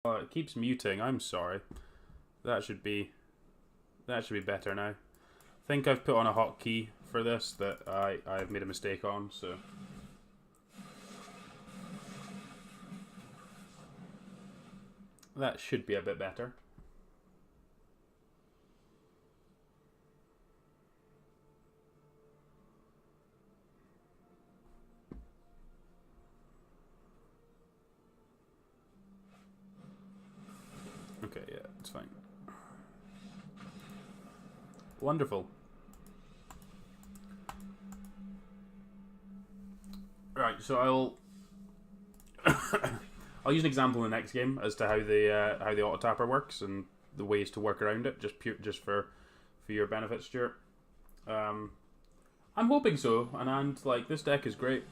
Oh, it keeps muting. I'm sorry. That should be better now. I think I've put on a hotkey for this that I've made a mistake on, so that should be a bit better. Okay, yeah, it's fine. Wonderful. Right, so I'll use an example in the next game as to how the auto tapper works and the ways to work around it, just for your benefit, Stuart. I'm hoping so, and like this deck is great.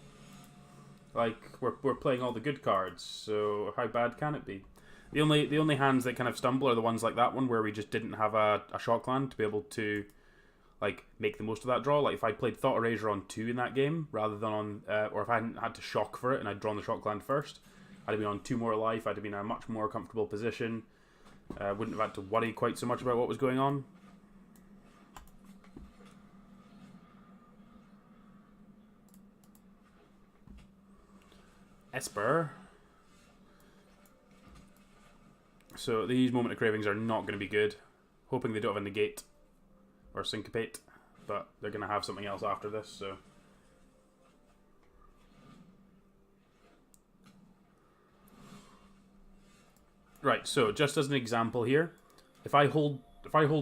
Like we're playing all the good cards, so how bad can it be? The only hands that kind of stumble are the ones like that one where we just didn't have a shock land to be able to like make the most of that draw. Like if I'd played Thought Erasure on 2 in that game rather than on, or if I hadn't had to shock for it and I'd drawn the shock land first, I'd have been on 2 more life. I'd have been in a much more comfortable position. Wouldn't have had to worry quite so much about what was going on. Esper. So these Moment of Cravings are not going to be good. Hoping they don't have a negate or syncopate, but they're going to have something else after this, so. Right, so just as an example here, if I hold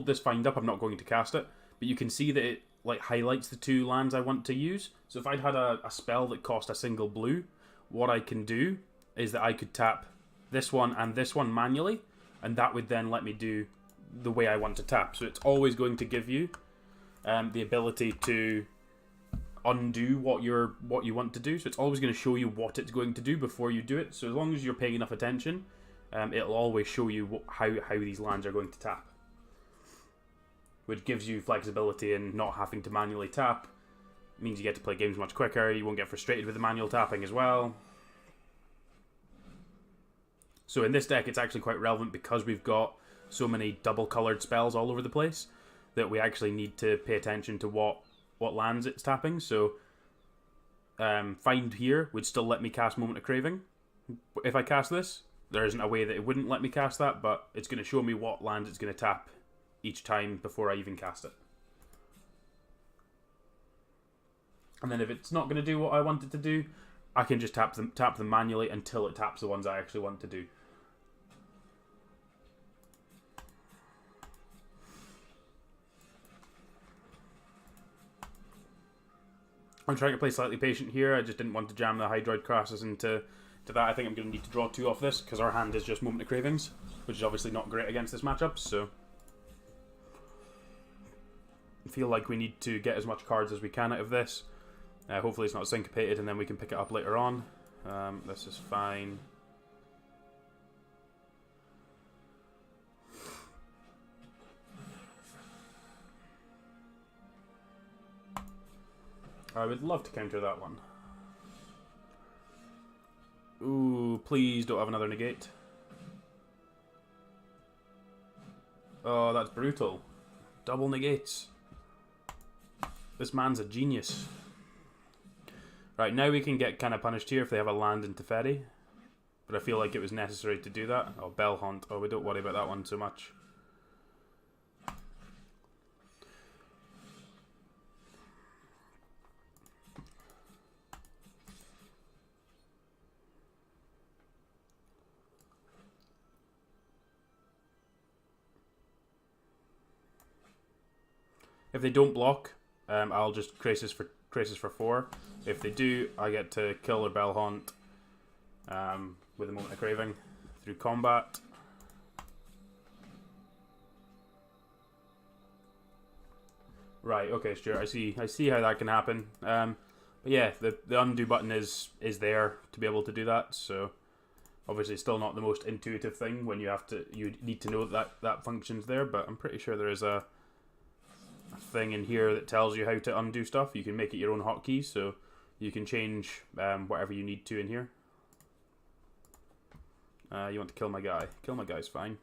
this Find Up, I'm not going to cast it, but you can see that it like highlights the 2 lands I want to use. So if I'd had a spell that cost a single blue, what I can do is that I could tap this one and this one manually, and that would then let me do the way I want to tap. So it's always going to give you the ability to undo what you want to do. So it's always going to show you what it's going to do before you do it. So as long as you're paying enough attention, it'll always show you how these lands are going to tap, which gives you flexibility in not having to manually tap. It means you get to play games much quicker. You won't get frustrated with the manual tapping as well. So in this deck, it's actually quite relevant because we've got so many double-coloured spells all over the place that we actually need to pay attention to what lands it's tapping. So Find here would still let me cast Moment of Craving. If I cast this, there isn't a way that it wouldn't let me cast that, but it's going to show me what land it's going to tap each time before I even cast it. And then if it's not going to do what I want it to do, I can just tap them manually until it taps the ones I actually want to do. I'm trying to play slightly patient here. I just didn't want to jam the Hydroid Crassus into that. I think I'm going to need to draw 2 off this because our hand is just Moment of Cravings, which is obviously not great against this matchup. So I feel like we need to get as much cards as we can out of this. Hopefully it's not syncopated and then we can pick it up later on. This is fine. I would love to counter that one. Ooh, please don't have another negate. Oh, that's brutal. Double negates. This man's a genius. Right, now we can get kind of punished here if they have a land in Teferi. But I feel like it was necessary to do that. Oh, Bell Hunt. Oh, we don't worry about that one so much. If they don't block, I'll just Crisis for 4. If they do, I get to kill their Bell Haunt with a Moment of Craving through combat. Right, okay, Stuart, I see how that can happen. But yeah, the undo button is there to be able to do that, so obviously still not the most intuitive thing when you need to know that function's there, but I'm pretty sure there is a thing in here that tells you how to undo stuff. You can make it your own hotkeys, so you can change whatever you need to in here. You want to kill my guy. Kill my guy's fine.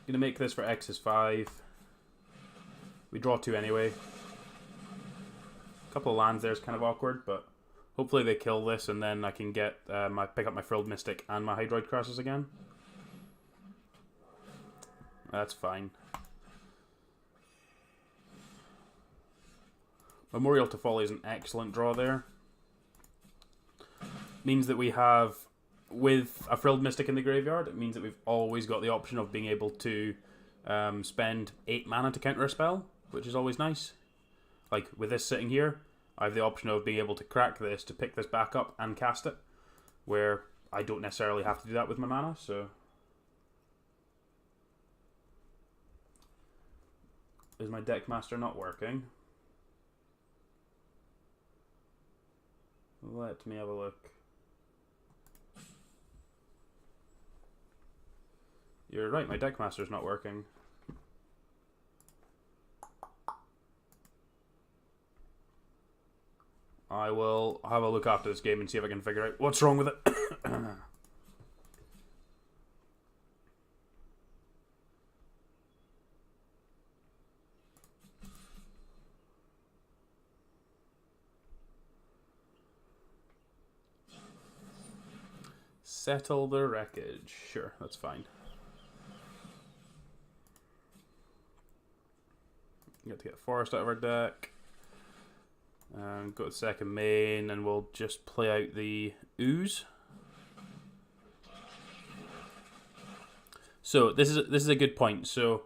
Gonna make this for X is 5. We draw 2 anyway. A couple of lands there is kind of awkward, but hopefully they kill this and then I can get pick up my Frilled Mystic and my Hydroid Crosses again. That's fine. Memorial to Folly is an excellent draw there. Means that we have, with a Frilled Mystic in the graveyard, it means that we've always got the option of being able to spend 8 mana to counter a spell, which is always nice. Like, with this sitting here, I have the option of being able to crack this to pick this back up and cast it, where I don't necessarily have to do that with my mana, so... Is my Deckmaster not working? Let me have a look. You're right, my Deckmaster's not working. I will have a look after this game and see if I can figure out what's wrong with it. Settle the wreckage. Sure, that's fine. Got to get Forest out of our deck. Go to second main, and we'll just play out the Ooze. So this is a good point. So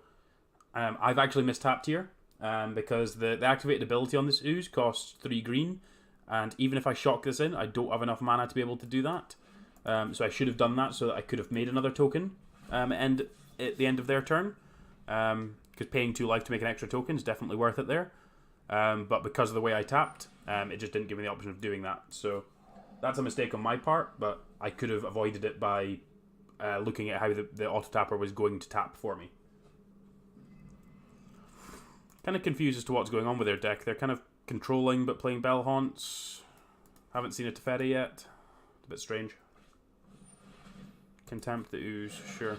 I've actually mistapped here because the activated ability on this Ooze costs 3 green, and even if I shock this in, I don't have enough mana to be able to do that. So I should have done that so that I could have made another token at the end of their turn. Because paying 2 life to make an extra token is definitely worth it there. But because of the way I tapped, it just didn't give me the option of doing that. So that's a mistake on my part, but I could have avoided it by looking at how the auto-tapper was going to tap for me. Kind of confused as to what's going on with their deck. They're kind of controlling but playing Bell Haunts. Haven't seen a Teferi yet. It's a bit strange. Contempt the Ooze, sure.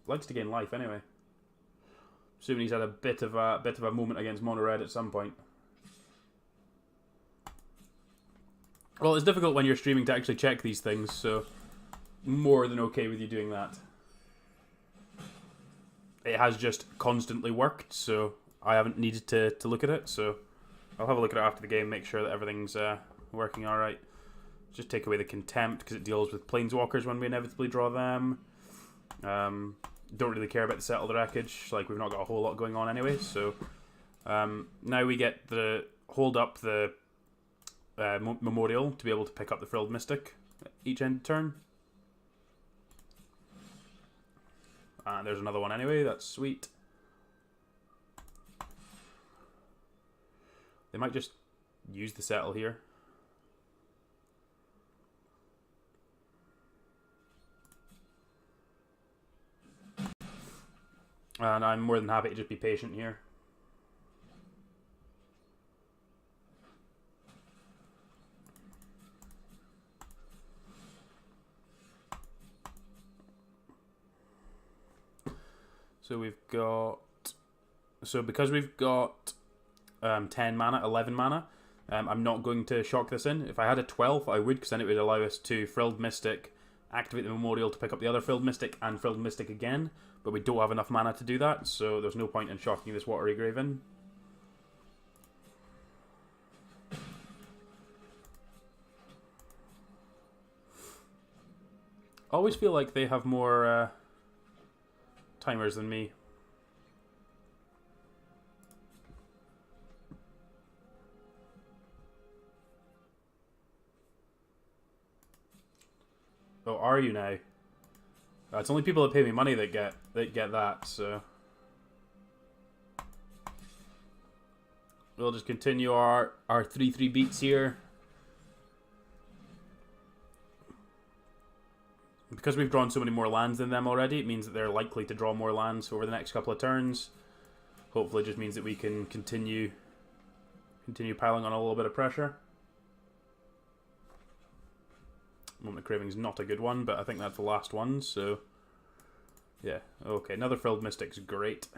Likes to gain life anyway. Assuming he's had a bit of a moment against Mono Red at some point. Well, it's difficult when you're streaming to actually check these things, so more than okay with you doing that. It has just constantly worked, so I haven't needed to look at it, so I'll have a look at it after the game, make sure that everything's working alright. Just take away the Contempt, because it deals with Planeswalkers when we inevitably draw them. Don't really care about the Settle the Wreckage, like we've not got a whole lot going on anyway, so now we get the hold up the Memorial to be able to pick up the Frilled Mystic at each end of turn. And there's another one anyway, that's sweet. They might just use the Settle here. And I'm more than happy to just be patient here. So we've got... So because we've got 10 mana, 11 mana, I'm not going to shock this in. If I had a 12th, I would, because then it would allow us to Frilled Mystic, activate the Memorial to pick up the other Frilled Mystic, and Frilled Mystic again. But we don't have enough mana to do that, so there's no point in shocking this Watery Grave in. I always feel like they have more timers than me. Oh, are you now? It's only people that pay me money that get that, so we'll just continue our 3/3 beats here. Because we've drawn so many more lands than them already, it means that they're likely to draw more lands over the next couple of turns. Hopefully it just means that we can continue Continue piling on a little bit of pressure. Moment of Craving's not a good one, but I think that's the last one, so... Yeah, okay, another Frilled Mystic's great.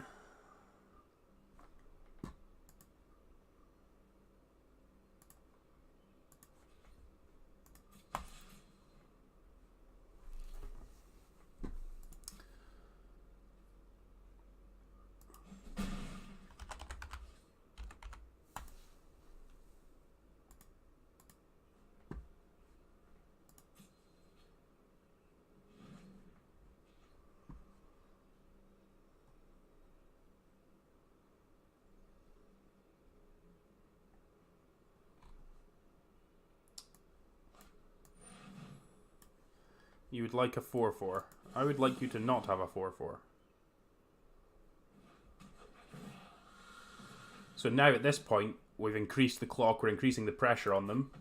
You would like a 4-4. I would like you to not have a 4-4. So now at this point, we've increased the clock, we're increasing the pressure on them.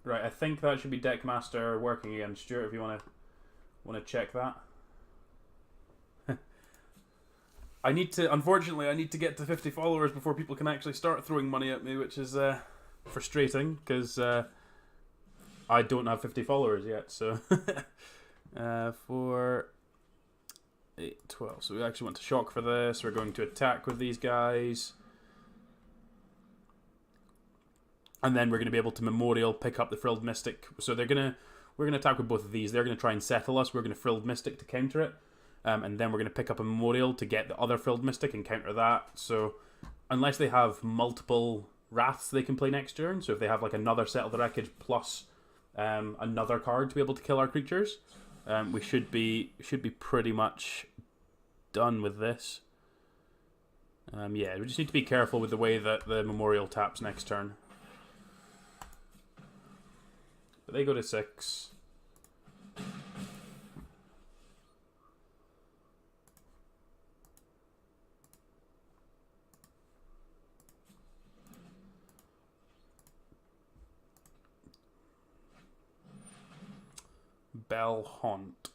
Right, I think that should be Deckmaster working again. Stuart, if you want to check that. Unfortunately, I need to get to 50 followers before people can actually start throwing money at me, which is frustrating, because I don't have 50 followers yet, so... 4, 8, 12. So we actually want to shock for this. We're going to attack with these guys. And then we're going to be able to Memorial, pick up the Frilled Mystic. So we're going to attack with both of these. They're going to try and settle us. We're going to Frilled Mystic to counter it. And then we're going to pick up a Memorial to get the other Frilled Mystic and counter that. So unless they have multiple Wraths they can play next turn, so if they have like another Settle the Wreckage plus another card to be able to kill our creatures, we should be pretty much done with this. Yeah, we just need to be careful with the way that the Memorial taps next turn. But they go to 6. Bell Haunt.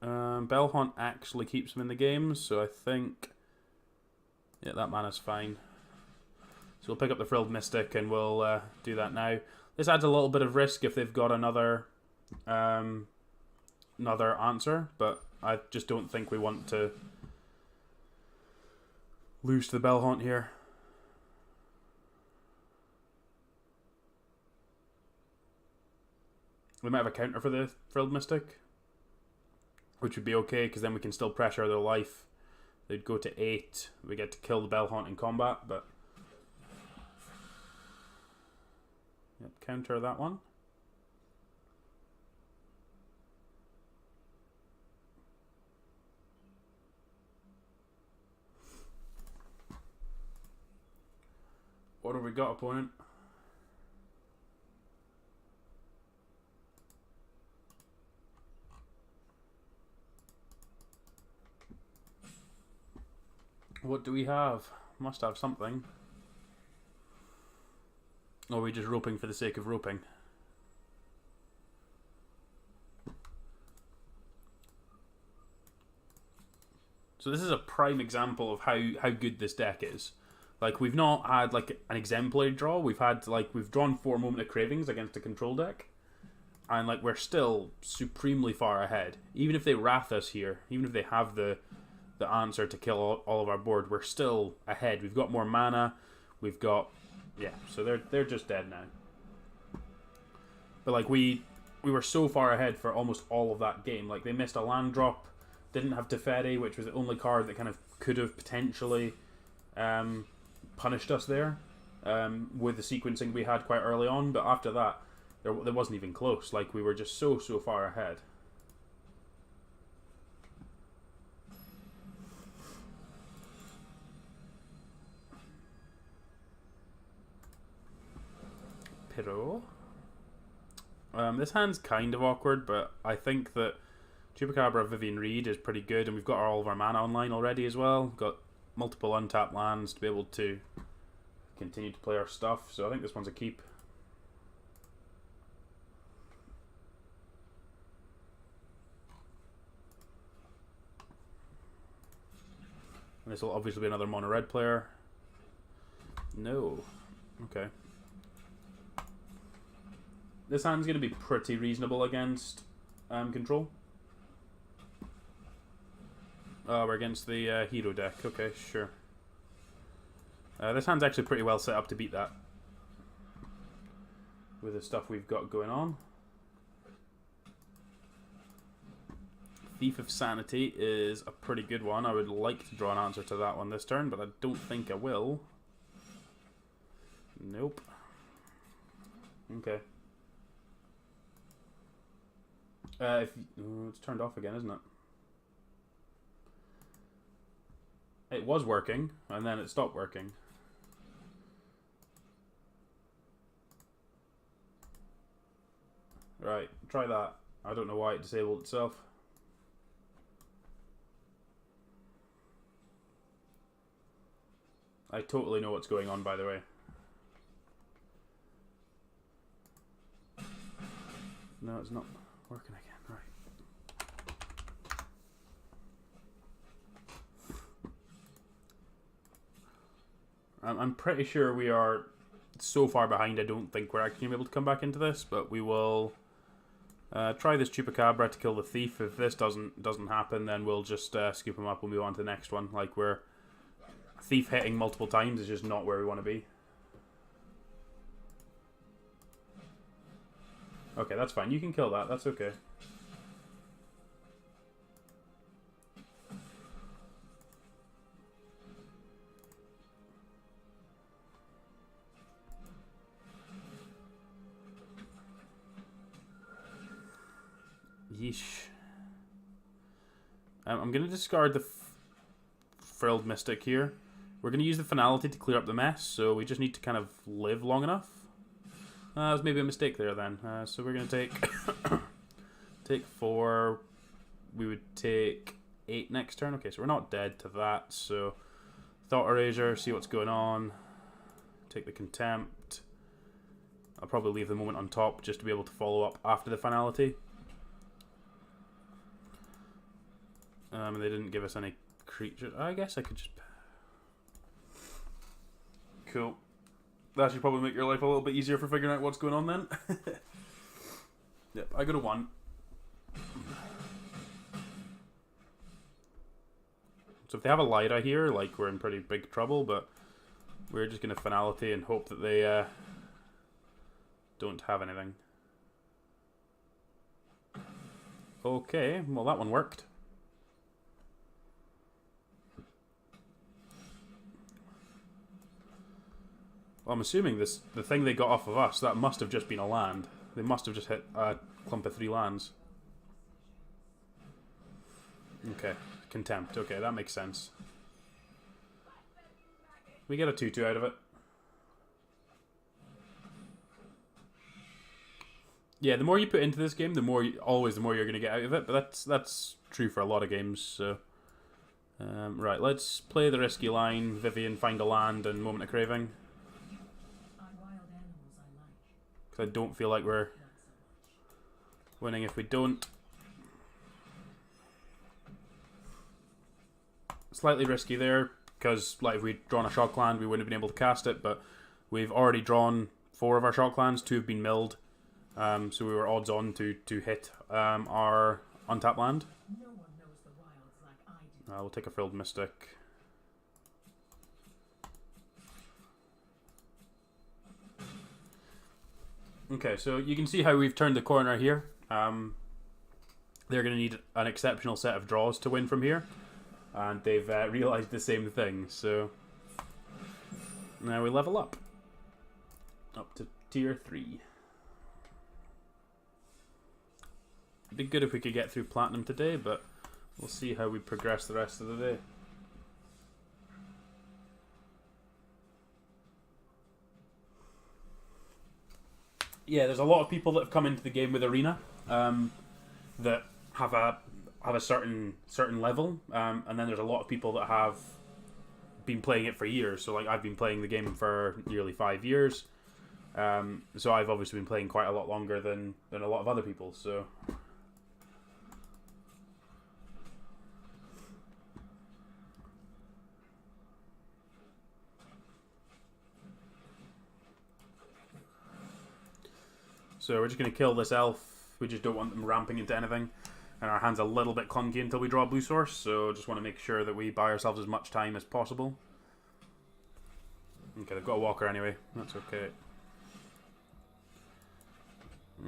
Bell Haunt actually keeps him in the game, so I think... Yeah, that mana's fine. So we'll pick up the Frilled Mystic and we'll do that now. This adds a little bit of risk if they've got another answer, but I just don't think we want to lose to the Bell Haunt here. We might have a counter for the Frilled Mystic, which would be okay, because then we can still pressure their life. They'd go to 8. We get to kill the Bell Haunt in combat, but... Yep, counter that one. What have we got, opponent? What do we have? Must have something. Or are we just roping for the sake of roping? So this is a prime example of how good this deck is. Like, we've not had like an exemplary draw. We've drawn 4 Moment of Cravings against a control deck. And like, we're still supremely far ahead. Even if they Wrath us here, even if they have the answer to kill all of our board, we're still ahead. We've got more mana. We've got... Yeah, so they're just dead now. But like, we were so far ahead for almost all of that game. Like, they missed a land drop, didn't have Teferi, which was the only card that kind of could have potentially punished us there with the sequencing we had quite early on. But after that, there wasn't even close. Like, we were just so far ahead. Piro. This hand's kind of awkward, but I think that Chupacabra Vivian Reed is pretty good, and we've got all of our mana online already as well. We've got multiple untapped lands to be able to continue to play our stuff, so I think this one's a keep. This will obviously be another mono red player. No. Okay. This hand's going to be pretty reasonable against control. Oh, we're against the hero deck. Okay, sure. This hand's actually pretty well set up to beat that, with the stuff we've got going on. Thief of Sanity is a pretty good one. I would like to draw an answer to that one this turn, but I don't think I will. Nope. Okay. Oh, it's turned off again, isn't it? It was working, and then it stopped working. Right, try that. I don't know why it disabled itself. I totally know what's going on, by the way. No, it's not working again. Right. I'm pretty sure we are so far behind, I don't think we're actually going to be able to come back into this, but we will try this Chupacabra to kill the thief. If this doesn't happen, then we'll just scoop him up and move on to the next one. Like, we're thief hitting multiple times is just not where we want to be. Okay, that's fine. You can kill that. That's okay. Yeesh. I'm going to discard the Frilled Mystic here. We're going to use the Finality to clear up the mess, so we just need to kind of live long enough. That was maybe a mistake there then. So we're going to take take 4. We would take 8 next turn. Okay, so we're not dead to that. So Thought Erasure, see what's going on. Take the Contempt. I'll probably leave the Moment on top just to be able to follow up after the Finality. And they didn't give us any creatures. I guess I could just... Cool. That should probably make your life a little bit easier for figuring out what's going on then. Yep, I got a 1. So if they have a Lyra here, like, we're in pretty big trouble, but we're just going to Finality and hope that they don't have anything. Okay, well that one worked. Well, I'm assuming the thing they got off of us, that must have just been a land. They must have just hit a clump of 3 lands. Okay, Contempt. Okay, that makes sense. We get a 2/2 out of it. Yeah, the more you put into this game, the more you're going to get out of it. But that's true for a lot of games. So, right, let's play the risky line. Vivian, find a land, and Moment of Craving. Because I don't feel like we're winning if we don't. Slightly risky there, because like if we'd drawn a shock land, we wouldn't have been able to cast it, but we've already drawn 4 of our shock lands, 2 have been milled, so we were odds on to hit our untapped land. We'll take a Frilled Mystic. Okay, so you can see how we've turned the corner here. They're going to need an exceptional set of draws to win from here. And they've realised the same thing, so now we level up to tier 3. It'd be good if we could get through Platinum today, but we'll see how we progress the rest of the day. Yeah, there's a lot of people that have come into the game with Arena that have a certain level, and then there's a lot of people that have been playing it for years. So like I've been playing the game for nearly 5 years, so I've obviously been playing quite a lot longer than a lot of other people. So So we're just going to kill this elf. We just don't want them ramping into anything. And our hand's a little bit clunky until we draw a blue source, so just want to make sure that we buy ourselves as much time as possible. Okay, they've got a walker anyway. That's okay.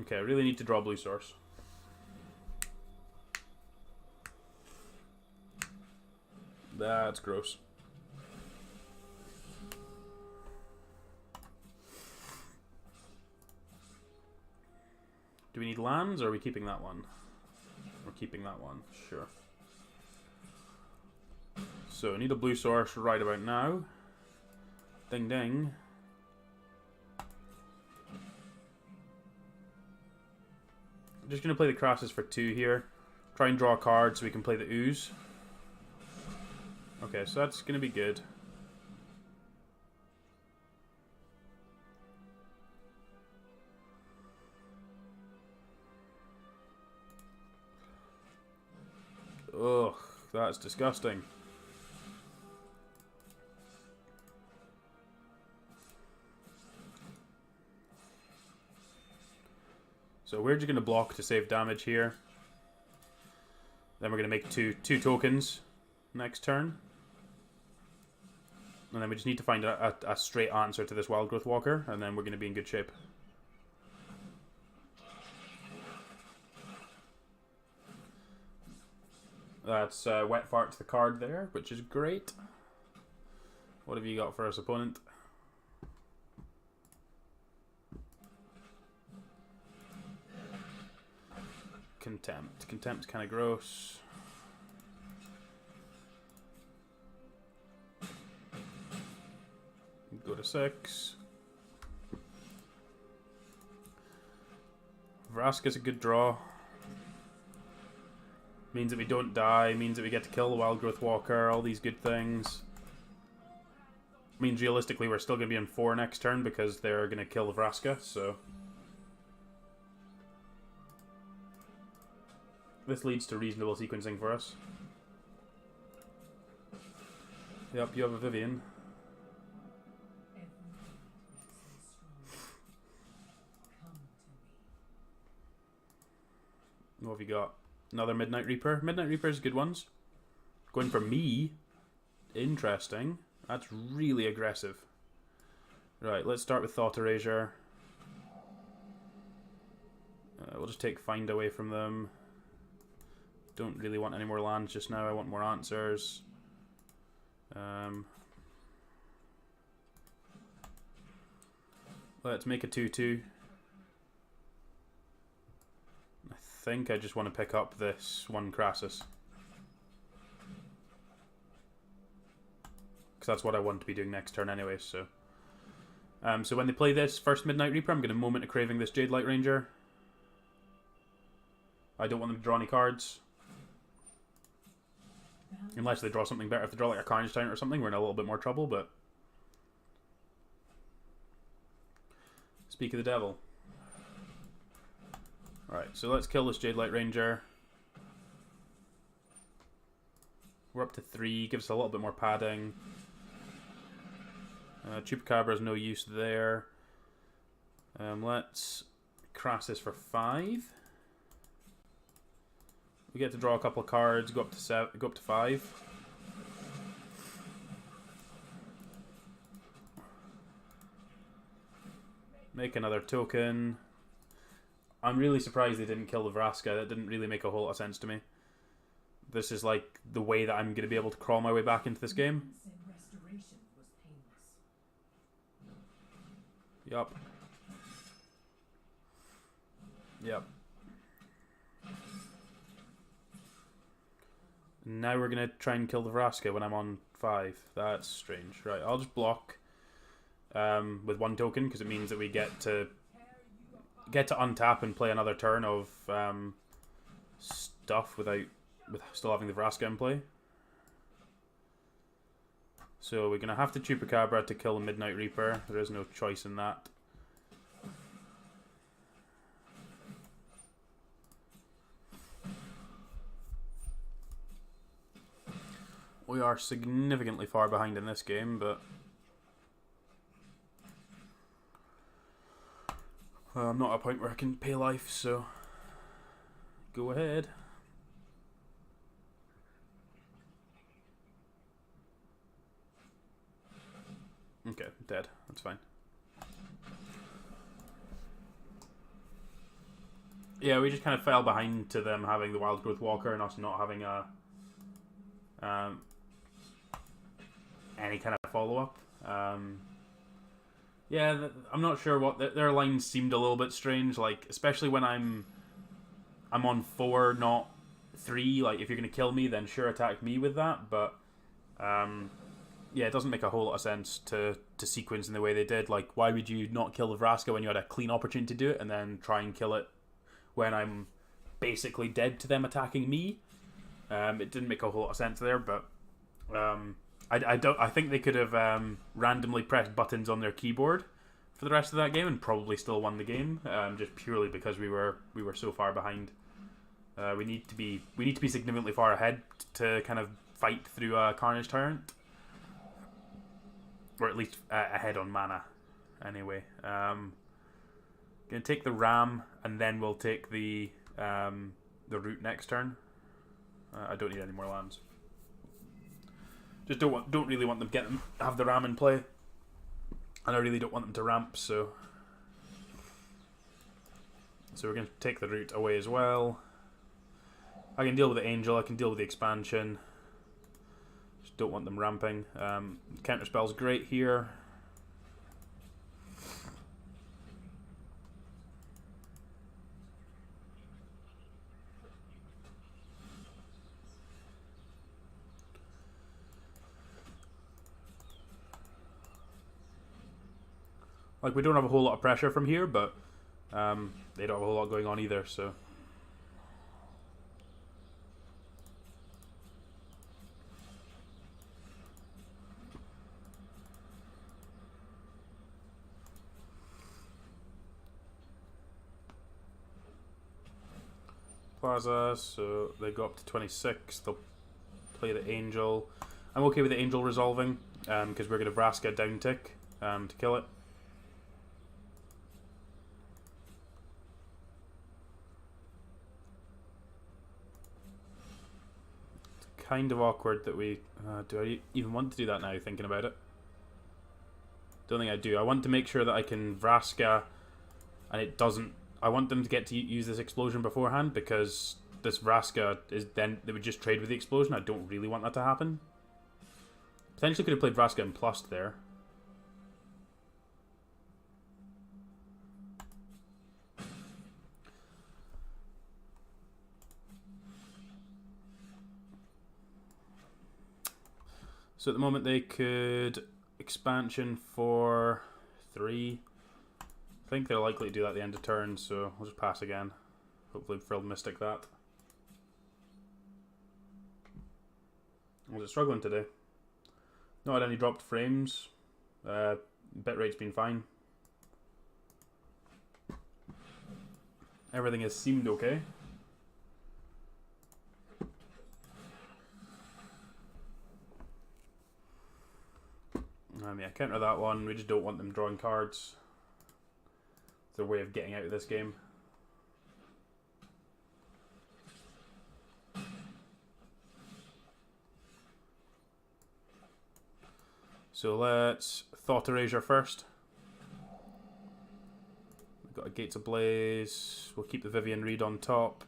Okay, I really need to draw a blue source. That's gross. Do we need lands, or are we keeping that one? We're keeping that one, sure. So, I need a blue source right about now. Ding ding. I'm just going to play the Crassus for 2 here. Try and draw a card so we can play the Ooze. Okay, so that's going to be good. Ugh, that's disgusting. So we're just going to block to save damage here. Then we're going to make two tokens next turn. And then we just need to find a straight answer to this Wild Growth Walker, and then we're going to be in good shape. That's Wet Fart to the card there, which is great. What have you got for us, opponent? Contempt. Contempt's kind of gross. Go to 6. Vraska's a good draw. Means that we don't die, means that we get to kill the Wild Growth Walker, all these good things. Means realistically we're still going to be on 4 next turn because they're going to kill the Vraska, so... This leads to reasonable sequencing for us. Yep, you have a Vivian. What have you got? Another Midnight Reaper. Midnight Reaper's good ones. Going for me. Interesting. That's really aggressive. Right, let's start with Thought Erasure. We'll just take Find away from them. Don't really want any more lands just now. I want more answers. Let's make a 2/2. I think I just want to pick up this one Crassus. Because that's what I want to be doing next turn anyway, so... so when they play this first Midnight Reaper, I'm going to Moment of Craving this Jade Light Ranger. I don't want them to draw any cards. Unless they draw something better. If they draw like a Carnage Tyrant or something, we're in a little bit more trouble, but... Speak of the devil. Alright, so let's kill this Jade Light Ranger. We're up to 3, gives us a little bit more padding. Chupacabra's no use there. Let's Crassus for 5. We get to draw a couple of cards, go up to 5. Make another token. I'm really surprised they didn't kill the Vraska. That didn't really make a whole lot of sense to me. This is like the way that I'm going to be able to crawl my way back into this game. Yup. Yep. Now we're going to try and kill the Vraska when I'm on 5. That's strange. Right, I'll just block with 1 token because it means that we get to untap and play another turn of stuff with still having the Vraska in play. So we're going to have to Chupacabra to kill the Midnight Reaper. There is no choice in that. We are significantly far behind in this game, but... I'm not at a point where I can pay life, so go ahead. Okay, dead. That's fine. Yeah, we just kind of fell behind to them having the Wild Growth Walker and us not having a any kind of follow-up. Yeah, I'm not sure what their lines seemed a little bit strange. Like, especially when I'm on 4, not 3. Like, if you're gonna kill me, then sure, attack me with that. But yeah, it doesn't make a whole lot of sense to sequence in the way they did. Like, why would you not kill the Vraska when you had a clean opportunity to do it, and then try and kill it when I'm basically dead to them attacking me? It didn't make a whole lot of sense there, but I think they could have randomly pressed buttons on their keyboard for the rest of that game and probably still won the game, just purely because we were so far behind. We need to be significantly far ahead to kind of fight through a Carnage Tyrant, or at least ahead on mana. Anyway, gonna take the Ram and then we'll take the Root next turn. I don't need any more lands. Just don't really want them have the Ram in play, and I really don't want them to ramp. So we're going to take the Root away as well. I can deal with the Angel. I can deal with the expansion. Just don't want them ramping. Counterspell's great here. Like, we don't have a whole lot of pressure from here, but they don't have a whole lot going on either, so. Plaza, so they go up to 26. They'll play the Angel. I'm okay with the Angel resolving, because we're going to Vraska down tick to kill it. Kind of awkward that we... do I even want to do that now, thinking about it? Don't think I do. I want to make sure that I can Vraska and it doesn't... I want them to get to use this explosion beforehand, because this Vraska is then... They would just trade with the explosion. I don't really want that to happen. Potentially could have played Vraska and plussed there. So at the moment they could expansion for 3. I think they're likely to do that at the end of turn, so we'll just pass again. Hopefully Frilled Mystic that. Was it struggling today? Not had any dropped frames. Bitrate's been fine. Everything has seemed okay. Yeah, counter that one. We just don't want them drawing cards. It's their way of getting out of this game. So let's Thought Erasure first. We've got a Gates Ablaze. We'll keep the Vivian Reed on top.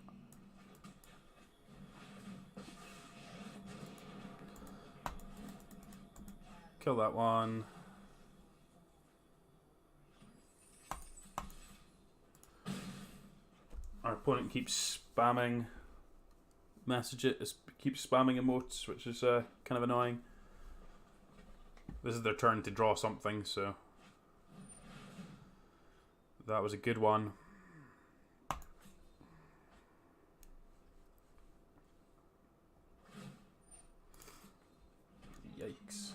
Kill that one. Our opponent keeps spamming messages, keeps spamming emotes, which is kind of annoying. This is their turn to draw something, so that was a good one. Yikes.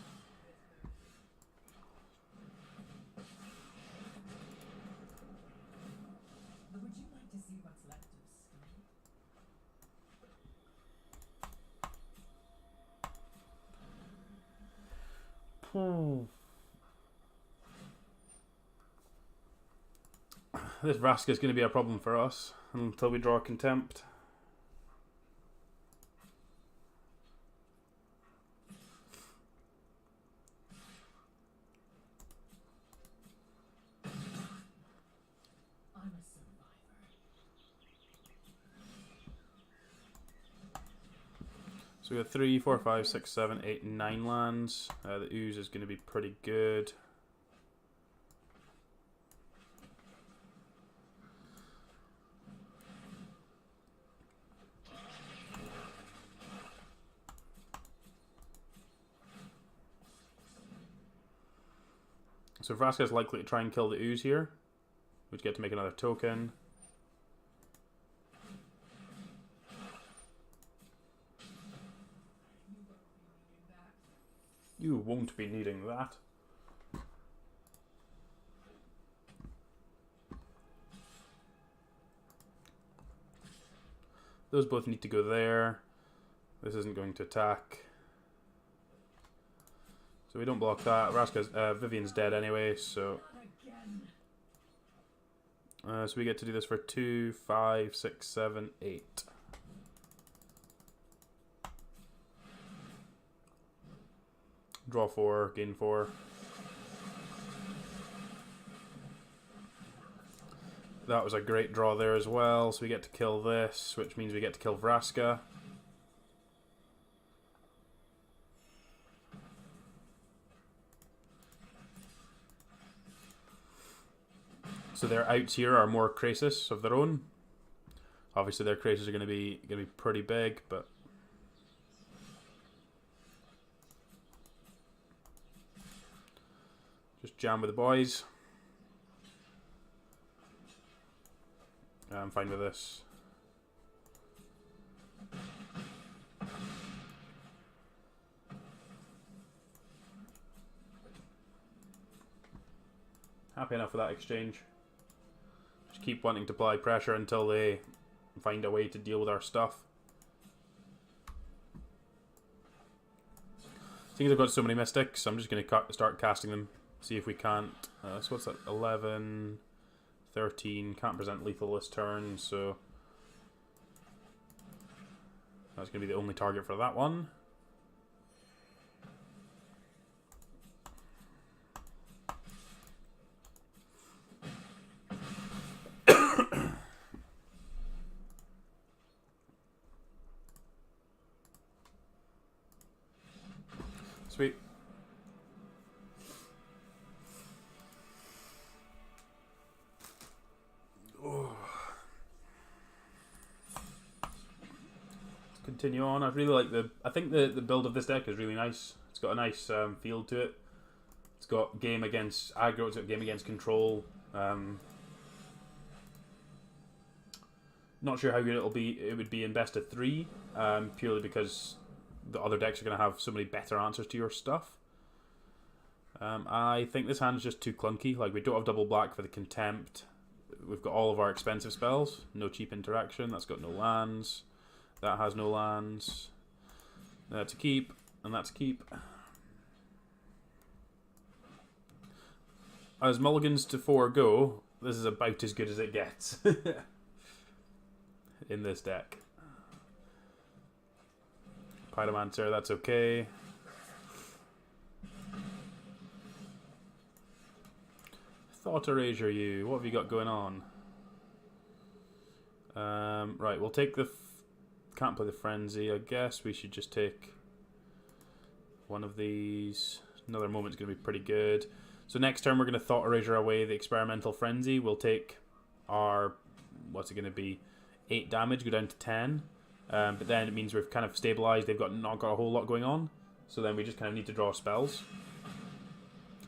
This Vraska is going to be a problem for us until we draw a Contempt. So we got 3, 4, 5, 6, 7, 8, 9 lands. The ooze is going to be pretty good. So Vraska is likely to try and kill the ooze here. We get to make another token. You won't be needing that. Those both need to go there. This isn't going to attack. So we don't block that. Vraska's, Vivian's dead anyway, so... so we get to do this for 2, 5, 6, 7, 8. Draw 4, gain 4. That was a great draw there as well, so we get to kill this, which means we get to kill Vraska. So their outs here are more Krasis of their own. Obviously their Krasis are going to be pretty big, but just jam with the boys. I'm fine with this. Happy enough with that exchange. Just keep wanting to apply pressure until they find a way to deal with our stuff. Seeing as I've got so many mystics, I'm just going to start casting them. See if we can't. So what's that? 11, 13. Can't present lethal this turn, so that's going to be the only target for that one. Sweet. Continue on. I really like I think the build of this deck is really nice. It's got a nice feel to it. It's got game against aggro, it's got game against control. Not sure how good it would be in best of 3, purely because the other decks are going to have so many better answers to your stuff. I think this hand's just too clunky. Like, we don't have double black for the Contempt. We've got all of our expensive spells. No cheap interaction. That's got no lands. That has no lands. That's a keep, and that's a keep. As mulligans to 4 go, this is about as good as it gets in this deck. Pyromancer, that's okay. Thought Erasure you. What have you got going on? Right, we'll take the... Can't play the Frenzy. I guess we should just take one of these. Another Moment's going to be pretty good. So next turn we're going to Thought Erasure away the Experimental Frenzy. We'll take our... What's it going to be? 8 damage, go down to 10. But then it means we've kind of stabilized. They've not got a whole lot going on. So then we just kind of need to draw spells.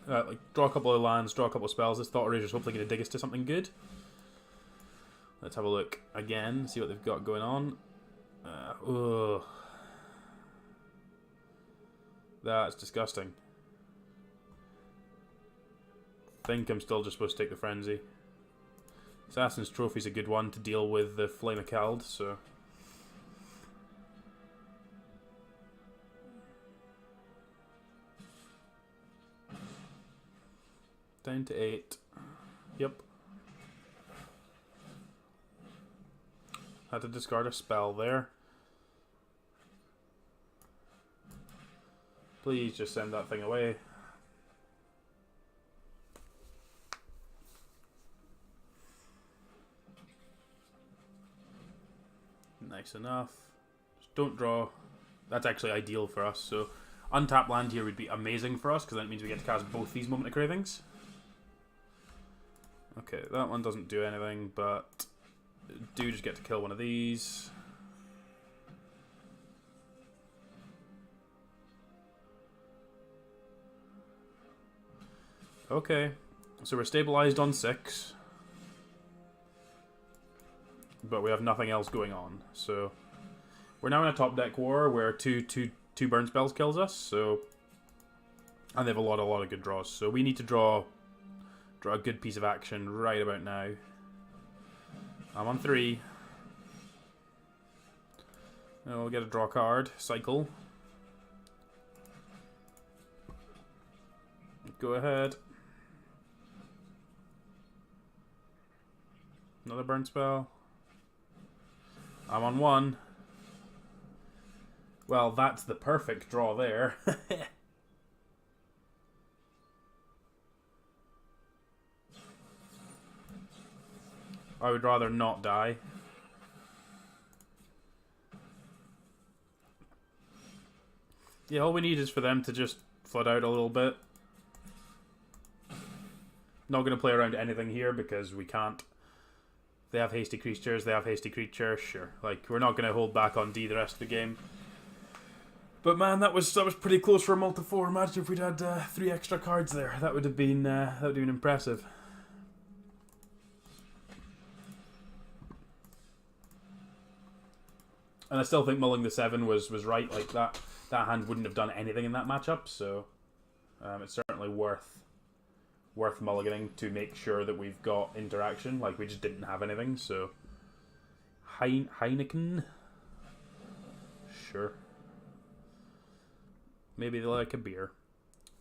Like draw a couple of lands, draw a couple of spells. This Thought Erasure is hopefully going to dig us to something good. Let's have a look again, see what they've got going on. Ugh. That's disgusting. I think I'm still just supposed to take the Frenzy. Assassin's Trophy's a good one to deal with the Flame of Kald, so... Down to 8. Yep. Had to discard a spell there. Please just send that thing away. Nice enough. Just don't draw. That's actually ideal for us. So untap land here would be amazing for us because that means we get to cast both these Moment of Cravings. Okay, that one doesn't do anything, but do just get to kill one of these. Okay, so we're stabilized on 6. But we have nothing else going on. So we're now in a top deck war where two burn spells kills us, so and they have a lot of good draws. So we need to draw a good piece of action right about now. I'm on 3. And we'll get a draw card. Cycle. Go ahead. Another burn spell. I'm on 1. Well, that's the perfect draw there. I would rather not die. Yeah, all we need is for them to just flood out a little bit. Not going to play around anything here because we can't. They have hasty creatures, they have hasty creatures, sure. Like, we're not going to hold back on D the rest of the game. But man, that was pretty close for a multi-4. Imagine if we'd had 3 extra cards there. That would have been impressive. And I still think mulling the 7 was right. Like, that hand wouldn't have done anything in that matchup, so it's certainly worth mulliganing to make sure that we've got interaction. Like, we just didn't have anything, so Heineken, sure, maybe they like a beer.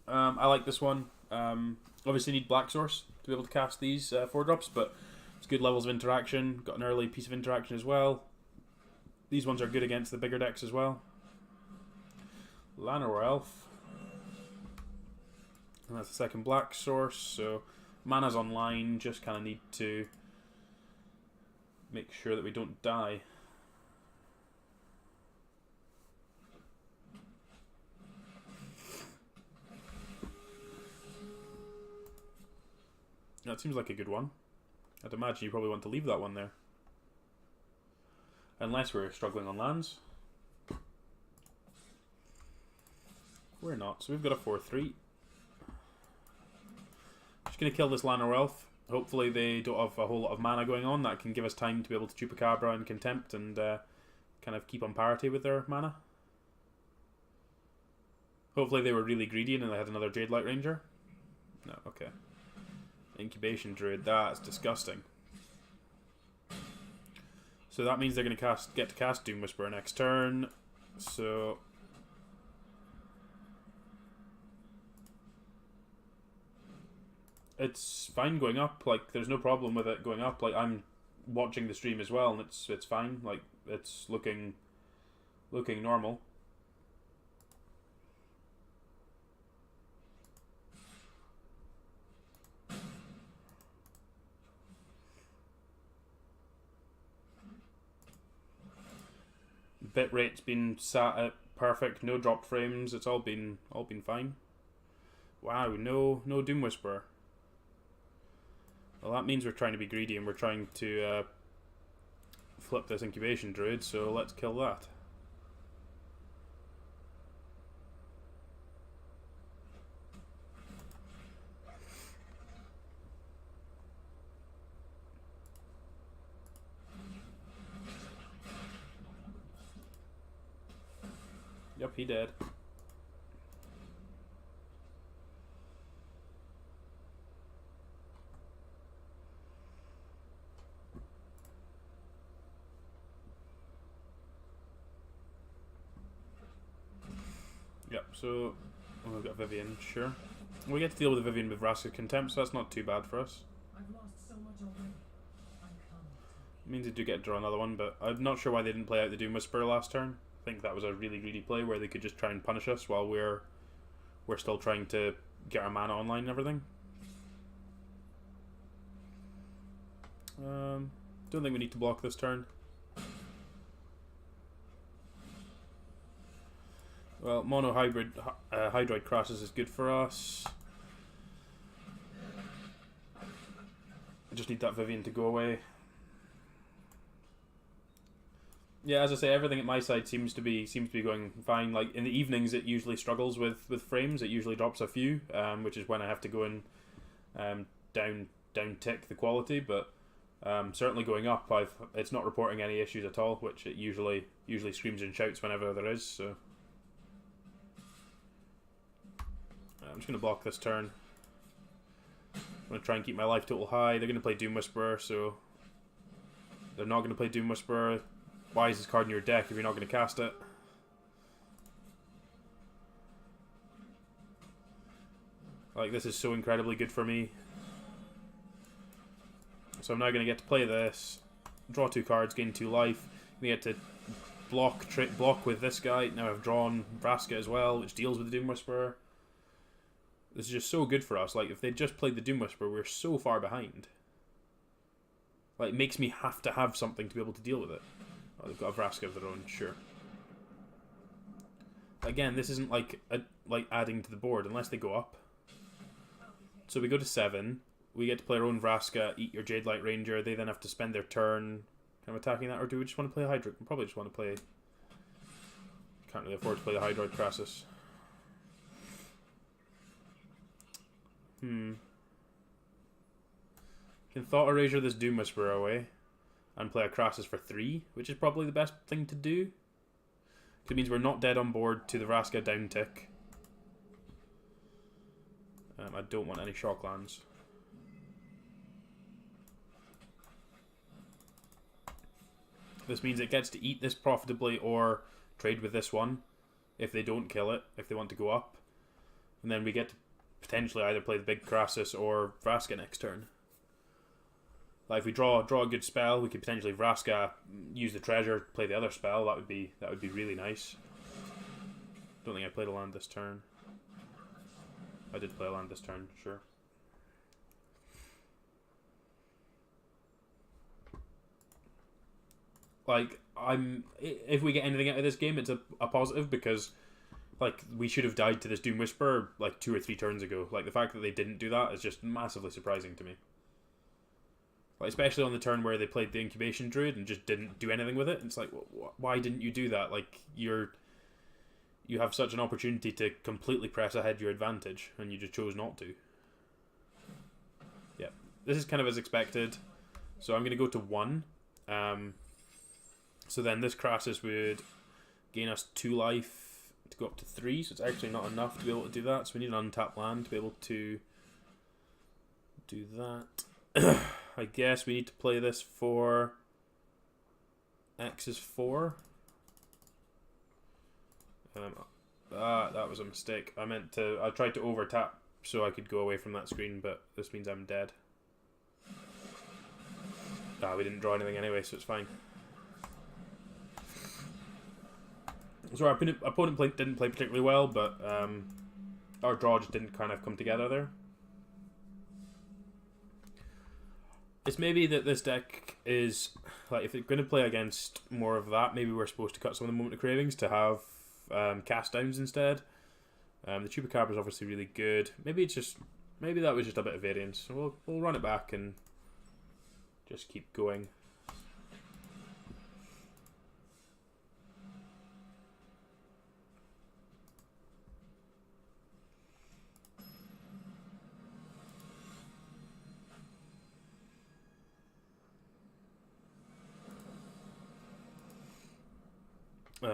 I like this one. Obviously need Black Source to be able to cast these 4-drops, but it's good levels of interaction. Got an early piece of interaction as well. These ones are good against the bigger decks as well. Llanowar Elf. And that's the second Black Source, so mana's online, just kind of need to make sure that we don't die. That seems like a good one. I'd imagine you probably want to leave that one there. Unless we're struggling on lands. We're not, so we've got a 4-3. Just going to kill this Llanowar Elf. Hopefully they don't have a whole lot of mana going on. That can give us time to be able to Chupacabra and Contempt and kind of keep on parity with their mana. Hopefully they were really greedy and they had another Jade Light Ranger. No, okay. Incubation Druid, that's disgusting. So that means they're going to get to cast Doom Whisperer next turn. So it's fine going up. Like, there's no problem with it going up. Like, I'm watching the stream as well, and it's fine. Like, it's looking normal. Bitrate's been sat at perfect, no dropped frames. It's all been fine. Wow, no Doom Whisperer. Well, that means we're trying to be greedy and we're trying to flip this Incubation Druid, so let's kill that. Yep, he did. Yep, so we've got Vivian, sure. We get to deal with the Vivian with Vraska's Contempt, so that's not too bad for us. I've lost so much already. means they do get to draw another one, but I'm not sure why they didn't play out the Doom Whisperer last turn. I think that was a really greedy play where they could just try and punish us while we're still trying to get our mana online and everything. Don't think we need to block this turn. Well, mono hybrid Hydroid Crassus is good for us. I just need that Vivian to go away. Yeah, as I say, everything at my side seems to be going fine. Like in the evenings, it usually struggles with frames. It usually drops a few, which is when I have to go and down tick the quality. But certainly going up, it's not reporting any issues at all, which it usually screams and shouts whenever there is. So I'm just gonna block this turn. I'm gonna try and keep my life total high. They're gonna play Doom Whisperer, so they're not gonna play Doom Whisperer. Why is this card in your deck if you're not going to cast it? Like, this is so incredibly good for me. So I'm now going to get to play this, draw 2 cards, gain 2 life. We get to block with this guy. Now I've drawn Vraska as well, which deals with the Doom Whisperer. This is just so good for us. Like, if they just played the Doom Whisperer, we're so far behind. Like, it makes me have to have something to be able to deal with it. Oh, they've got a Vraska of their own, sure. Again, this isn't like adding to the board unless they go up. So we go to 7. We get to play our own Vraska, eat your Jade Light Ranger. They then have to spend their turn kind of attacking that, or do we just want to play a Hydroid? We probably just want to play. Can't really afford to play the Hydroid Crassus. Can Thought Erasure this Doom Whisperer away and play a Crassus for 3, which is probably the best thing to do. It means we're not dead on board to the Vraska down tick. I don't want any shock lands. This means it gets to eat this profitably or trade with this one if they don't kill it, if they want to go up. And then we get to potentially either play the big Crassus or Vraska next turn. Like if we draw a good spell, we could potentially Vraska, use the treasure, play the other spell. That would be really nice. Don't think I played a land this turn. I did play a land this turn, sure. Like if we get anything out of this game, it's a positive because like we should have died to this Doom Whisperer like 2 or 3 turns ago. Like the fact that they didn't do that is just massively surprising to me. Like, especially on the turn where they played the Incubation Druid and just didn't do anything with it. It's like, why didn't you do that? Like, you have such an opportunity to completely press ahead your advantage, and you just chose not to. Yeah, this is kind of as expected. So I'm going to go to 1. So then this Crassus would gain us 2 life to go up to 3. So it's actually not enough to be able to do that. So we need an untapped land to be able to do that. I guess we need to play this for X is 4. That was a mistake. I tried to over tap so I could go away from that screen, but this means I'm dead. We didn't draw anything anyway, so it's fine. So our opponent didn't play particularly well, but our draw just didn't kind of come together there. It's maybe that this deck is, like, if it's going to play against more of that, maybe we're supposed to cut some of the Moment of Cravings to have cast downs instead. The Chupacabra is obviously really good. Maybe that was just a bit of variance. So we'll run it back and just keep going.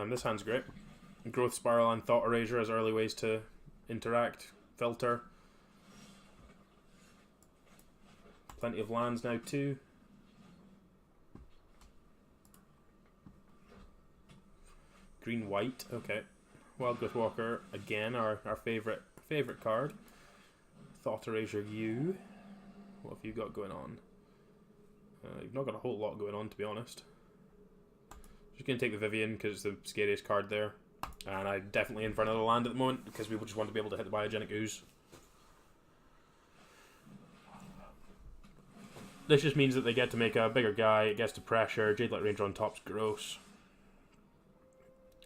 This hand's great. Growth Spiral and Thought Erasure as early ways to interact. Filter. Plenty of lands now too. Green White, okay. Wild Growth Walker, again, our favourite card. Thought Erasure you. What have you got going on? You've not got a whole lot going on, to be honest. Just going to take the Vivian because it's the scariest card there. And I'm definitely in for another land at the moment because we just want to be able to hit the Biogenic Ooze. This just means that they get to make a bigger guy, it gets to pressure, Jade Light Ranger on top's gross.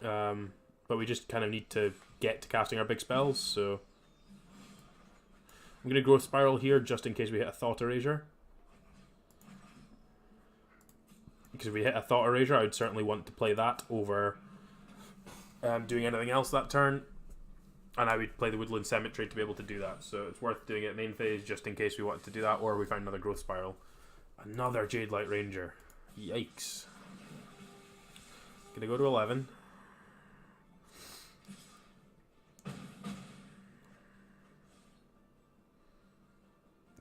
But we just kind of need to get to casting our big spells, so... I'm going to Growth Spiral here just in case we hit a Thought Erasure. Because if we hit a Thought Erasure, I would certainly want to play that over doing anything else that turn. And I would play the Woodland Cemetery to be able to do that. So it's worth doing it main phase just in case we wanted to do that, or we find another Growth Spiral. Another Jade Light Ranger. Yikes. Gonna go to 11.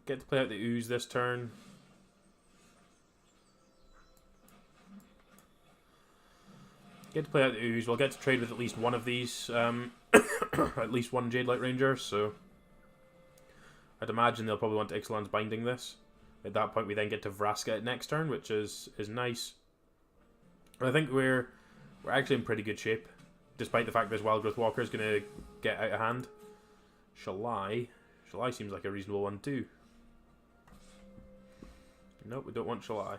Get to play out the Ooze this turn. Get to play out the Ooze. We'll get to trade with at least one of these. At least one Jade Light Ranger, so... I'd imagine they'll probably want to Ixalan's Binding this. At that point we then get to Vraska at next turn, which is nice. I think we're actually in pretty good shape. Despite the fact this Wild Growth Walker is going to get out of hand. Shalai seems like a reasonable one too. Nope, we don't want Shalai.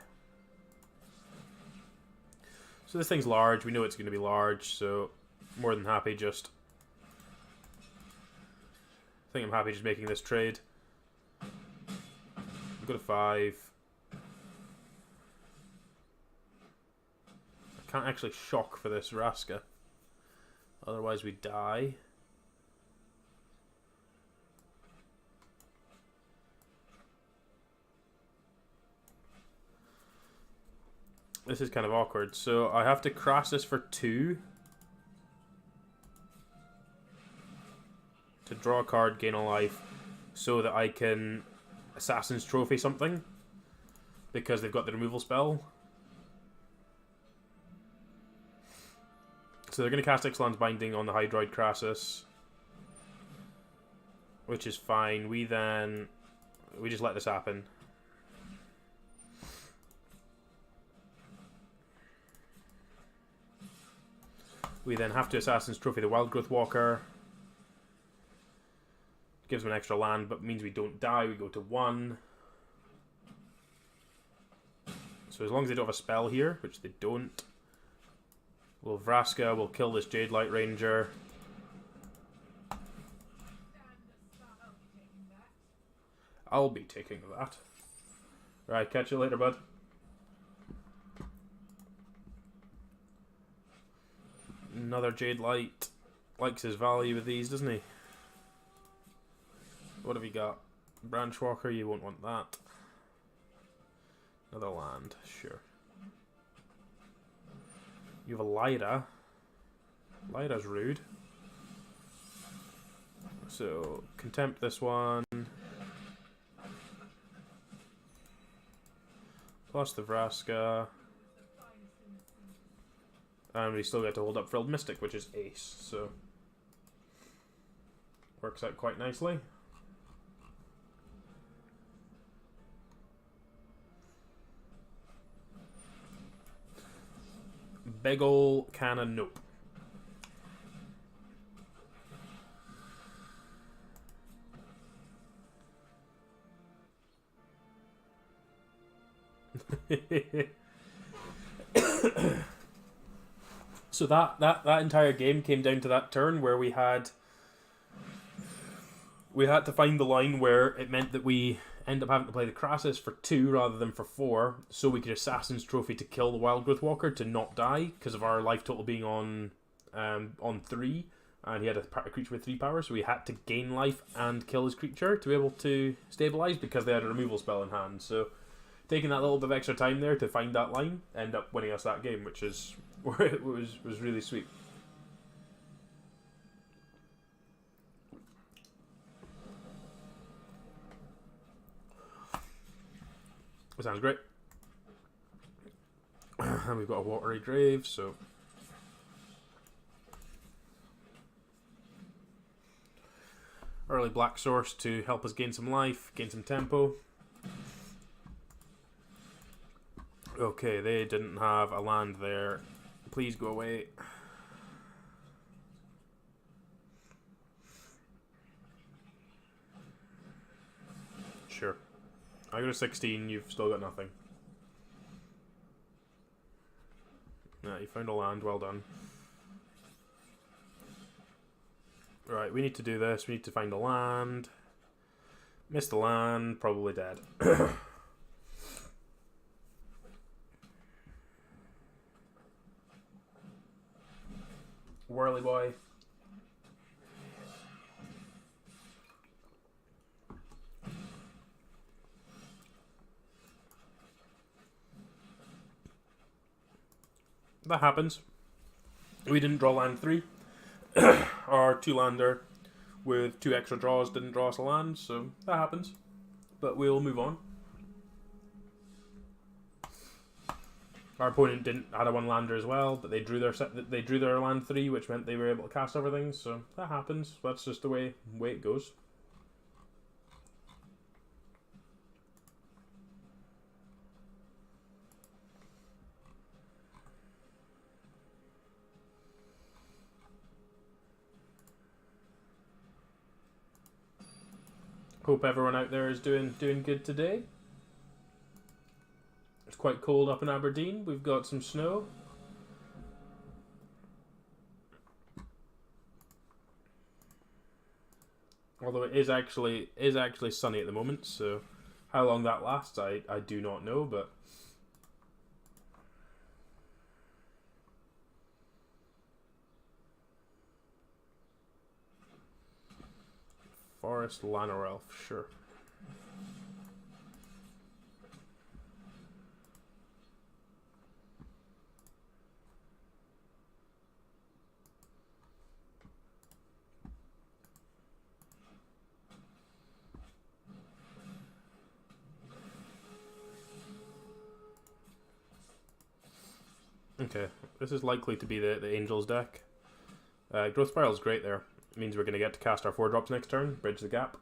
So this thing's large, we know it's going to be large, so more than happy just... I think I'm happy just making this trade. We'll go to 5. I can't actually shock for this Vraska. Otherwise we die. This is kind of awkward. So I have to crash this for 2. To draw a card, gain a life. So that I can Assassin's Trophy something. Because they've got the removal spell. So they're going to cast Ixalan's Binding on the Hydroid Crassus. Which is fine. We just let this happen. We then have to Assassin's Trophy the Wild Growth Walker. Gives them an extra land, but means we don't die. We go to 1. So as long as they don't have a spell here, which they don't, we'll Vraska, we'll kill this Jade Light Ranger. I'll be taking that. Right, catch you later, bud. Another Jade Light. Likes his value with these, doesn't he? What have you got? Branch Walker, you won't want that. Another land, sure. You have a Lyra. Lyra's rude. So, contempt this one. Plus the Vraska. And we still get to hold up Frilled Mystic, which is ace, so... Works out quite nicely. Big ol' can of nope. So that entire game came down to that turn where we had to find the line where it meant that we end up having to play the Crassus for 2 rather than for 4, so we could Assassin's Trophy to kill the Wild Growth Walker to not die because of our life total being on 3, and he had a creature with 3 power, so we had to gain life and kill his creature to be able to stabilize because they had a removal spell in hand. So taking that little bit of extra time there to find that line ended up winning us that game, which is was really sweet. Sounds great. And we've got a Watery Grave, so... Early Black Source to help us gain some life, gain some tempo. Okay, they didn't have a land there. Please go away. Sure. I go to 16, you've still got nothing. Yeah, you found a land, well done. Right, we need to do this. We need to find a land. Missed the land, probably dead. Whirly boy. That happens. We didn't draw land 3. Our 2-lander with 2 extra draws didn't draw us a land, so that happens. But we'll move on. Our opponent didn't had a 1-lander as well, but they drew their land 3, which meant they were able to cast everything. So that happens. That's just the way it goes. Hope everyone out there is doing good today. It's quite cold up in Aberdeen. We've got some snow. Although it is actually sunny at the moment, so how long that lasts I do not know, but Forest Lanor Elf, sure. Okay, this is likely to be the Angels deck. Growth Spiral is great there. It means we're going to get to cast our 4-drops next turn, bridge the gap.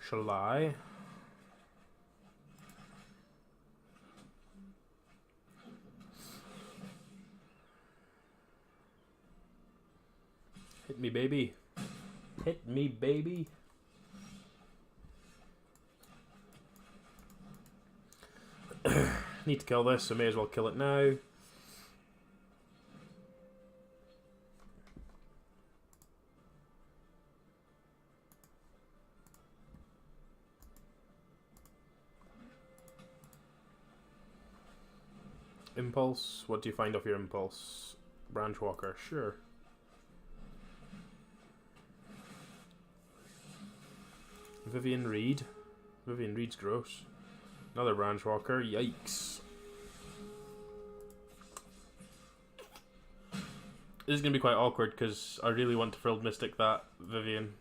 Shall I? Hit me, baby. Hit me, baby. Need to kill this, so may as well kill it now. Impulse. What do you find off your impulse? Branch Walker, sure. Vivian Reed. Vivian Reed's gross. Another Branch Walker, yikes. This is going to be quite awkward because I really want to Frilled Mystic that Vivian.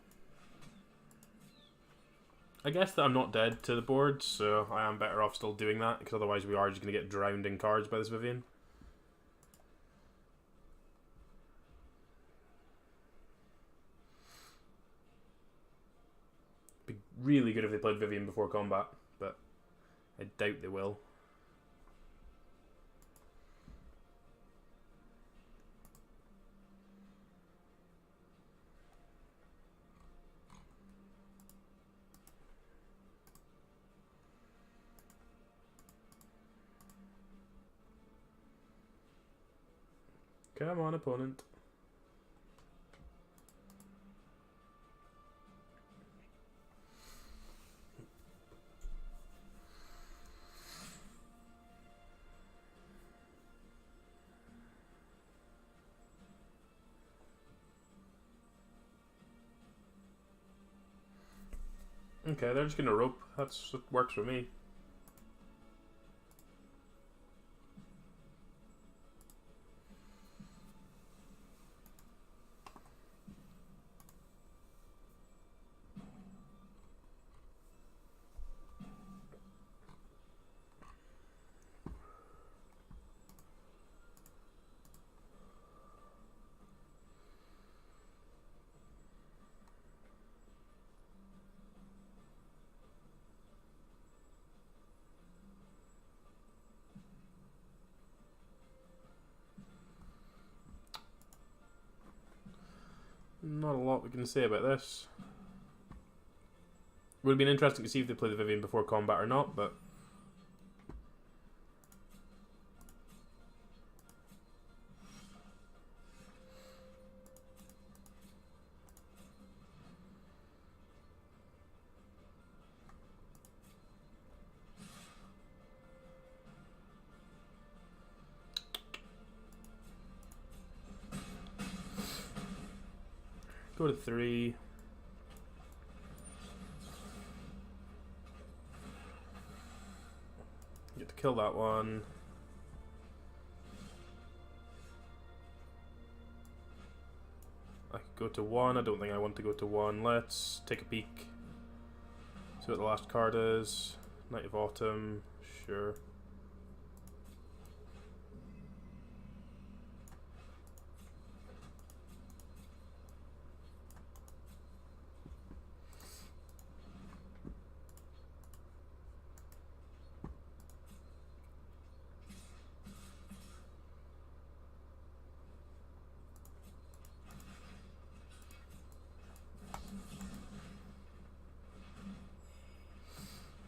I guess that I'm not dead to the board, so I am better off still doing that, because otherwise we are just going to get drowned in cards by this Vivian. Be really good if they played Vivian before combat, but I doubt they will. Come on, opponent. Okay, they're just gonna rope. That works for me. not a lot we can say about this. Would have been interesting to see if they play the Vivian before combat or not, but go to 3. Get to kill that one. I could go to 1. I don't think I want to go to 1. Let's take a peek. See what the last card is. Knight of Autumn. Sure.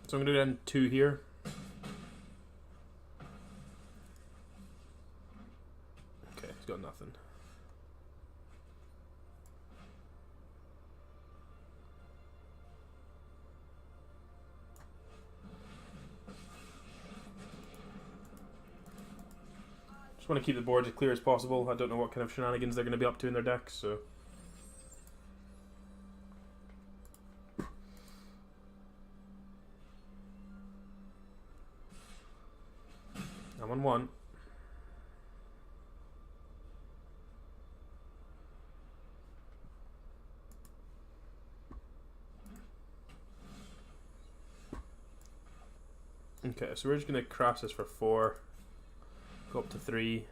So I'm going to do then 2 here. Okay, he's got nothing. Just want to keep the board as clear as possible. I don't know what kind of shenanigans they're going to be up to in their decks, so... I'm on 1. Okay, so we're just going to craft this for 4. Go up to 3.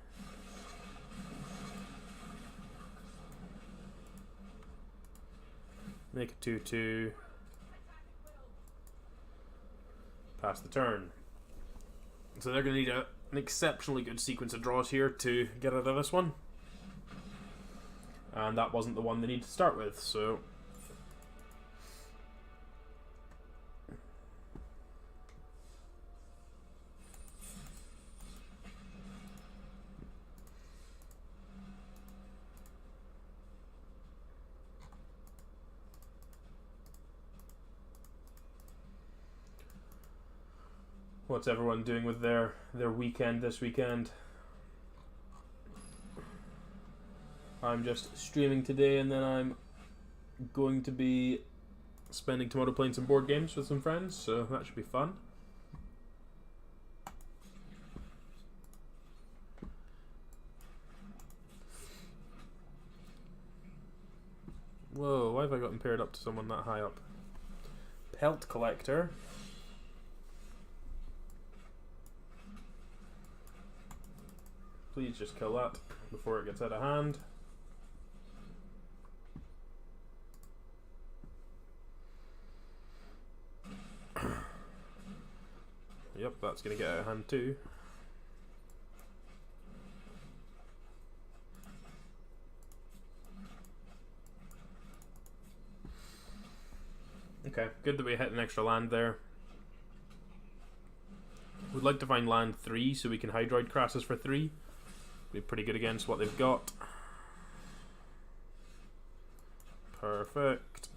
Make a 2-2. Pass the turn. So they're going to need an exceptionally good sequence of draws here to get out of this one. And that wasn't the one they need to start with, so... What's everyone doing with their weekend this weekend? I'm just streaming today, and then I'm going to be spending tomorrow playing some board games with some friends, so that should be fun. Whoa, why have I gotten paired up to someone that high up? Pelt Collector. Please just kill that before it gets out of hand. Yep, that's going to get out of hand too. Okay, good that we hit an extra land there. We'd like to find land 3 so we can Hydroid Crassus for 3. Be pretty good against what they've got. Perfect.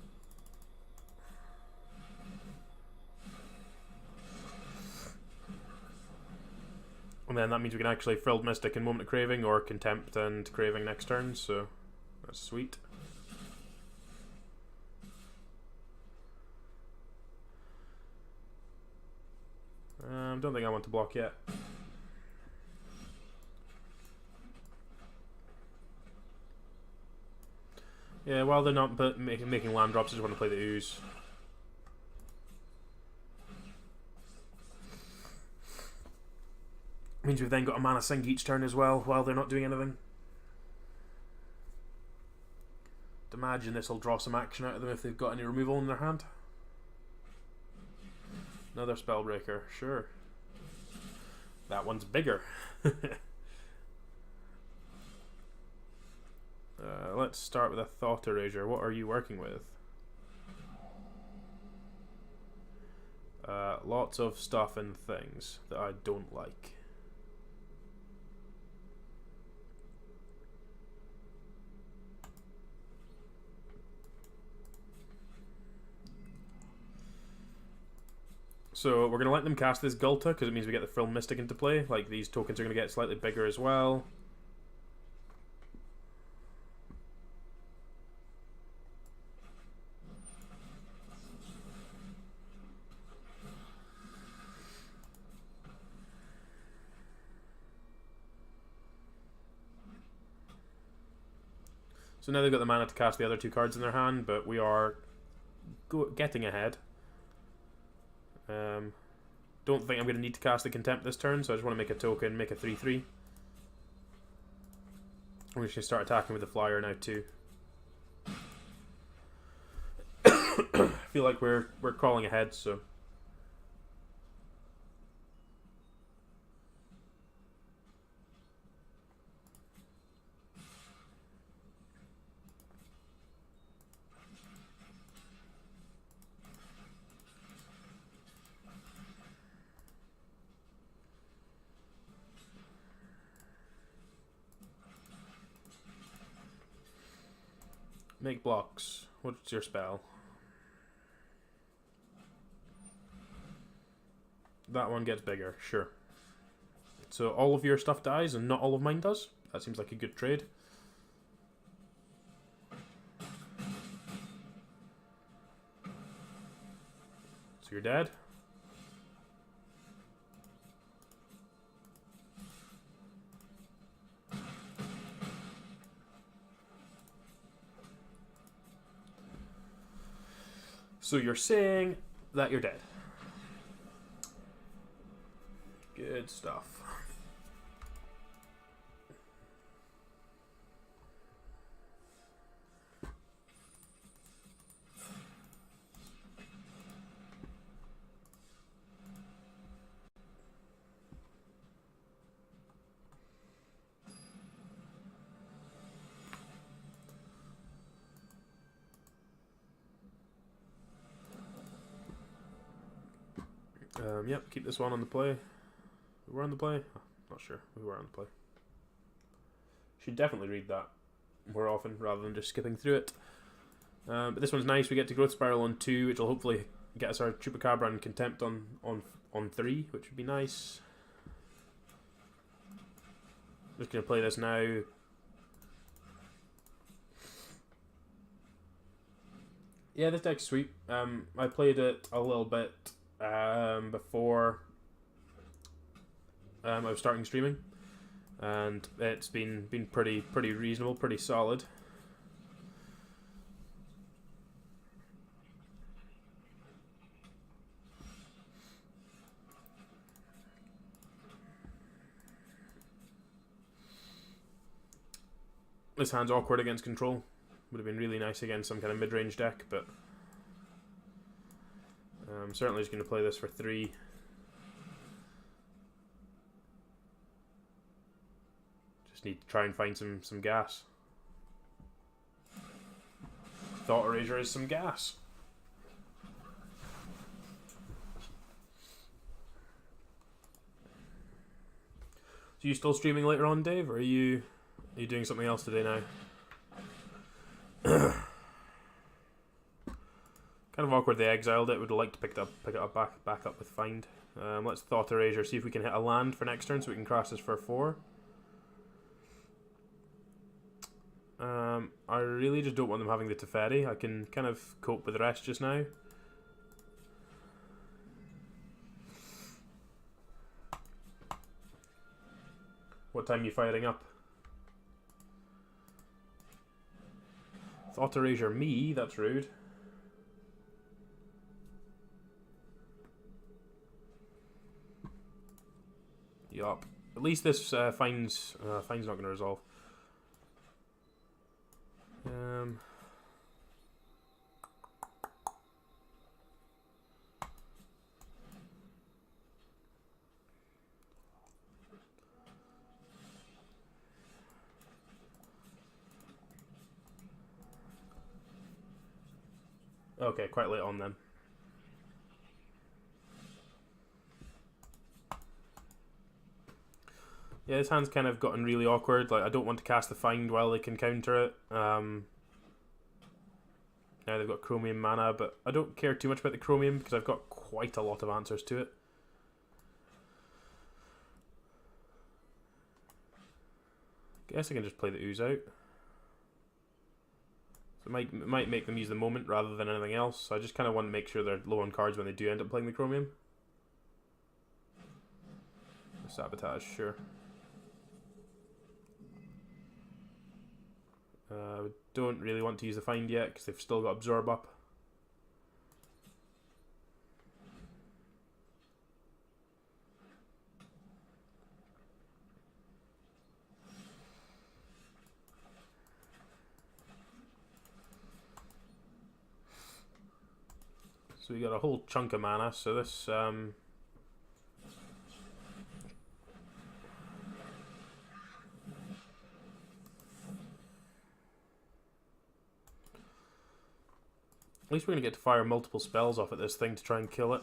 And then that means we can actually Frilled Mystic and Moment of Craving, or Contempt and Craving next turn, so that's sweet. Don't think I want to block yet. Yeah, while they're not making land drops, I just want to play the Ooze. Means we've then got a mana sink each turn as well, while they're not doing anything. I'd imagine this will draw some action out of them if they've got any removal in their hand. Another Spellbreaker, sure. That one's bigger. Let's start with a thought erasure. What are you working with? Lots of stuff and things that I don't like. So we're going to let them cast this Gulta because it means we get the Frill Mystic into play. Like, these tokens are going to get slightly bigger as well. So now they've got the mana to cast the other two cards in their hand, but we are getting ahead. Don't think I'm going to need to cast the Contempt this turn, so I just want to make a token, make a 3/3. We're just going to start attacking with the flyer now too. I feel like we're crawling ahead, so... Make blocks. What's your spell? That one gets bigger, sure. So all of your stuff dies and not all of mine does? That seems like a good trade. So you're dead? So you're saying that you're dead. Good stuff. Yep, keep this one on the play. We were on the play? Oh, not sure. We were on the play. Should definitely read that more often rather than just skipping through it. But this one's nice. We get to Growth Spiral on 2, which will hopefully get us our Chupacabra and Contempt on 3, which would be nice. Just going to play this now. Yeah, this deck's sweet. I played it a little bit before I was starting streaming, and it's been pretty reasonable, pretty solid. This hand's awkward against control. Would have been really nice against some kind of mid-range deck, but I'm certainly just going to play this for 3. Just need to try and find some gas. Thought Erasure is some gas. So you still streaming later on, Dave, or are you doing something else today now? Kind of awkward they exiled it. Would like to pick it up back up with Find. Let's Thought Erasure, see if we can hit a land for next turn so we can crash this for 4. I really just don't want them having the Teferi. I can kind of cope with the rest just now. What time are you firing up? Thought Erasure me? That's rude. Yup. At least this Find's not going to resolve. okay, quite late on then. Yeah, this hand's kind of gotten really awkward. Like, I don't want to cast the Find while they can counter it. Now they've got Chromium mana, but I don't care too much about the Chromium because I've got quite a lot of answers to it. Guess I can just play the Ooze out. So it might make them use the Moment rather than anything else. So I just kind of want to make sure they're low on cards when they do end up playing the Chromium. Sabotage, sure. We don't really want to use the Find yet because they've still got Absorb up. So we got a whole chunk of mana, so this at least we're going to get to fire multiple spells off at this thing to try and kill it.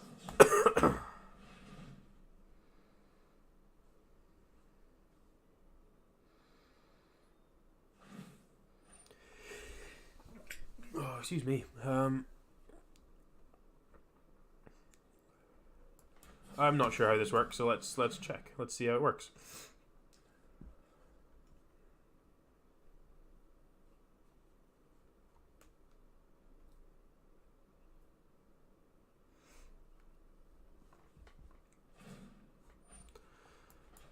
Oh, excuse me. I'm not sure how this works, so let's check. Let's see how it works.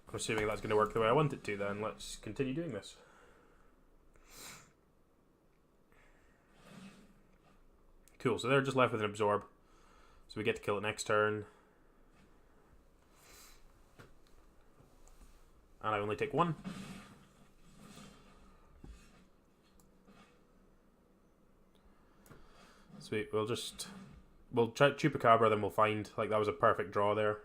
I'm assuming that's going to work the way I want it to then. Let's continue doing this. Cool, so they're just left with an Absorb. So we get to kill it next turn. And I only take one. Sweet, we'll try Chupacabra, then we'll find. Like, that was a perfect draw there.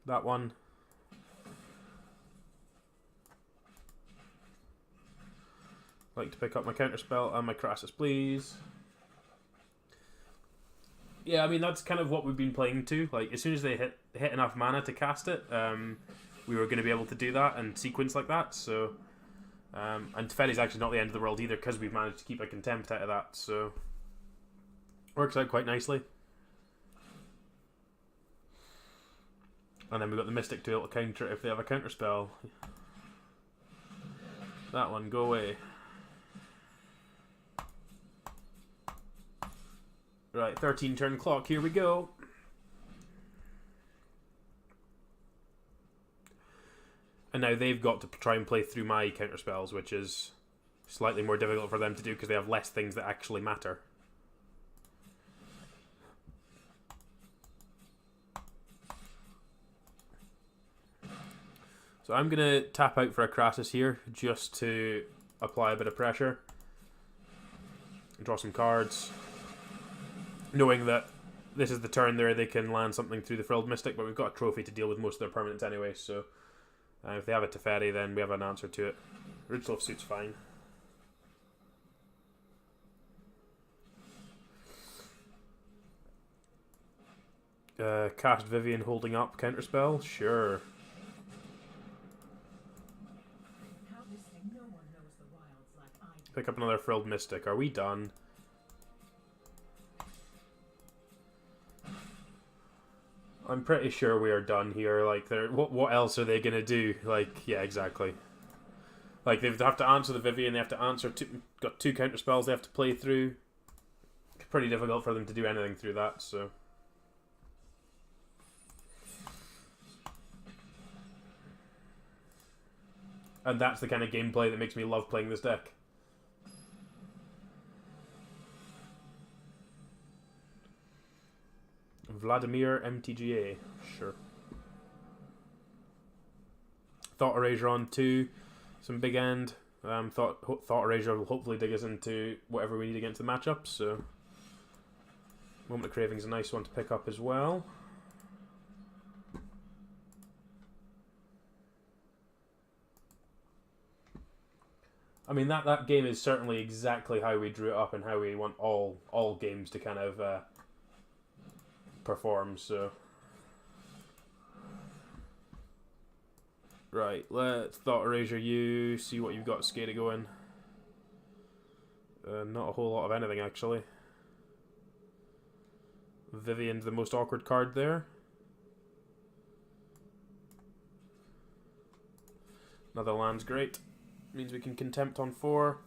That one. Like to pick up my counterspell and my Crassus, please. Yeah, I mean, that's kind of what we've been playing to. Like, as soon as they hit enough mana to cast it, we were going to be able to do that and sequence like that. So, and Teferi's actually not the end of the world either because we've managed to keep a Contempt out of that. So, works out quite nicely. And then we've got the Mystic to be able to counter it if they have a counterspell. That one, go away. Right, 13 turn clock, here we go. And now they've got to try and play through my counterspells, which is slightly more difficult for them to do because they have less things that actually matter. So I'm going to tap out for a Crassus here just to apply a bit of pressure. Draw some cards. Knowing that this is the turn there, they can land something through the Frilled Mystic, but we've got a trophy to deal with most of their permanents anyway, so if they have a Teferi, then we have an answer to it. Ridgeloaf suit's fine. Cast Vivian holding up counterspell? Sure. Pick up another Frilled Mystic. Are we done? I'm pretty sure we are done here. Like, what else are they gonna do? Like, yeah, exactly. Like, they have to answer the Vivian. They have to answer got two counter spells they have to play through. It's pretty difficult for them to do anything through that. So, and that's the kind of gameplay that makes me love playing this deck. Vladimir MTGA, sure. Thought Erasure on 2, some big end. Thought Erasure will hopefully dig us into whatever we need against the matchup. So, Moment of Craving is a nice one to pick up as well. I mean, that game is certainly exactly how we drew it up and how we want all games to kind of perform, so... Right, let's Thought Erasure you, see what you've got skater going. Not a whole lot of anything, actually. Vivian's the most awkward card there. Another land's great. Means we can contempt on 4.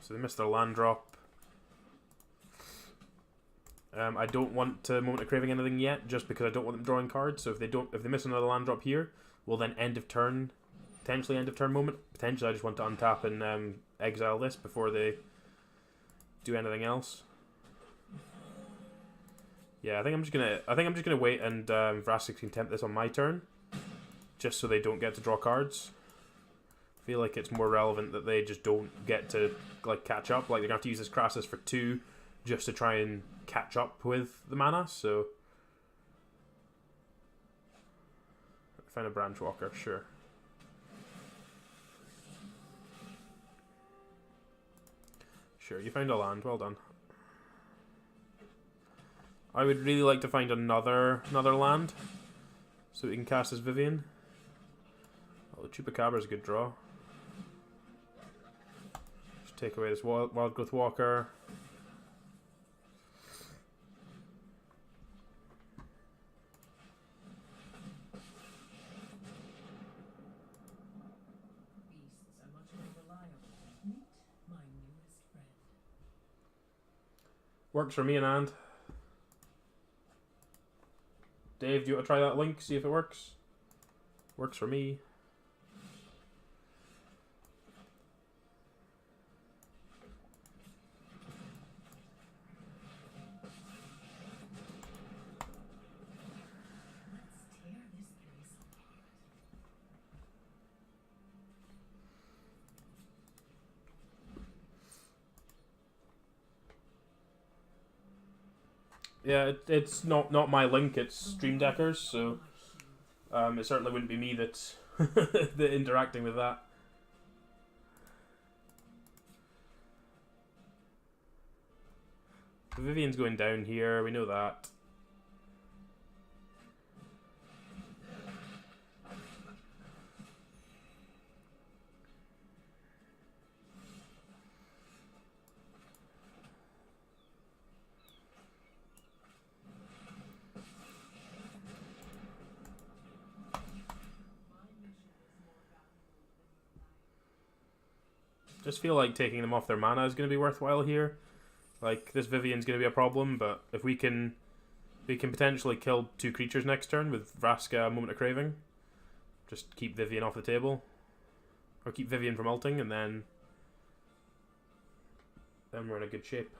So they missed their land drop. I don't want to Moment of Craving anything yet, just because I don't want them drawing cards. So if they miss another land drop here, we'll then end of turn, potentially end of turn moment. Potentially, I just want to untap and exile this before they do anything else. Yeah, I think I'm just gonna wait and Vraska's Contempt this on my turn, just so they don't get to draw cards. I feel like it's more relevant that they just don't get to like catch up. Like they're gonna have to use this Crassus for 2 just to try and catch up with the mana. So find a Branch Walker, sure. Sure, you found a land. Well done. I would really like to find another land so we can cast as Vivian. Oh, the Chupacabra is a good draw. Just take away this Wild Growth Walker. Works for me and And. Dave, do you want to try that link? See if it works? Works for me. Yeah, it's not my link, it's Stream Decker's, so it certainly wouldn't be me that's interacting with that. Vivian's going down here, we know that. Just feel like taking them off their mana is going to be worthwhile here. Like, this Vivian's going to be a problem, but if we can potentially kill 2 creatures next turn with Vraska, Moment of Craving. Just keep Vivian off the table. Or keep Vivian from ulting, and then we're in a good shape.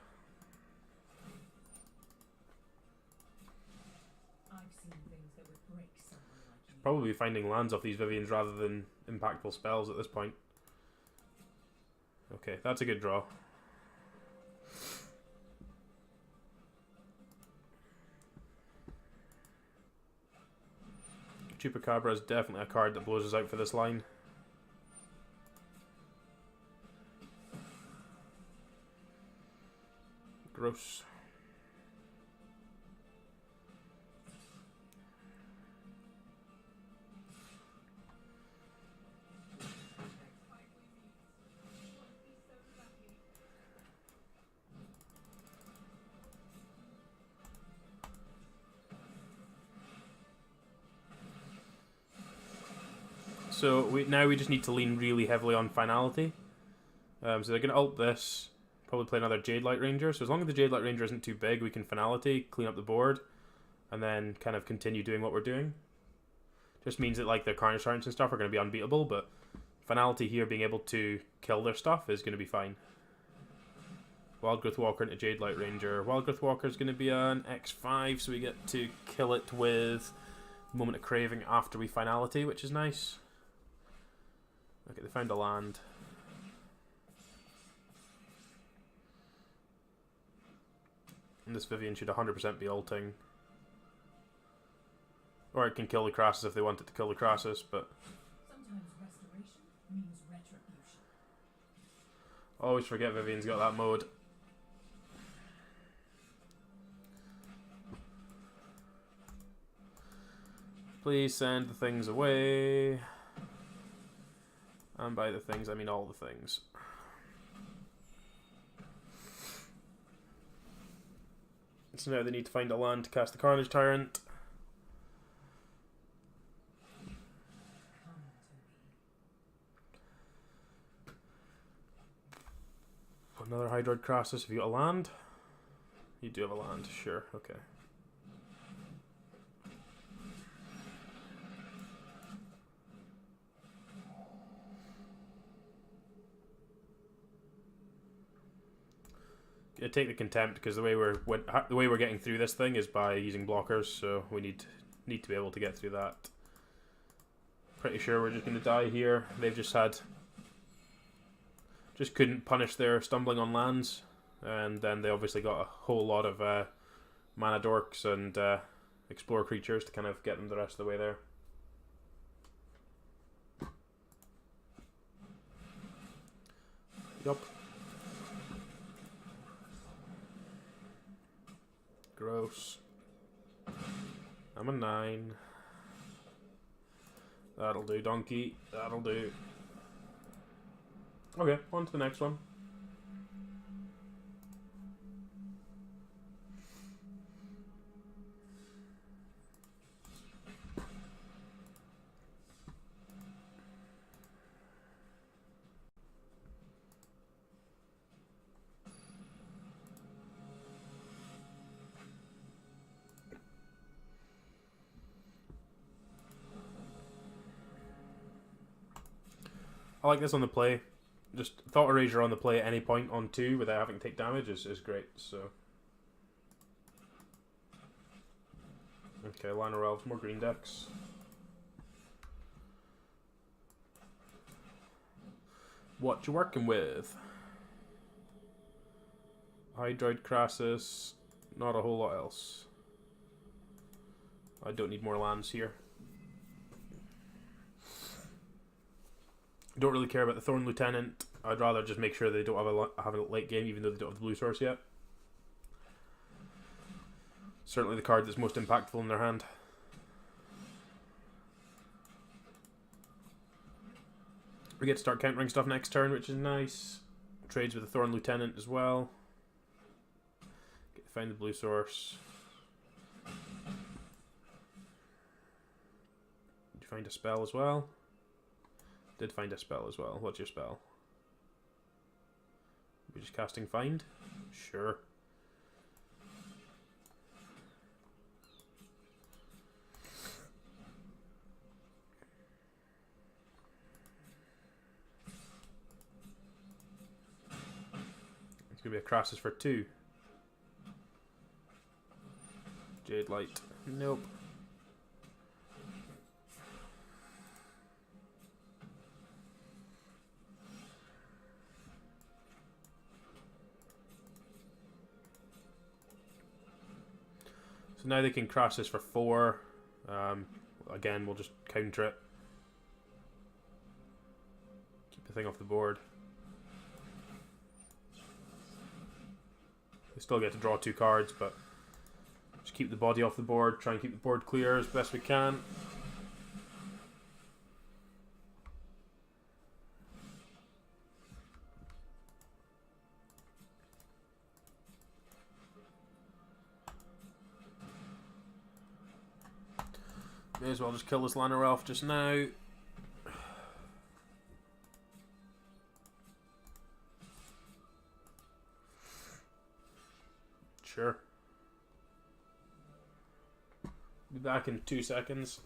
Should probably be finding lands off these Vivians rather than impactful spells at this point. Okay, that's a good draw. Chupacabra is definitely a card that blows us out for this line. Gross. So now we just need to lean really heavily on finality. So they're going to ult this, probably play another Jade Light Ranger. So as long as the Jade Light Ranger isn't too big, we can finality, clean up the board, and then kind of continue doing what we're doing. Just means that like their Carnage Torrents and stuff are going to be unbeatable, but finality here being able to kill their stuff is going to be fine. Wild Growth Walker into Jade Light Ranger. Wild Growth Walker is going to be an X5, so we get to kill it with Moment of Craving after we finality, which is nice. Okay, they found a land. And this Vivian should 100% be ulting. Or it can kill the Crassus if they want it to kill the Crassus, but... Sometimes restoration means retribution. Always forget Vivian's got that mode. Please send the things away. And by the things, I mean all the things. So now they need to find a land to cast the Carnage Tyrant. Another Hydroid Crassus. Have you got a land? You do have a land, sure, okay. Gonna take the Contempt because the way we're getting through this thing is by using blockers, so we need to be able to get through that. Pretty sure we're just gonna die here. They've just couldn't punish their stumbling on lands, and then they obviously got a whole lot of mana dorks and explore creatures to kind of get them the rest of the way there. Yup. Gross. I'm a 9. That'll do, donkey. That'll do. Okay, on to the next one. I like this on the play. Just Thought Erasure on the play at any point on 2 without having to take damage is great, so. Okay, Liner Elves, more green decks. What you working with? Hydroid Crassus, not a whole lot else. I don't need more lands here. Don't really care about the Thorn Lieutenant. I'd rather just make sure they don't have a late game, even though they don't have the blue source yet. Certainly the card that's most impactful in their hand. We get to start countering stuff next turn, which is nice. Trades with the Thorn Lieutenant as well. Get to find the blue source. Did you find a spell as well? Did find a spell as well. What's your spell? We're just casting Find? Sure. It's gonna be a Crassus for 2. Jade Light. Nope. So now they can crash this for 4. Again, we'll just counter it. Keep the thing off the board. We still get to draw 2 cards, but just keep the body off the board. Try and keep the board clear as best we can. May as well just kill this Liner Elf just now. Sure. Be back in 2 seconds.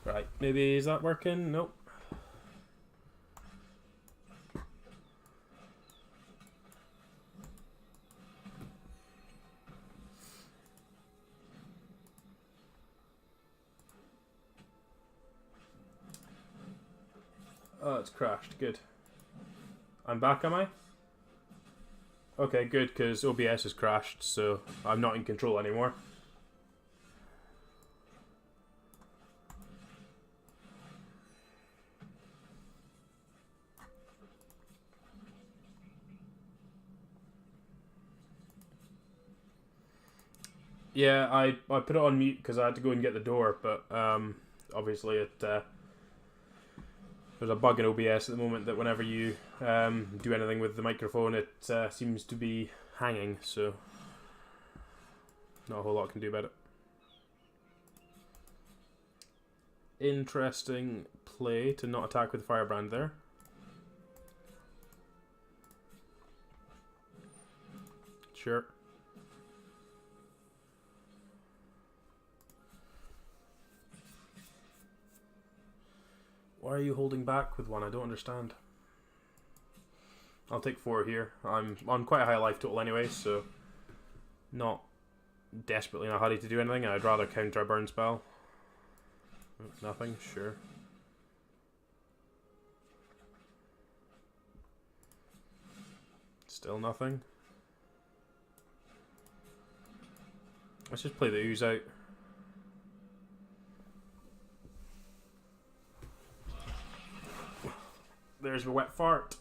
Right, maybe is that working? Nope. Oh, it's crashed. Good. I'm back, am I? Okay, good, because OBS has crashed, so I'm not in control anymore. Yeah, I put it on mute because I had to go and get the door, but obviously it there's a bug in OBS at the moment that whenever you do anything with the microphone, it seems to be hanging, so not a whole lot I can do about it. Interesting play to not attack with Firebrand there. Sure. Why are you holding back with one? I don't understand. I'll take 4 here. I'm on quite a high life total anyway, so not desperately in a hurry to do anything. I'd rather counter a burn spell. Nothing? Sure. Still nothing. Let's just play the ooze out. There's a wet fart.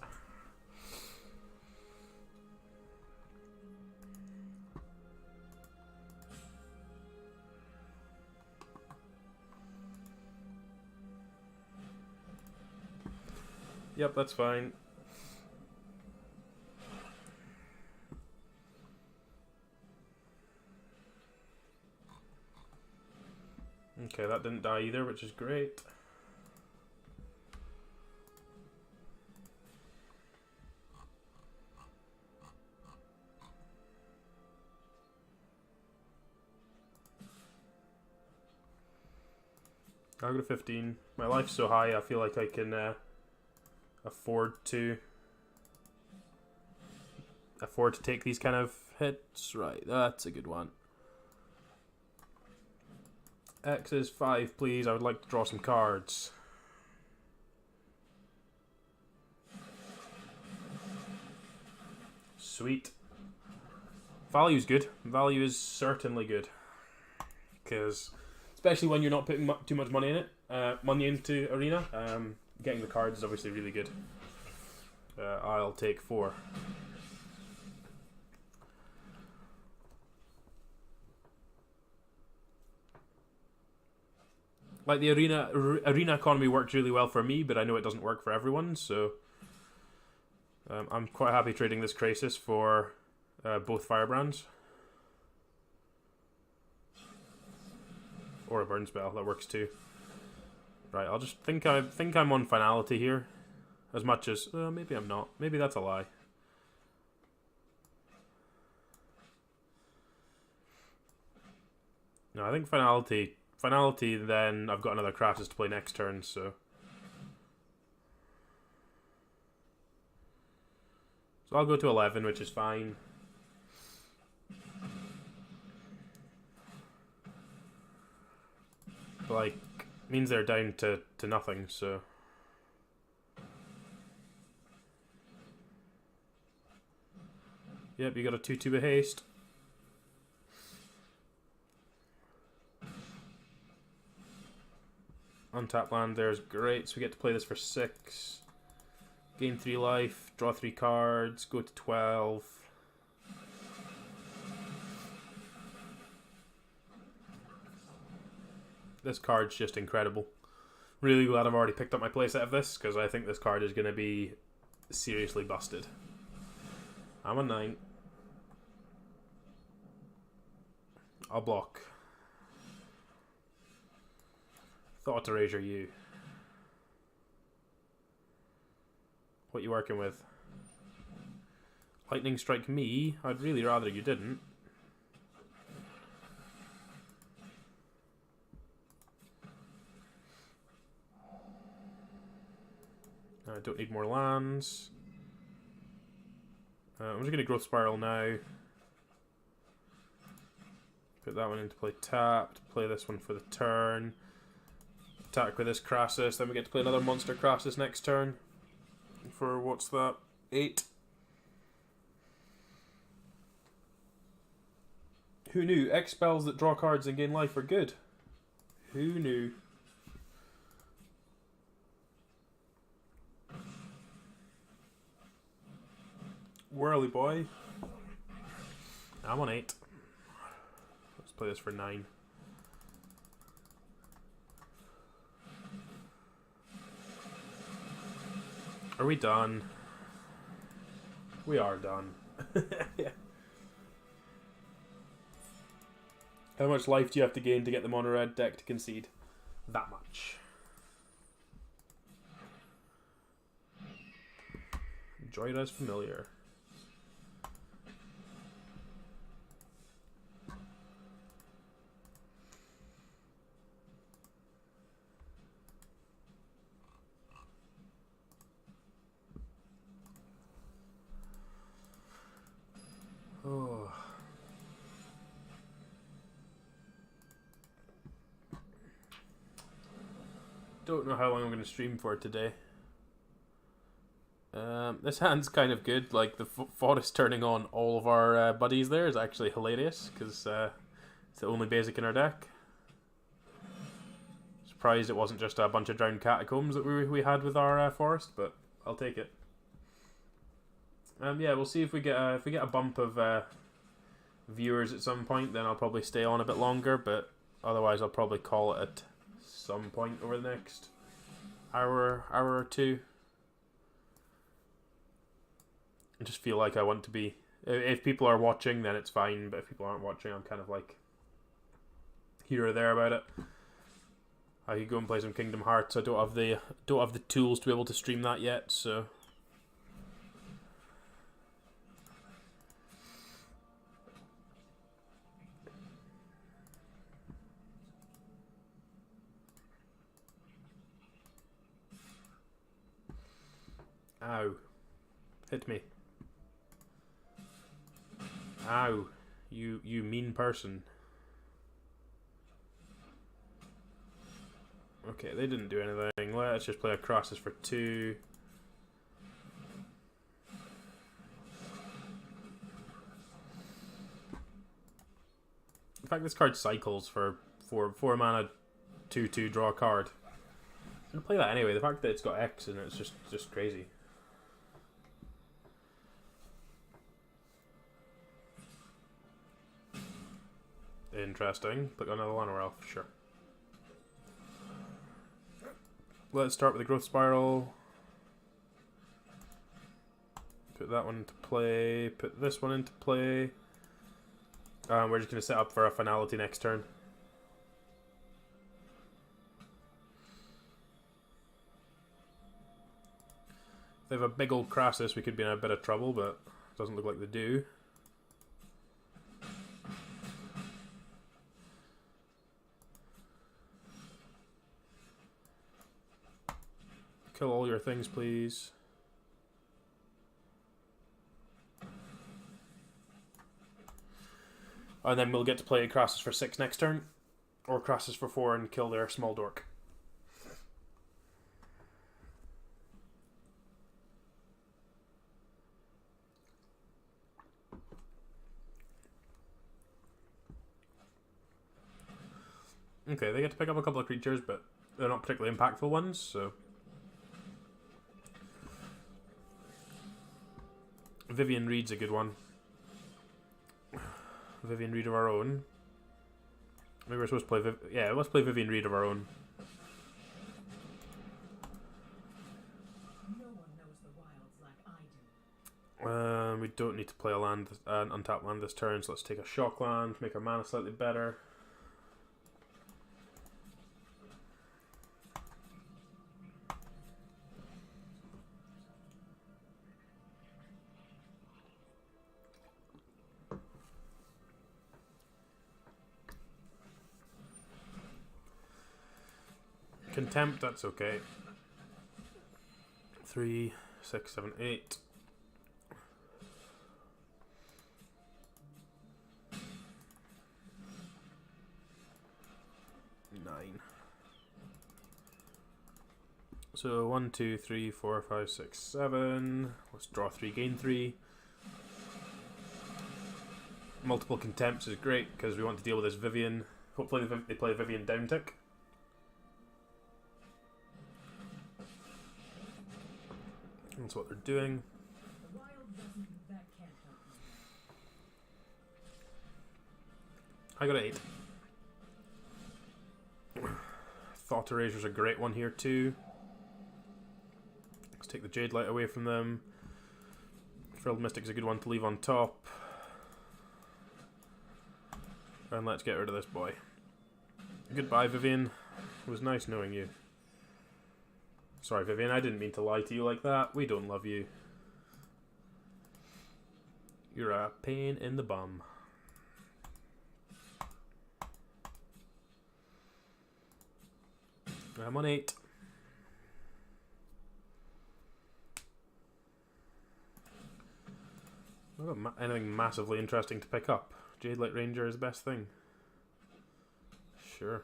Yep, that's fine. Okay, that didn't die either, which is great. I'll go to 15. My life's so high, I feel like I can afford to take these kind of hits. Right, that's a good one. X is 5, please. I would like to draw some cards. Sweet. Value's good. Value is certainly good. Because, especially when you're not putting too much money in it, money into Arena, getting the cards is obviously really good. I'll take 4. Like, the arena economy works really well for me, but I know it doesn't work for everyone, so I'm quite happy trading this Crisis for both Firebrands. Or a burn spell, that works too. Right, I'll just think I'm on finality here. As much as maybe I'm not. Maybe that's a lie. No, I think finality, then I've got another Kratos to play next turn, so I'll go to 11, which is fine. But, like, means they're down to nothing, so yep, you got a 2/2 with haste. Untap land there is great, so we get to play this for 6. Gain 3 life, draw 3 cards, go to 12. This card's just incredible. Really glad I've already picked up my playset of this, because I think this card is going to be seriously busted. I'm a 9. I'll block. Thought Erasure you. What you working with? Lightning strike me? I'd really rather you didn't. I don't need more lands. I'm just going to Growth Spiral now. Put that one into play tapped. Play this one for the turn. Attack with this Crassus. Then we get to play another monster Crassus next turn. For what's that? 8. Who knew? X spells that draw cards and gain life are good. Who knew? Whirly boy. I'm on 8. Let's play this for 9. Are we done? We are done. Yeah. How much life do you have to gain to get the mono red deck to concede? That much. Joyra's familiar. Oh. Don't know how long I'm going to stream for today. This hand's kind of good. Like the forest turning on all of our buddies there is actually hilarious because it's the only basic in our deck. Surprised it wasn't just a bunch of drowned catacombs that we had with our forest, but I'll take it. Yeah, we'll see if we get a bump of viewers at some point. Then I'll probably stay on a bit longer, but otherwise I'll probably call it at some point over the next hour or two. I just feel like I want to be. If people are watching, then it's fine. But if people aren't watching, I'm kind of like here or there about it. I could go and play some Kingdom Hearts. I don't have the tools to be able to stream that yet. So. Ow. Hit me. Ow. You mean person. Okay, they didn't do anything. Let's just play a Crassus for 2. In fact, this card cycles for 4 mana, 2/2 draw a card. I'm gonna play that anyway. The fact that it's got X in it is just crazy. Interesting. Click on another one or else, sure. Let's start with the Growth Spiral. Put that one into play. Put this one into play. We're just going to set up for a finality next turn. If they have a big old Crassus, we could be in a bit of trouble, but it doesn't look like they do. Kill all your things, please. And then we'll get to play Crassus for 6 next turn. Or Crassus for 4 and kill their small dork. Okay, they get to pick up a couple of creatures, but they're not particularly impactful ones, so... Vivian Reed's a good one. Vivian Reed of our own. Maybe we're supposed to play yeah, let's play Vivian Reed of our own. No one knows the wilds like I do. We don't need to play a land, an untapped land this turn, so let's take a shock land, make our mana slightly better. Contempt, that's okay. 3, 6, 7, 8. So 1, 2, 3, 4, 5, 6, 7. Let's draw 3, gain 3. Multiple contempts is great because we want to deal with this Vivian. Hopefully they play Vivian down tick. That's what they're doing. The wild doesn't. That can't help me. I got an 8. Thought Eraser's a great one here too. Let's take the Jade Light away from them. Frilled Mystic's a good one to leave on top. And let's get rid of this boy. Goodbye, Vivian. It was nice knowing you. Sorry, Vivian, I didn't mean to lie to you like that. We don't love you. You're a pain in the bum. I'm on 8. Not got anything massively interesting to pick up. Jade Light Ranger is the best thing. Sure.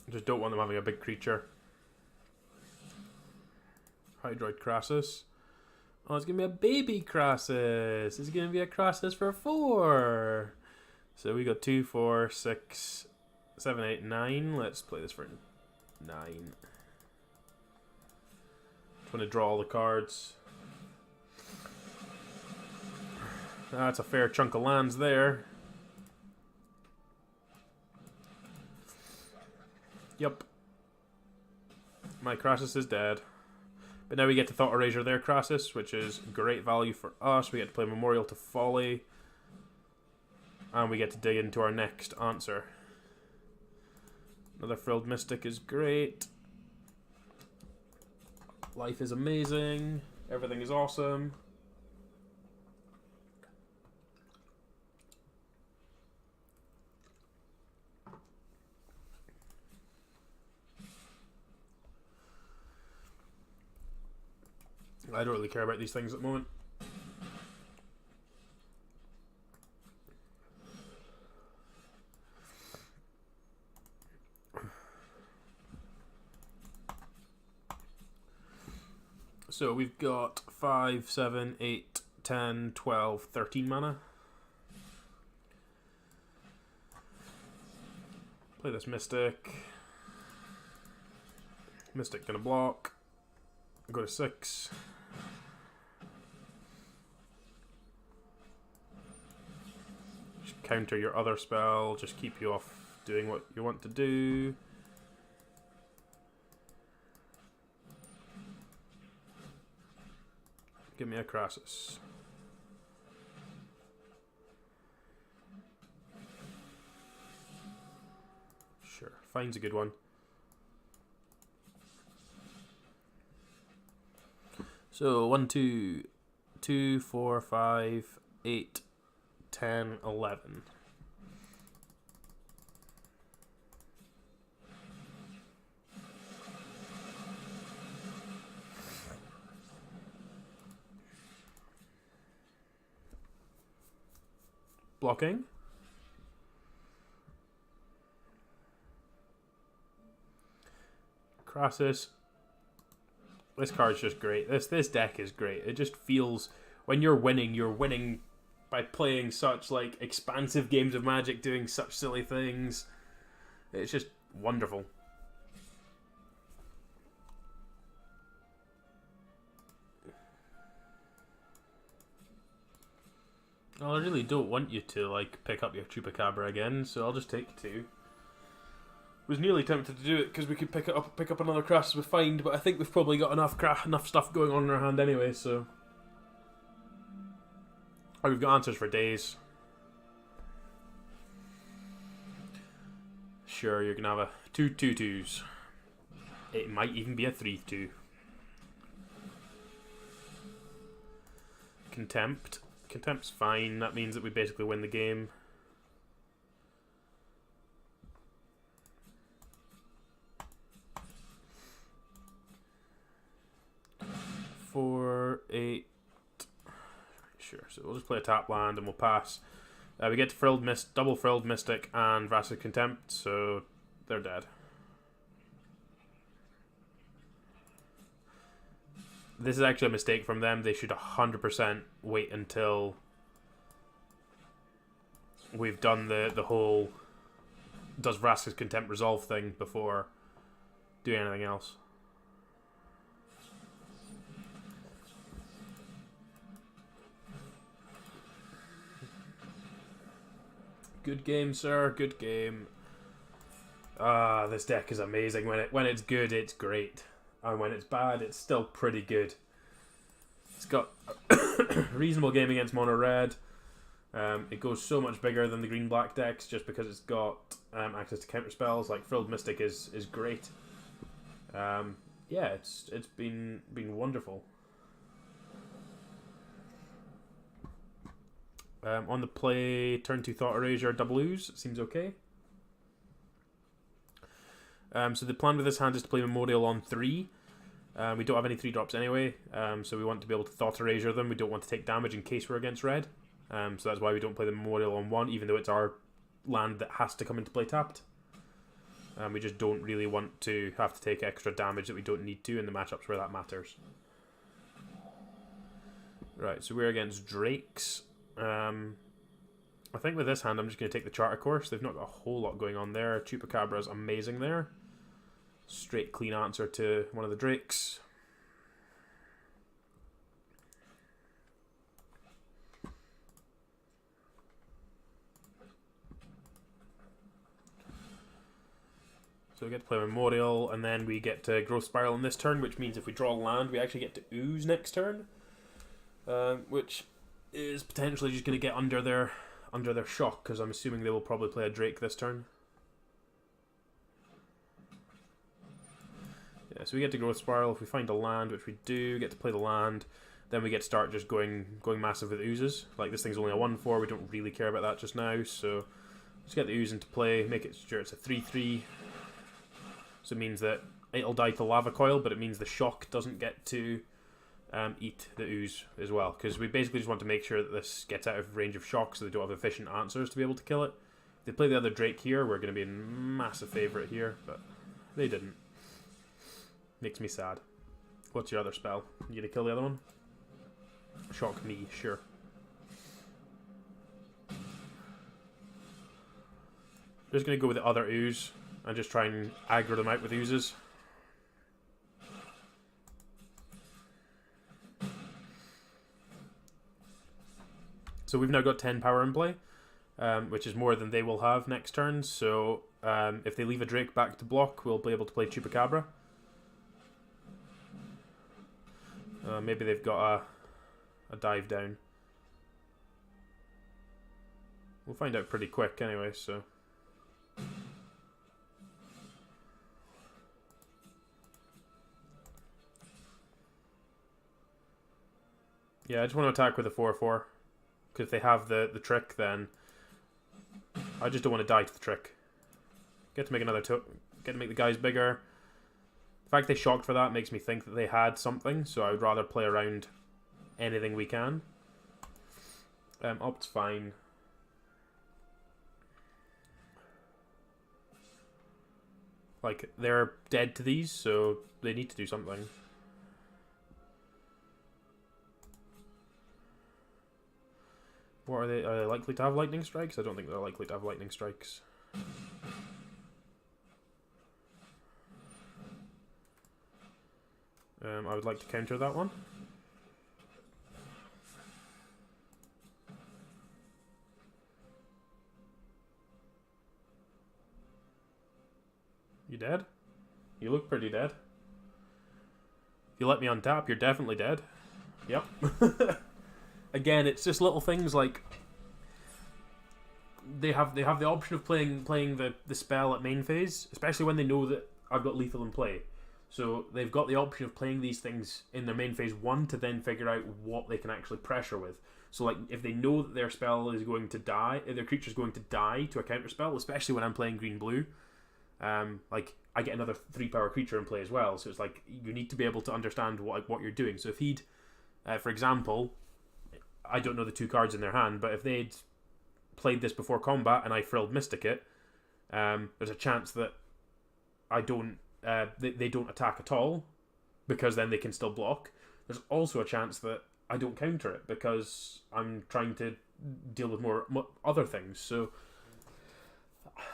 Just don't want them having a big creature. Hydroid Crassus. Oh, it's going to be a baby Crassus. It's going to be a Crassus for 4. So we got 2, 4, 6, 7, 8, 9. Let's play this for 9. Just want to draw all the cards. That's a fair chunk of lands there. Yep. My Crassus is dead. But now we get to Thought Erasure their Crassus, which is great value for us. We get to play Memorial to Folly. And we get to dig into our next answer. Another Frilled Mystic is great. Life is amazing. Everything is awesome. I don't really care about these things at the moment. So we've got 5, 7, 8, 10, 12, 13 mana. Play this Mystic. Mystic gonna block. Go to 6. Just counter your other spell. Just keep you off doing what you want to do. Give me a Crassus. Sure, Fine's a good one. So 1, 2, 2, 4, 5, 8, 10, 11. Blocking. Crassus. This card's just great. This deck is great. It just feels, when you're winning by playing such like expansive games of Magic, doing such silly things. It's just wonderful. Well, I really don't want you to like pick up your Chupacabra again, so I'll just take 2. Was nearly tempted to do it because we could pick up another Crassus with Find, but I think we've probably got enough stuff going on in our hand anyway. So, oh, we've got answers for days. Sure, you're gonna have a 2 2/2s. It might even be a 3/2. Contempt. Contempt's fine. That means that we basically win the game. for 8. Sure, so we'll just play a tap land and we'll pass. We get to double Frilled Mystic and Vraska's Contempt, so they're dead. This is actually a mistake from them. They should 100% wait until we've done the whole does Vraska's Contempt resolve thing before doing anything else. Good game, sir. Good game. This deck is amazing. When it's good, it's great. And when it's bad, it's still pretty good. It's got reasonable game against mono red. It goes so much bigger than the green-black decks just because it's got access to counter spells. Like Frilled Mystic is great. Yeah, it's been wonderful. On the play, turn 2 Thought Erasure, double ooze. Seems okay. So the plan with this hand is to play Memorial on 3. We don't have any 3-drops anyway, so we want to be able to Thought Erasure them. We don't want to take damage in case we're against red. So that's why we don't play the Memorial on 1, even though it's our land that has to come into play tapped. We just don't really want to have to take extra damage that we don't need to in the matchups where that matters. Right, so we're against Drakes. I think with this hand I'm just going to take the Charter Course. They've not got a whole lot going on there. Chupacabra's amazing there. Straight clean answer to one of the Drakes. So we get to play Memorial, and then we get to Growth Spiral on this turn, which means if we draw land, we actually get to Ooze next turn, which is potentially just going to get under their shock, because I'm assuming they will probably play a Drake this turn. Yeah, so we get to Growth Spiral. If we find a land, which we do, get to play the land, then we get to start just going massive with oozes. Like, this thing's only a 1/4, we don't really care about that just now, so just get the ooze into play, make it sure it's a 3/3. So it means that it'll die to Lava Coil, but it means the shock doesn't get to eat the ooze as well, because we basically just want to make sure that this gets out of range of shock so they don't have efficient answers to be able to kill it. If they play the other Drake here, we're going to be in massive favourite here, but they didn't. Makes me sad. What's your other spell? You gonna kill the other one? Shock me, sure. Just gonna go with the other ooze and just try and aggro them out with oozes. So we've now got 10 power in play, which is more than they will have next turn. So if they leave a Drake back to block, we'll be able to play Chupacabra. Maybe they've got a dive down. We'll find out pretty quick anyway, so. Yeah, I just want to attack with a 4/4. Because if they have the trick, then I just don't want to die to the trick. Get to make another get to make the guys bigger. The fact they shocked for that makes me think that they had something, so I would rather play around anything we can. Opt's fine. Like, they're dead to these, so they need to do something. What are they? Are they likely to have lightning strikes? I don't think they're likely to have lightning strikes. I would like to counter that one. You dead? You look pretty dead. If you let me untap, you're definitely dead. Yep. Again, it's just little things like they have the option of playing the spell at main phase, especially when they know that I've got lethal in play. So they've got the option of playing these things in their main phase 1 to then figure out what they can actually pressure with. So like if they know that their spell is going to die, their creature's going to die to a counter spell, especially when I'm playing green blue, like I get another 3-power creature in play as well. So it's like you need to be able to understand what you're doing. So if he'd For example, I don't know the 2 cards in their hand, but if they'd played this before combat and I frilled Mystic it, there's a chance that I don't they don't attack at all, because then they can still block. There's also a chance that I don't counter it because I'm trying to deal with more other things. So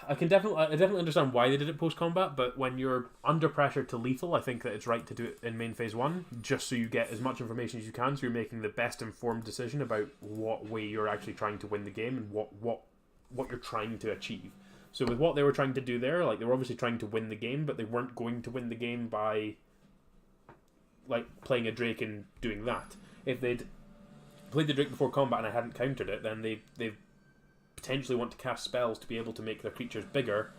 I definitely understand why they did it post combat, but when you're under pressure to lethal, I think that it's right to do it in main phase 1, just so you get as much information as you can, so you're making the best informed decision about what way you're actually trying to win the game and what you're trying to achieve. So with what they were trying to do there, like, they were obviously trying to win the game, but they weren't going to win the game by like playing a Drake and doing that. If they'd played the Drake before combat and I hadn't countered it, then they potentially want to cast spells to be able to make their creatures bigger,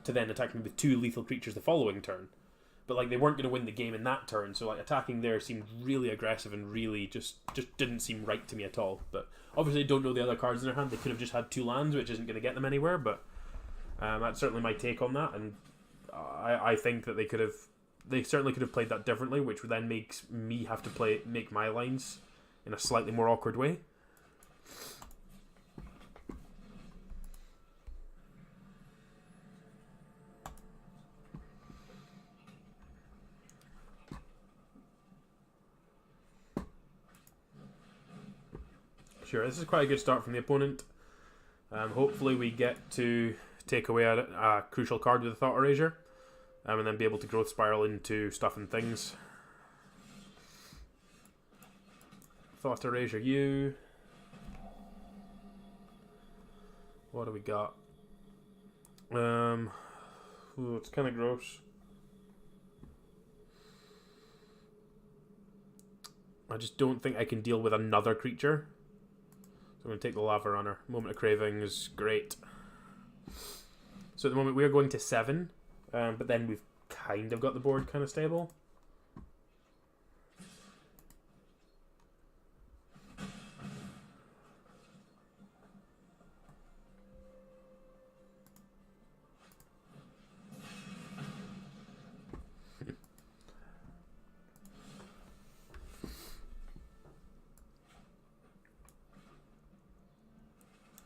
to then attack me with 2 lethal creatures the following turn. But like, they weren't going to win the game in that turn, so like attacking there seemed really aggressive and really just didn't seem right to me at all. But obviously I don't know the other cards in their hand. They could have just had 2 lands, which isn't going to get them anywhere, but that's certainly my take on that, and I think that they certainly could have played that differently, which then makes me have to make my lines in a slightly more awkward way. Sure, this is quite a good start from the opponent. Hopefully we get to take away a crucial card with a Thought Erasure, and then be able to growth spiral into stuff and things. Thought Erasure you. What do we got? It's kind of gross. I just don't think I can deal with another creature. So I'm going to take the Lava Runner. Moment of Craving is great. So at the moment we are going to 7, but then we've kind of got the board kind of stable.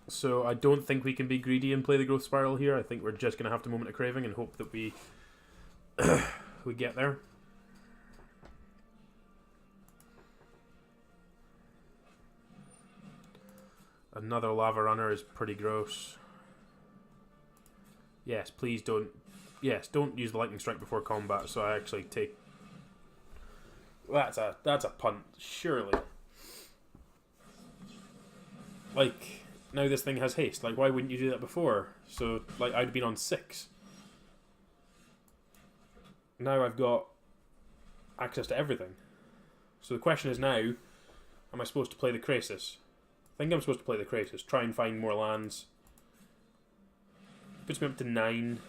So I don't think we can be greedy and play the Growth Spiral here. I think we're just going to have to Moment of Craving and hope that we we get there. Another Lava Runner is pretty gross. Yes, please don't. Yes, don't use the Lightning Strike before combat. So I actually take. That's a punt, surely. Like, now this thing has haste. Like, why wouldn't you do that before? So, like, I'd been on 6. Now I've got access to everything. So the question is now, am I supposed to play the Krasis? I think I'm supposed to play the Krasis. Try and find more lands. Puts me up to 9.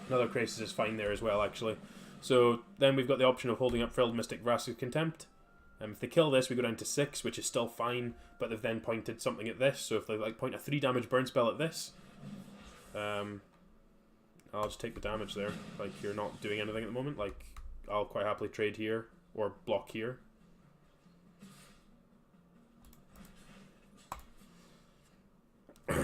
Another Krasis is fine there as well, actually. So then we've got the option of holding up Frilled Mystic Vraska's Contempt. If they kill this, we go down to 6, which is still fine, but they've then pointed something at this. So if they like point a 3 damage burn spell at this, I'll just take the damage there. Like, you're not doing anything at the moment. Like, I'll quite happily trade here or block here. I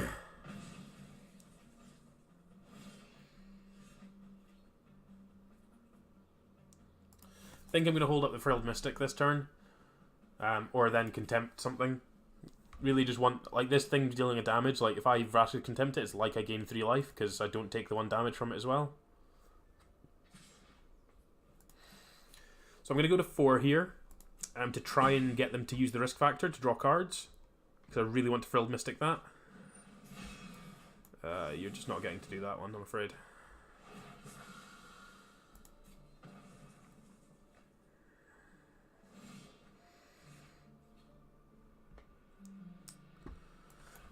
think I'm going to hold up the Frilled Mystic this turn, or then Contempt something. Really just want, like, this thing dealing a damage, like, if I Vraska's Contempt it, it's like I gain 3 life, because I don't take the 1 damage from it as well. So I'm going to go to 4 here, to try and get them to use the risk factor to draw cards, because I really want to Frilled Mystic that. You're just not getting to do that one, I'm afraid.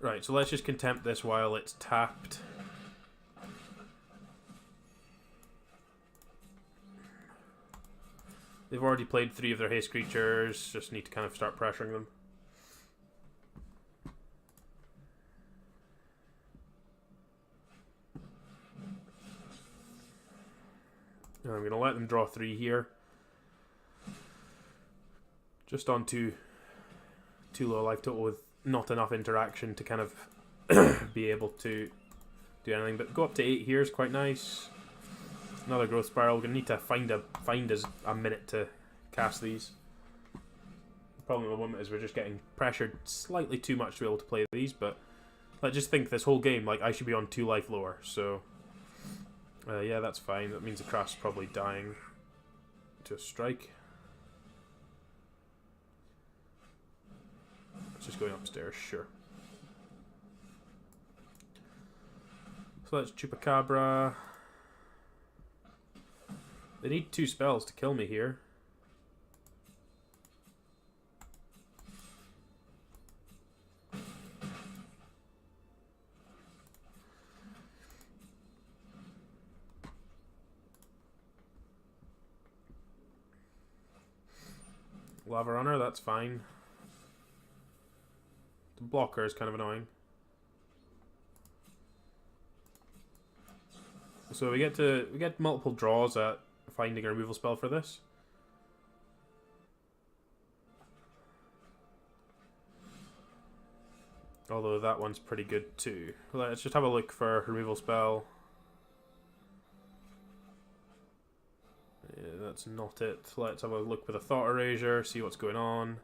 Right, so let's just Contempt this while it's tapped. They've already played 3 of their haste creatures, just need to kind of start pressuring them. And I'm going to let them draw 3 here. Just on too low life total with not enough interaction to kind of be able to do anything. But go up to 8 here is quite nice. Another growth spiral. We're gonna need to find us a minute to cast these. The problem at the moment is we're just getting pressured slightly too much to be able to play these. But let's just think this whole game, like, I should be on 2 life lower. So yeah, that's fine. That means the craft's probably dying to a strike. It's just going upstairs, sure. So let's Chupacabra. They need 2 spells to kill me here. Lava Runner, that's fine. The blocker is kind of annoying. So we get multiple draws at finding a removal spell for this. Although that one's pretty good too. Let's just have a look for a removal spell. Yeah, that's not it. Let's have a look with a Thought Erasure, see what's going on.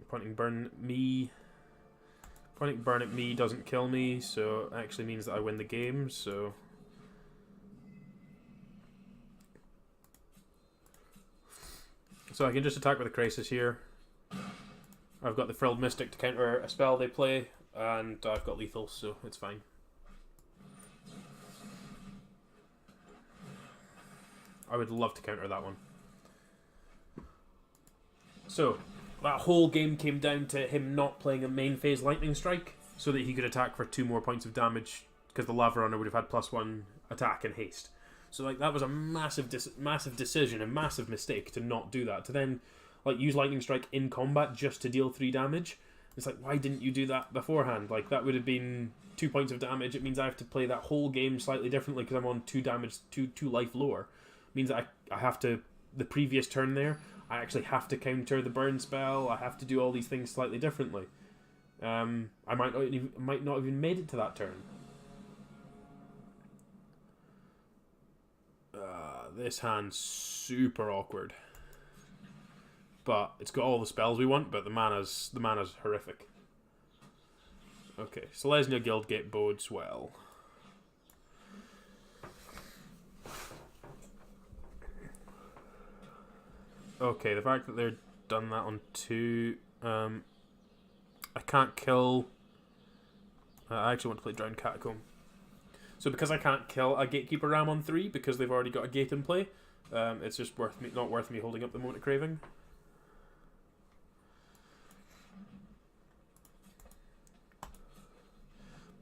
Pointing burn at me. Pointing burn at me doesn't kill me, so it actually means that I win the game, so... So I can just attack with a Crisis here. I've got the Frilled Mystic to counter a spell they play, and I've got lethal, so it's fine. I would love to counter that one. So, that whole game came down to him not playing a main phase Lightning Strike, so that he could attack for 2 more points of damage, because the Lava Runner would have had +1 attack and haste. So like that was a massive decision, a massive mistake to not do that. To then like use Lightning Strike in combat just to deal 3 damage. It's like, why didn't you do that beforehand? Like that would have been 2 points of damage. It means I have to play that whole game slightly differently because I'm on 2 damage, 2 life lower. It means that I have to, the previous turn there, I actually have to counter the burn spell. I have to do all these things slightly differently. I might not have even made it to that turn. This hand's super awkward, but it's got all the spells we want. But the mana's horrific. Okay, Selesnya Guildgate bodes well. Okay, the fact that they're done that on 2, I can't kill. I actually want to play Drowned Catacomb. So because I can't kill a Gatekeeper Ram on 3 because they've already got a gate in play, it's just not worth me holding up the Moment of Craving.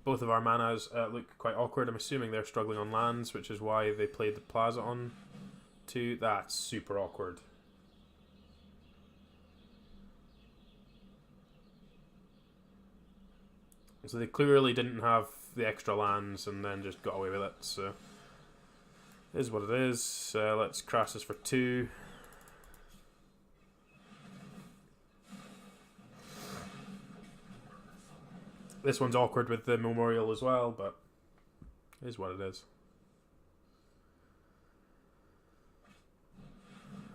Both of our manas look quite awkward. I'm assuming they're struggling on lands, which is why they played the Plaza on 2. That's super awkward. So they clearly didn't have the extra lands and then just got away with it, so it is what it is. Let's crash this for 2. This one's awkward with the Memorial as well, but it is what it is.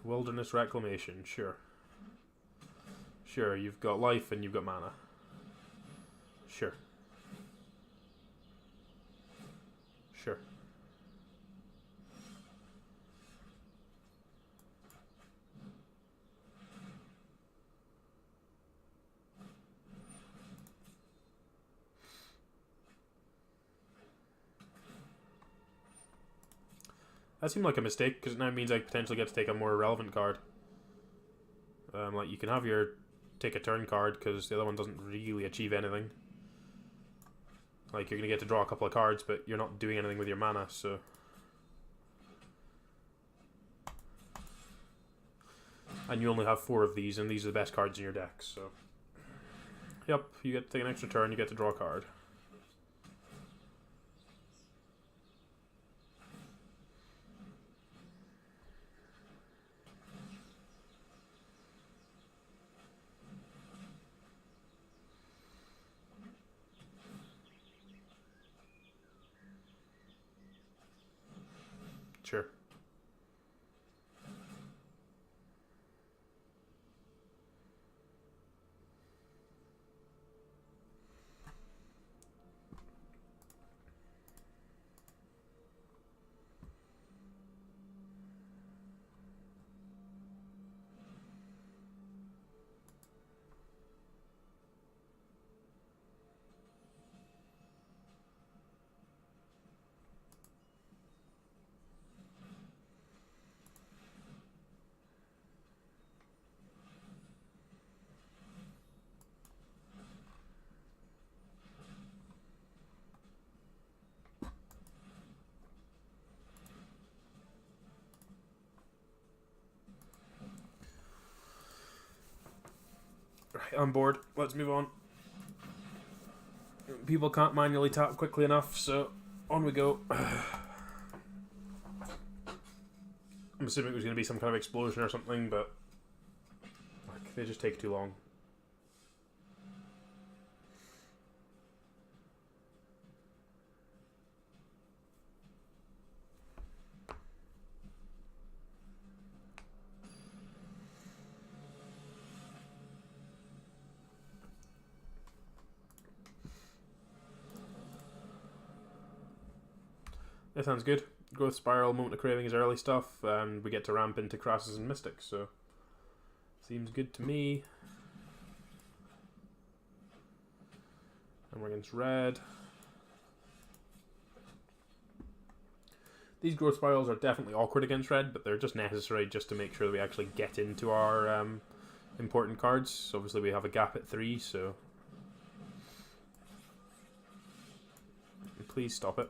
Wilderness Reclamation, sure. Sure, you've got life and you've got mana. Sure. Sure. That seemed like a mistake, because it now means I potentially get to take a more irrelevant card. Like, you can have your take a turn card, because the other one doesn't really achieve anything. Like, you're going to get to draw a couple of cards, but you're not doing anything with your mana, so... And you only have 4 of these, and these are the best cards in your deck, so... Yep, you get to take an extra turn, you get to draw a card. Sure. Right, I'm bored. Let's move on. People can't manually tap quickly enough, so on we go. I'm assuming it was going to be some kind of explosion or something, but like, they just take too long. That sounds good. Growth Spiral, Moment of Craving is early stuff, and we get to ramp into Crassus and Mystics, so seems good to me. And we're against red. These Growth Spirals are definitely awkward against red, but they're just necessary just to make sure that we actually get into our important cards. So obviously we have a gap at 3, so please stop it.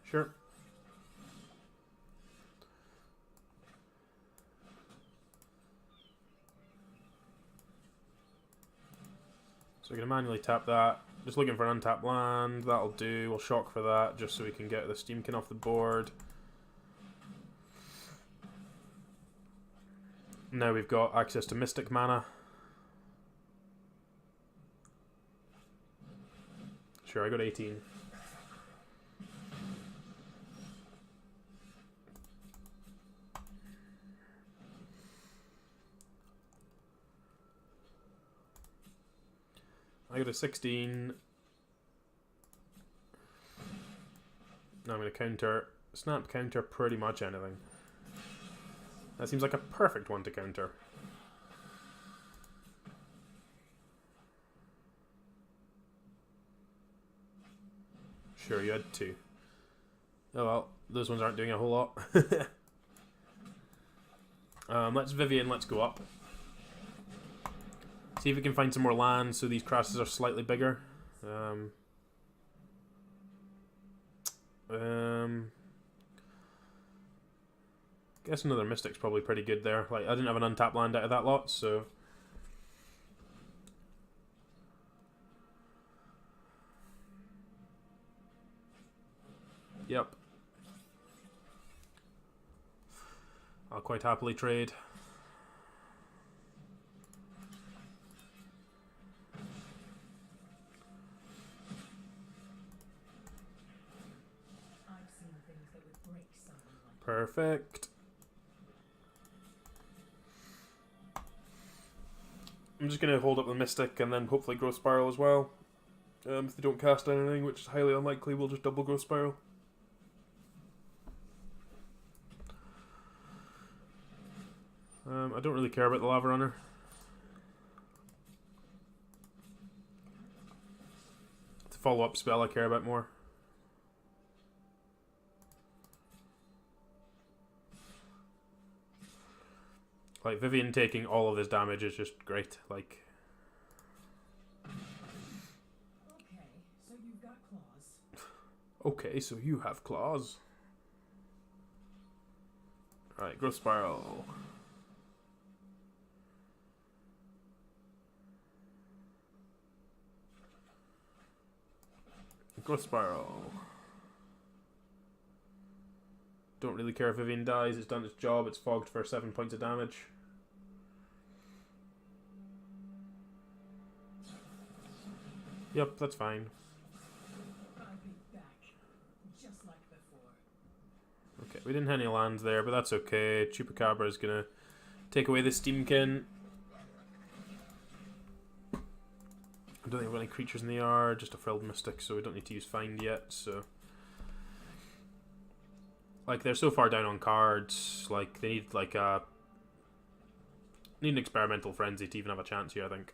Sure. So we're going to manually tap that. Just looking for an untapped land. That'll do. We'll shock for that just so we can get the Steamkin off the board. Now we've got access to Mystic Mana. Sure, I got 18. I got a 16. Now I'm going to snap counter pretty much anything. That seems like a perfect one to counter. Sure, you had 2. Oh well, those ones aren't doing a whole lot. Let's Vivian, let's go up. See if we can find some more land so these Crasses are slightly bigger. Guess another Mystic's probably pretty good there. Like, I didn't have an untapped land out of that lot, so... Yep. I'll quite happily trade. Perfect. I'm just going to hold up the Mystic and then hopefully Growth Spiral as well. If they don't cast anything, which is highly unlikely, we'll just double Growth Spiral. I don't really care about the Lava Runner. It's a follow-up spell I care about more. Like, Vivian taking all of this damage is just great. Like... Okay, so you've got claws. Okay, so you have claws. Alright, Growth Spiral. Growth Spiral. Don't really care if Vivian dies, it's done its job, it's fogged for 7 points of damage. Yep, that's fine. I'll be back, just like before. Okay, we didn't have any lands there, but that's okay. Chupacabra is gonna take away the Steamkin. I don't think we've got any creatures in the yard, just a Frilled Mystic, so we don't need to use Find yet, so... Like, they're so far down on cards, like, they need, like, a... Need an Experimental Frenzy to even have a chance here, I think.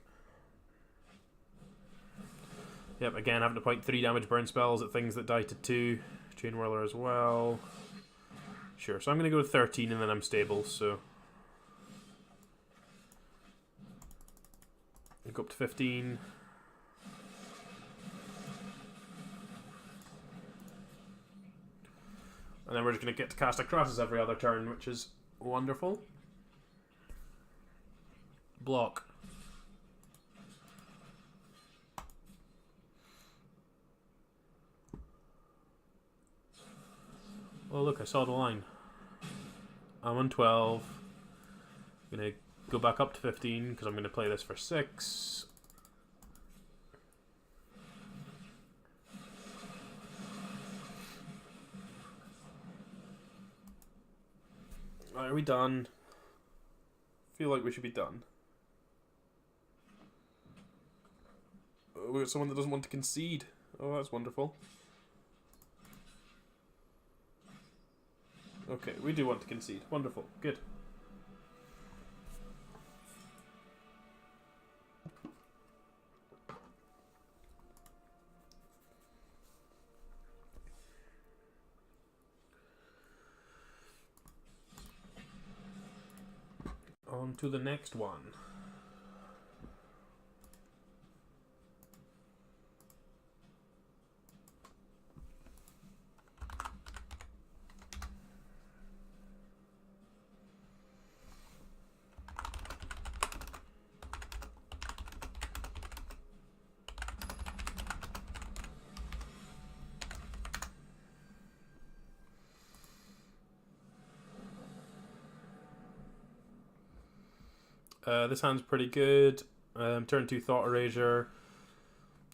Yep, again, having to point 3 damage burn spells at things that die to 2. Chain Whirler as well. Sure, so I'm going to go to 13 and then I'm stable, so... I'll go up to 15. And then we're just going to get to cast a Crosses every other turn, which is wonderful. Block. Oh look, I saw the line. I'm on 12. I'm going to go back up to 15 because I'm going to play this for 6. Right, are we done? Feel like we should be done. Oh, we got someone that doesn't want to concede. Oh, that's wonderful. Okay, we do want to concede. Wonderful. Good. On to the next one. This hand's pretty good. Turn 2 Thought Erasure.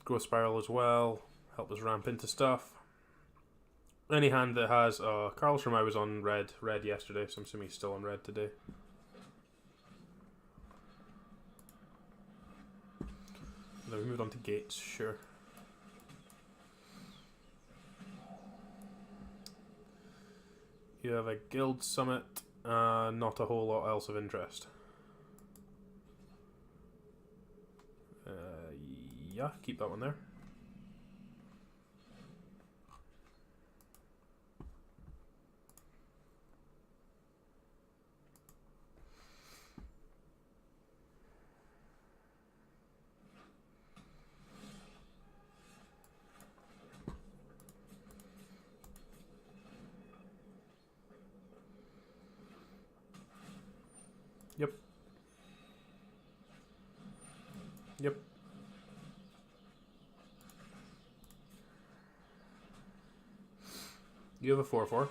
Growth Spiral as well. Help us ramp into stuff. Any hand that has... Carl Shermai was on red yesterday, so I'm assuming he's still on red today. And then we moved on to Gates, sure. You have a Guild Summit, not a whole lot else of interest. Yeah, keep that one there. Yep. Yep. You have a 4/4.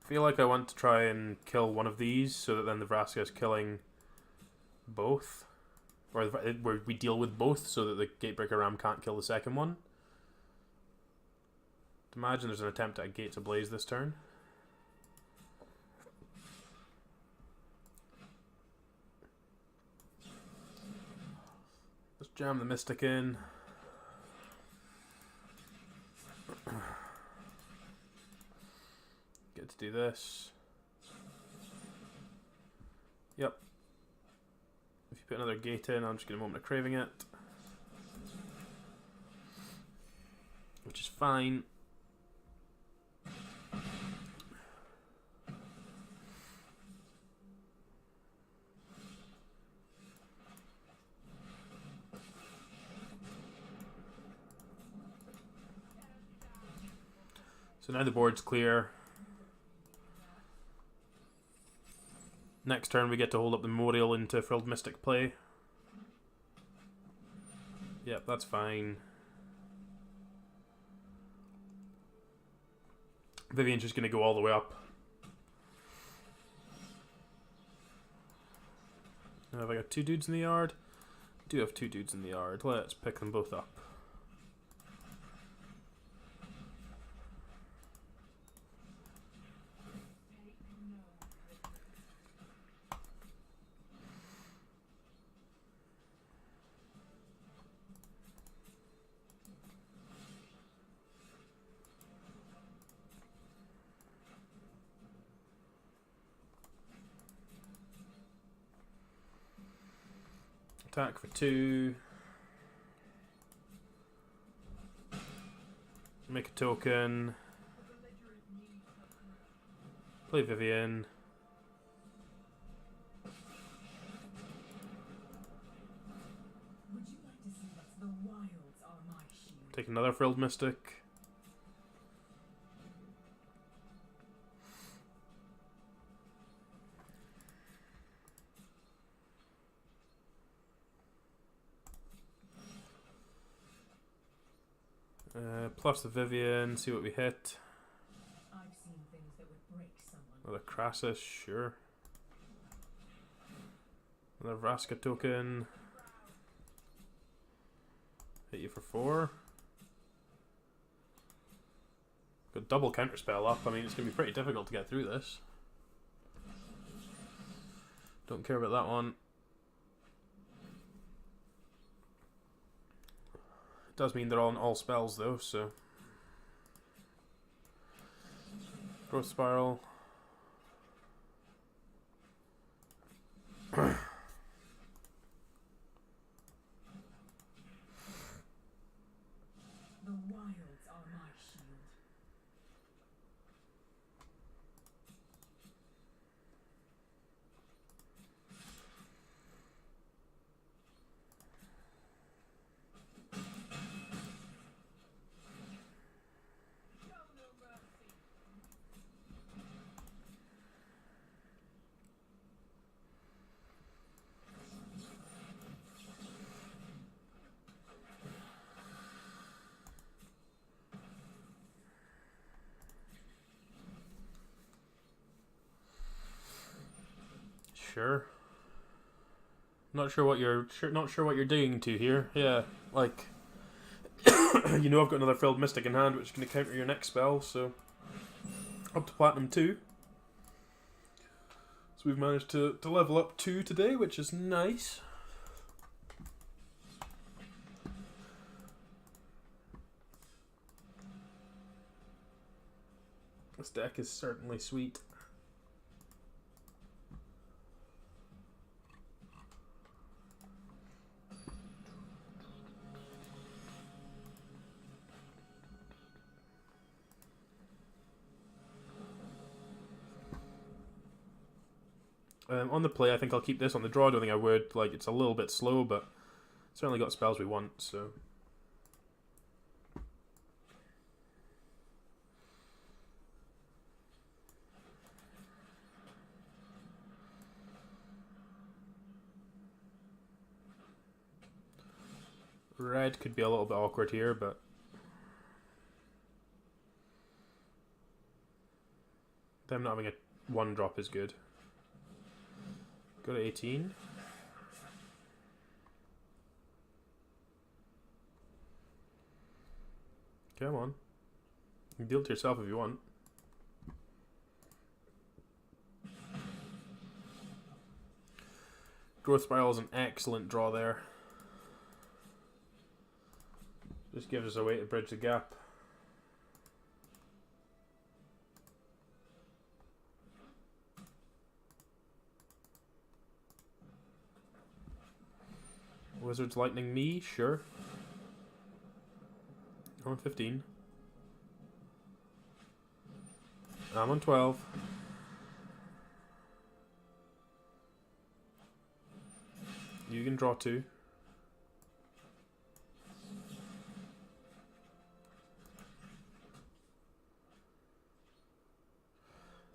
I feel like I want to try and kill one of these so that then the Vraska is killing both. Or where we deal with both so that the Gatebreaker Ram can't kill the second one. Imagine there's an attempt at a Gates Ablaze this turn. Let's jam the Mystic in. Get to do this. Yep. If you put another gate in, I'm just going to Moment of Craving it. Which is fine. So now the board's clear. Next turn we get to hold up the Memorial into Frilled Mystic play. Yep, that's fine. Vivian's just going to go all the way up. Now have I got 2 dudes in the yard? I do have 2 dudes in the yard. Let's pick them both up. Attack for 2. Make a token. Play Vivian. Would you like to see what the wilds are my shield? Take another Frilled Mystic. Plus the Vivian, see what we hit. I've seen things that would break someone. Another Crassus, sure. Another Vraska token. Hit you for 4. Got double counterspell up. I mean, it's going to be pretty difficult to get through this. Don't care about that one. It does mean they're on all spells though, so. Growth Spiral. The wilds are my shield. Sure. Not sure what you're doing to here. Yeah, like you know I've got another Frilled Mystic in hand which is going to counter your next spell, so up to Platinum 2. So we've managed to level up 2 today, which is nice. This deck is certainly sweet. On the play, I think I'll keep this. On the draw, I don't think I would. Like, it's a little bit slow, but certainly got spells we want, so. Red could be a little bit awkward here, but. Them not having a 1-drop is good. Go to 18. Come on. You can deal it to yourself if you want. Growth Spiral is an excellent draw there. Just gives us a way to bridge the gap. Wizards lightning me, sure. I'm on 15. I'm on 12. You can draw 2.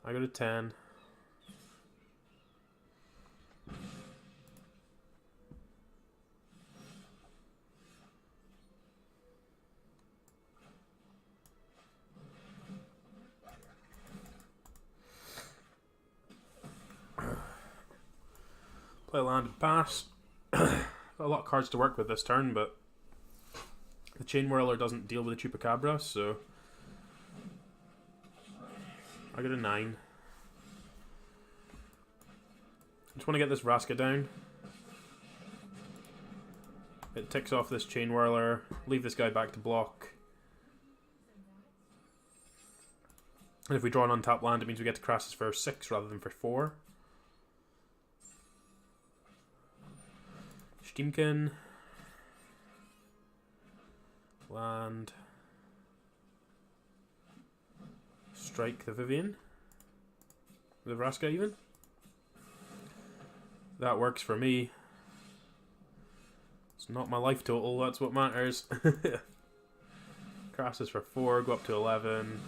I go to 10. Play a land and pass. Got a lot of cards to work with this turn, but the Chain Whirler doesn't deal with the Chupacabra, so I got a 9. Just want to get this Vraska down. It ticks off this Chain Whirler, leave this guy back to block. And if we draw an untapped land, it means we get to Crassus for 6 rather than for 4. Steamkin. Land. Strike the Vivian. The Vraska even. That works for me. It's not my life total, that's what matters. Crassus for 4, go up to 11.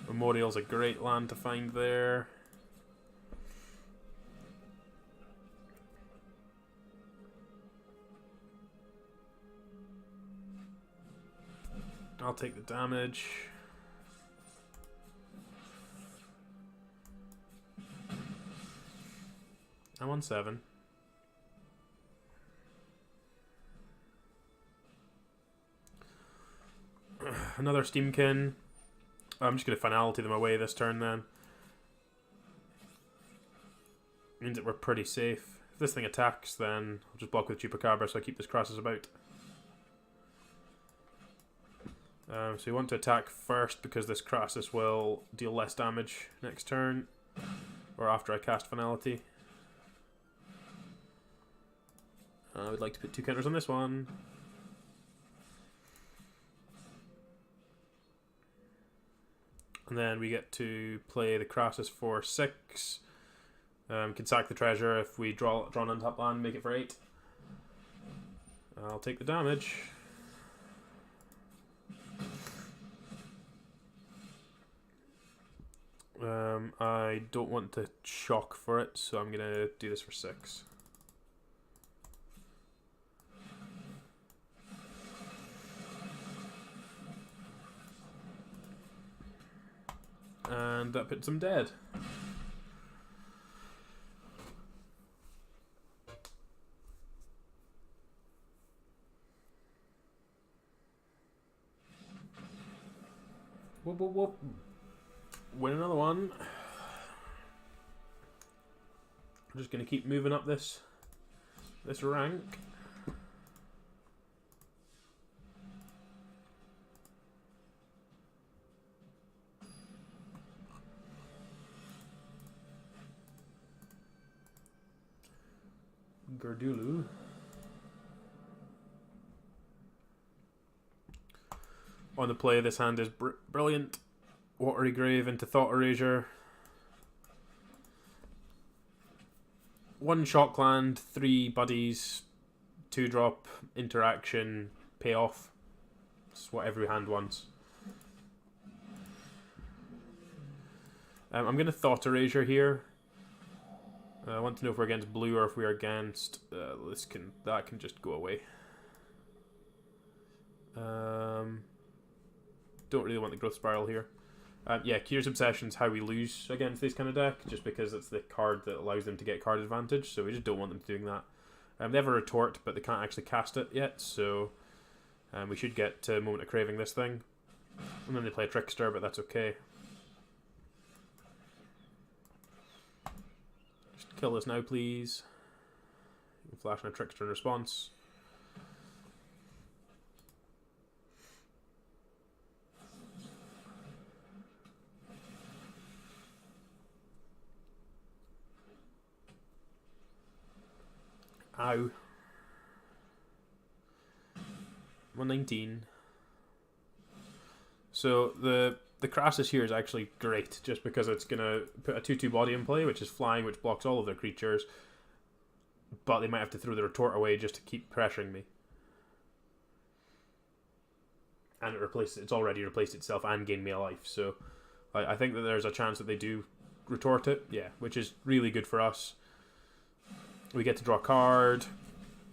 Memorial's a great land to find there. I'll take the damage. I'm on 7. Another Steamkin. I'm just going to finality them away this turn then. Means that we're pretty safe. If this thing attacks, then I'll just block with Chupacabra so I keep this Crassus about. So we want to attack first because this Crassus will deal less damage next turn. Or after I cast Finality. I would like to put 2 counters on this one. And then we get to play the Crassus for 6. Can sack the treasure if we draw an untapped land, make it for 8. I'll take the damage. I don't want to shock for it, so I'm going to do this for 6. And that puts him dead. Whoop, whoop, whoop. Win another one. I'm just going to keep moving up this rank. Gardulu. On the play, this hand is brilliant. Watery Grave into Thought Erasure. 1 shock land, 3 buddies, 2-drop, interaction, payoff. It's what every hand wants. I'm going to Thought Erasure here. I want to know if we're against blue or if we're against... that can just go away. Don't really want the Growth Spiral here. Yeah, Kyr's Obsession's how we lose against this kind of deck, just because it's the card that allows them to get card advantage, so we just don't want them doing that. They have a Retort, but they can't actually cast it yet, so we should get to Moment of Craving this thing. And then they play Trickster, but that's okay. Just kill this now, please. Flash and a Trickster in response. Ow. 119. So the Crassus here is actually great, just because it's going to put a 2/2 body in play, which is flying, which blocks all of their creatures. But they might have to throw the Retort away just to keep pressuring me. And it's already replaced itself and gained me a life, so I think that there's a chance that they do retort it. Yeah, which is really good for us. We get to draw a card.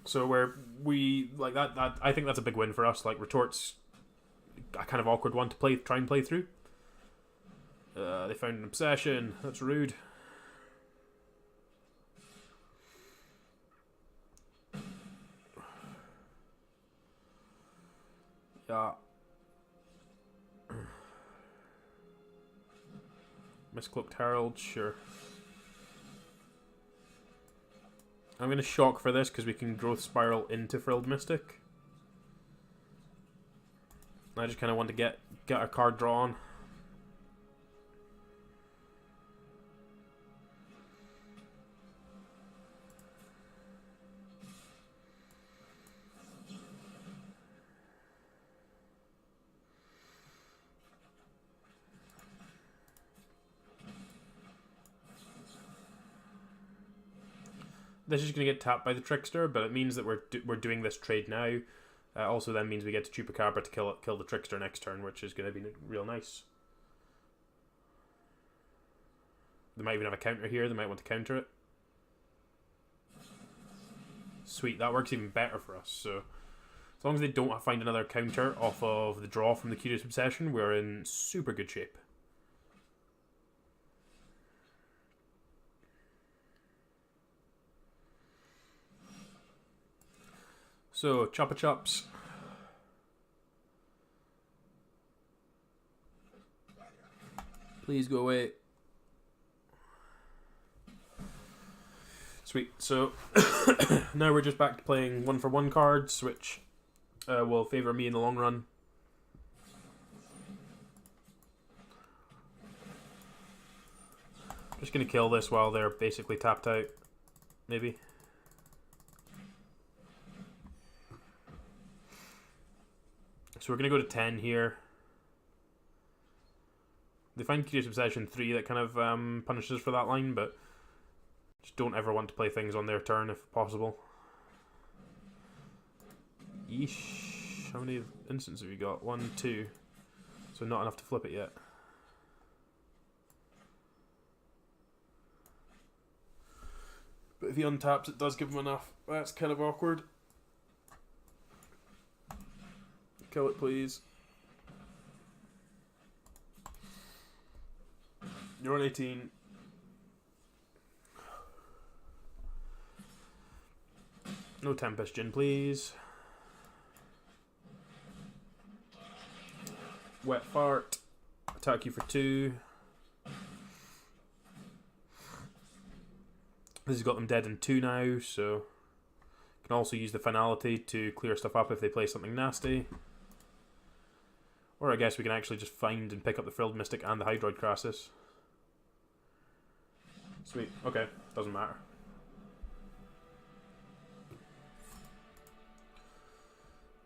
So we like that I think that's a big win for us. Like, retort's a kind of awkward one to try and play through. They found an obsession. That's rude. Yeah. Miscloaked Herald, sure. I'm going to shock for this because we can Growth Spiral into Frilled Mystic. I just kind of want to get a card drawn. This is going to get tapped by the Trickster, but it means that we're doing this trade now. Also then means we get to Chupacabra to kill the Trickster next turn, which is going to be real nice. They might even have a counter here. They might want to counter it. Sweet, that works even better for us. So as long as they don't find another counter off of the draw from the Curious Obsession, we're in super good shape. So, Choppa Chops. Please go away. Sweet. So, now we're just back to playing 1-for-1 cards, which will favour me in the long run. Just going to kill this while they're basically tapped out. Maybe. So we're going to go to 10 here. They find Curious Obsession 3 that kind of punishes for that line, but just don't ever want to play things on their turn if possible. Yeesh. How many instants have you got? 1, 2. So not enough to flip it yet. But if he untaps, it does give him enough. That's kind of awkward. Kill it, please. You're on 18. No Tempest Djinn, please. Wet Fart. Attack you for 2. This has got them dead in 2 now, so can also use the Finality to clear stuff up if they play something nasty. Or I guess we can actually just find and pick up the Frilled Mystic and the Hydroid Crassus. Sweet. Okay. Doesn't matter.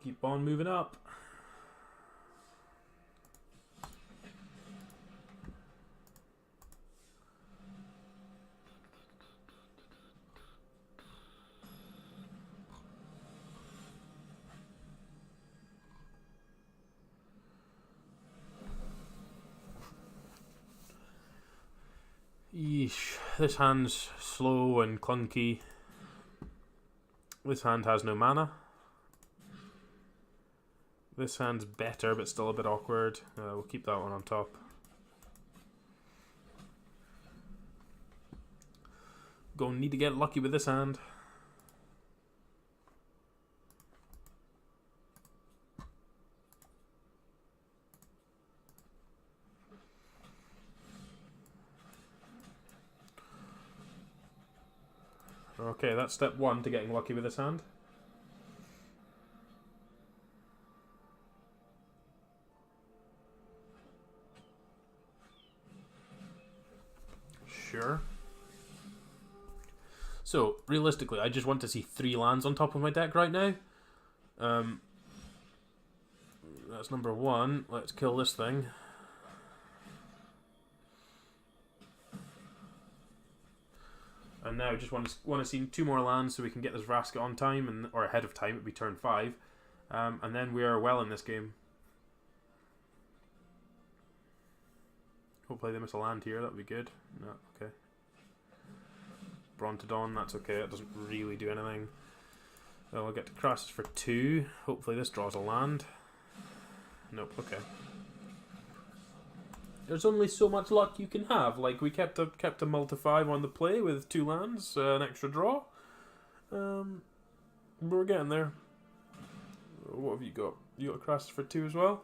Keep on moving up. Yeesh, this hand's slow and clunky. This hand has no mana. This hand's better, but still a bit awkward. We'll keep that one on top. Gonna need to get lucky with this hand. Okay, that's step 1 to getting lucky with this hand. Sure. So, realistically, I just want to see 3 lands on top of my deck right now. That's number 1. Let's kill this thing. And now I just want to see 2 more lands so we can get this Vraska on time, or ahead of time. It'll be turn 5. And then we are well in this game. Hopefully they miss a land here, that would be good. No, okay. Brontodon, that's okay, that doesn't really do anything. Oh, I'll get to Crassus for 2. Hopefully this draws a land. Nope, okay. There's only so much luck you can have. Like, we kept a multi 5 on the play with 2 lands, an extra draw. We're getting there. What have you got? You got Crassus for 2 as well?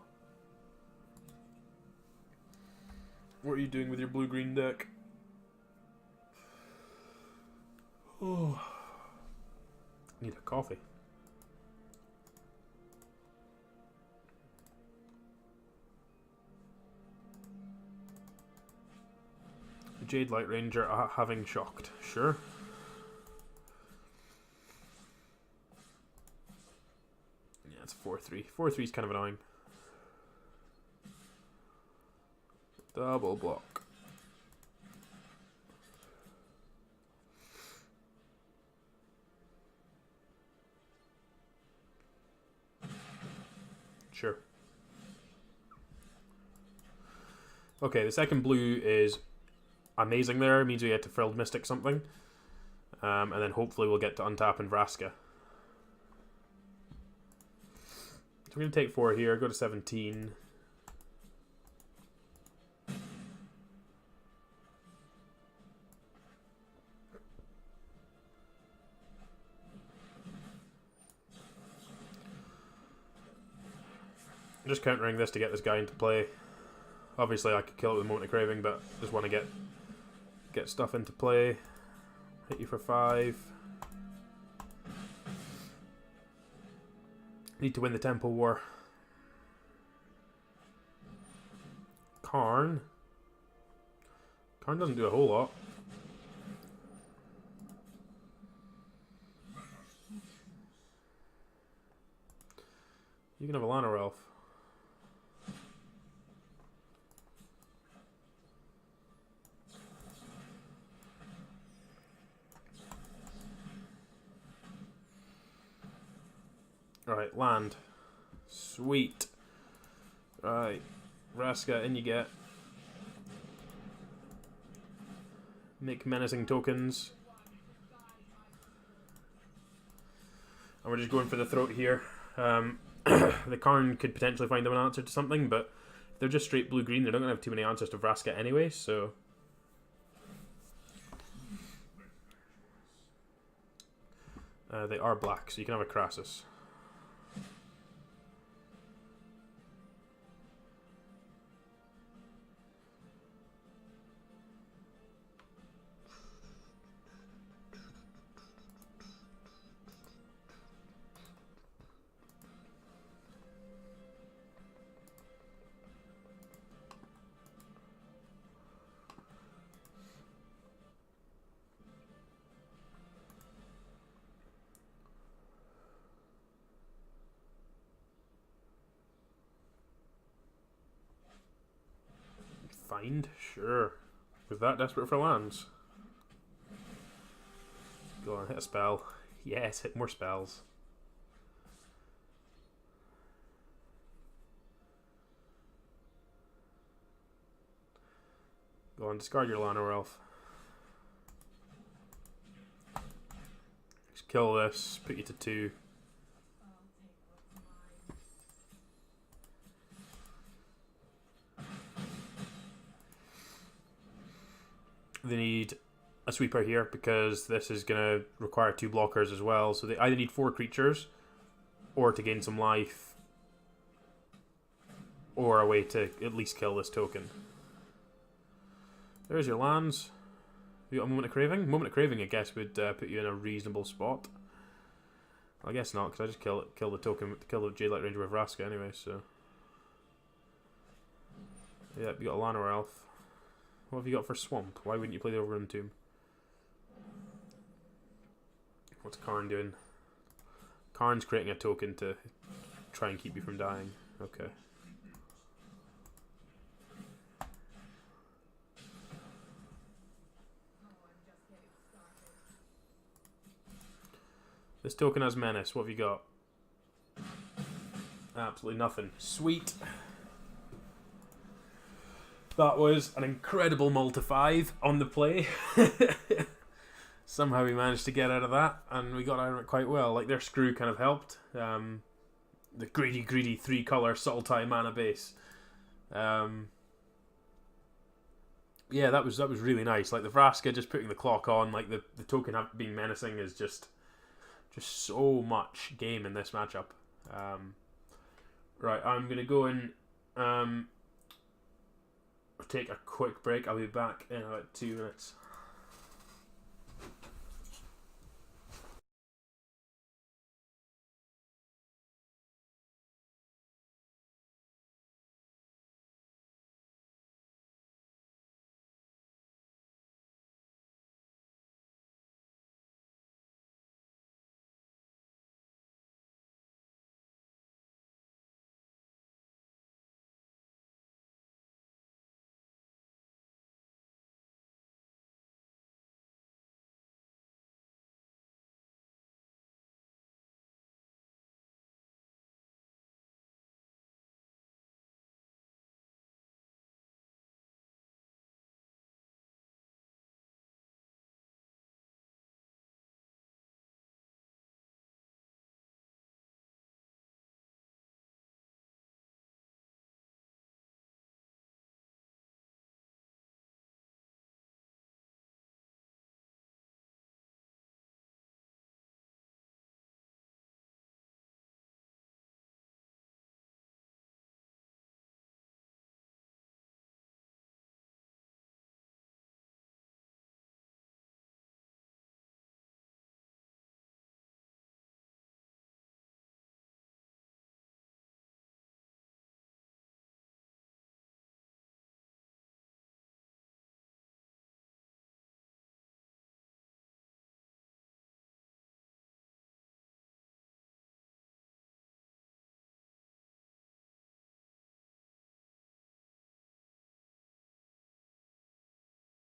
What are you doing with your blue-green deck? Oh, need a coffee. Jade Light Ranger having shocked. Sure. Yeah, it's 4-3. 4-3 is kind of annoying. Double block. Sure. Okay, the second blue is amazing there. It means we get to Frilled Mystic something. And then hopefully we'll get to untap and Vraska. So we're going to take 4 here, go to 17. I'm just countering this to get this guy into play. Obviously I could kill it with Moment of Craving, but just want to get stuff into play. Hit you for 5. Need to win the Temple War. Karn. Karn doesn't do a whole lot. You can have a Lana Elf. Alright, land. Sweet. Right. Vraska, in you get. Make menacing tokens. And we're just going for the throat here. The Karn could potentially find them an answer to something, but if they're just straight blue-green, they're not going to have too many answers to Vraska anyway, so... they are black, so you can have a Crassus. Find? Sure. Was that desperate for lands? Go on, hit a spell. Yes, hit more spells. Go on, discard your Lana Elf. Just kill this, put you to 2. They need a sweeper here because this is going to require 2 blockers as well. So they either need 4 creatures or to gain some life or a way to at least kill this token. There's your lands. You got a Moment of Craving? Moment of Craving, I guess, would put you in a reasonable spot. I guess not, because I just kill the token, kill the Jade Light Ranger with Vraska anyway, so... Yep, you got a Lana Elf. What have you got for Swamp? Why wouldn't you play the Overrun Tomb? What's Karn doing? Karn's creating a token to try and keep you from dying. Okay. This token has Menace. What have you got? Absolutely nothing. Sweet. That was an incredible multi-5 on the play. Somehow we managed to get out of that, and we got out of it quite well. Like, their screw kind of helped. The greedy 3-color Sultai mana base. Yeah, that was really nice. Like, the Vraska just putting the clock on, like the token being menacing is just so much game in this matchup. Right, I'm gonna go and take a quick break. I'll be back in about 2 minutes.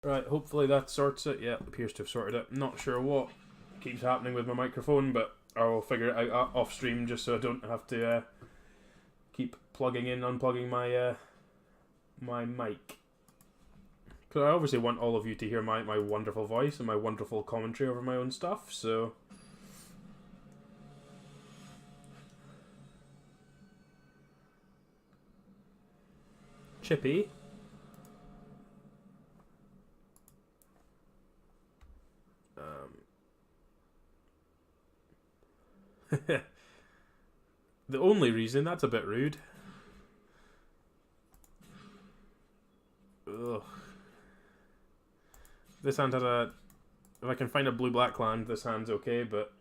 Right, hopefully that sorts it. Yeah, appears to have sorted it. Not sure what keeps happening with my microphone, but I'll figure it out off stream just so I don't have to keep plugging in, unplugging my my mic. Because I obviously want all of you to hear my wonderful voice and my wonderful commentary over my own stuff, so... Chippy. The only reason, that's a bit rude. Ugh. This hand had a... If I can find a blue-black land, this hand's okay, but...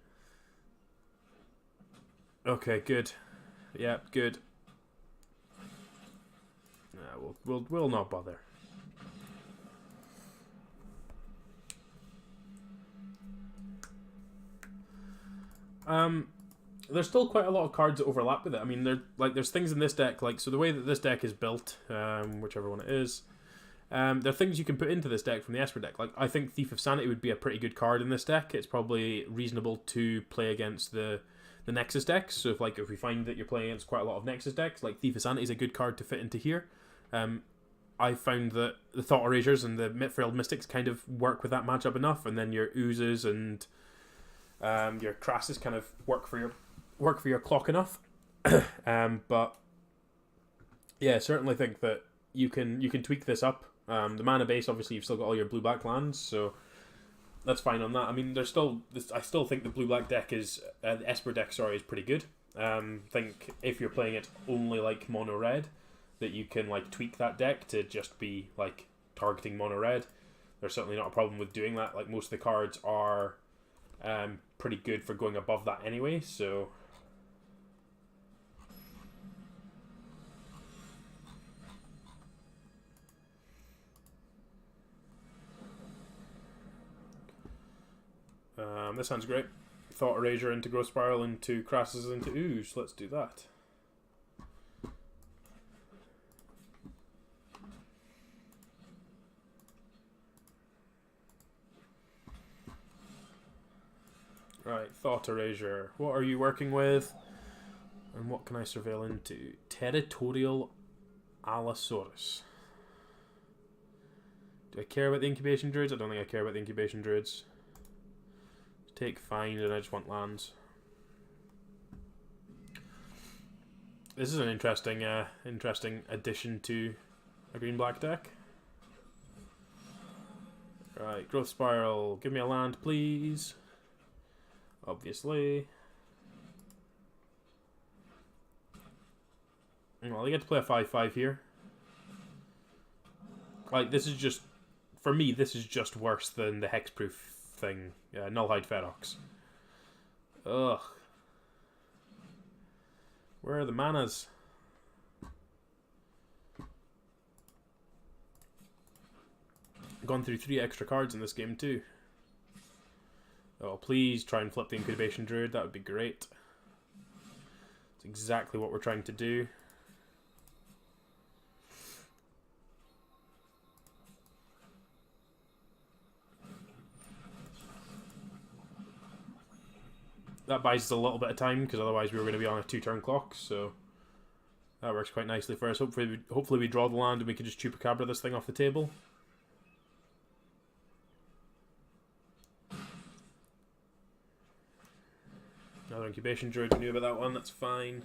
Okay, good. Yeah, good. Nah, we'll not bother. There's still quite a lot of cards that overlap with it. I mean, there's things in this deck, like, so the way that this deck is built, whichever one it is, there are things you can put into this deck from the Esper deck. Like, I think Thief of Sanity would be a pretty good card in this deck. It's probably reasonable to play against the Nexus decks. So if we find that you're playing against quite a lot of Nexus decks, like Thief of Sanity is a good card to fit into here. I found that the Thought Erasers and the Mithril Mystics kind of work with that matchup enough, and then your Oozes and your Crasses kind of work for your clock enough. But yeah, certainly think that you can tweak this up. The mana base, obviously, you've still got all your blue-black lands, so that's fine on that. I mean, there's still I still think the blue-black deck is the Esper deck. Sorry, is pretty good. Think if you're playing it only like mono red, that you can like tweak that deck to just be like targeting mono red. There's certainly not a problem with doing that. Like, most of the cards are pretty good for going above that anyway, so this sounds great. Thought Erasure into Growth Spiral into Crassus into Ooze. Let's do that. Right, Thought Erasure. What are you working with? And what can I surveil into? Territorial Allosaurus. Do I care about the incubation druids? I don't think I care about the incubation druids. Take find, and I just want lands. This is an interesting addition to a green-black deck. Right, growth spiral. Give me a land, please. Obviously. Well, I get to play a 5/5 here. Like, this is just... For me, this is just worse than the hexproof thing. Nullhide Ferox. Ugh. Where are the manas? Gone through 3 extra cards in this game too. Oh, please try and flip the Incubation Druid. That would be great. It's exactly what we're trying to do. That buys us a little bit of time, because otherwise we were going to be on a 2-turn clock, so that works quite nicely for us. Hopefully we draw the land and we can just Chupacabra this thing off the table. Another Incubation Druid, we knew about that one, that's fine.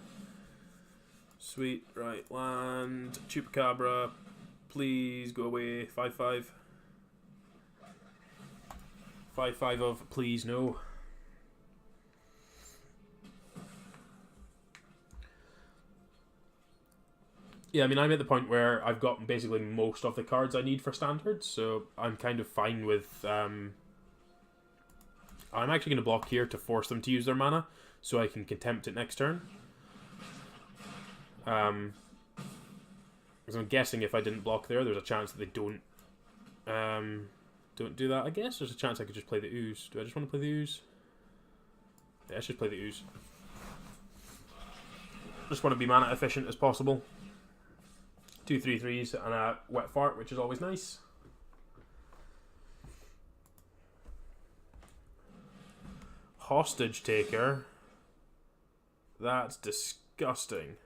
Sweet, right, land, Chupacabra, please go away, 5/5. 5/5 of please no. Yeah, I mean, I'm at the point where I've got basically most of the cards I need for standard, so I'm kind of fine with... I'm actually going to block here to force them to use their mana, so I can Contempt it next turn. Because I'm guessing if I didn't block there, there's a chance that they don't do that, I guess. There's a chance I could just play the Ooze. Do I just want to play the Ooze? Yeah, I should play the Ooze. Just want to be mana efficient as possible. 2 3/3s and a wet fart, which is always nice. Hostage taker. That's disgusting.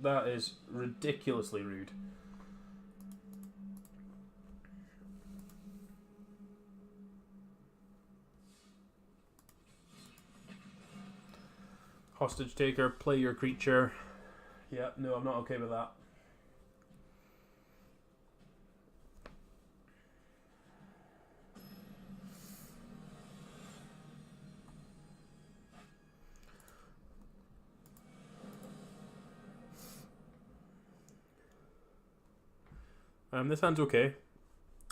That is ridiculously rude. Hostage taker, play your creature. Yeah, no, I'm not okay with that. This hand's okay.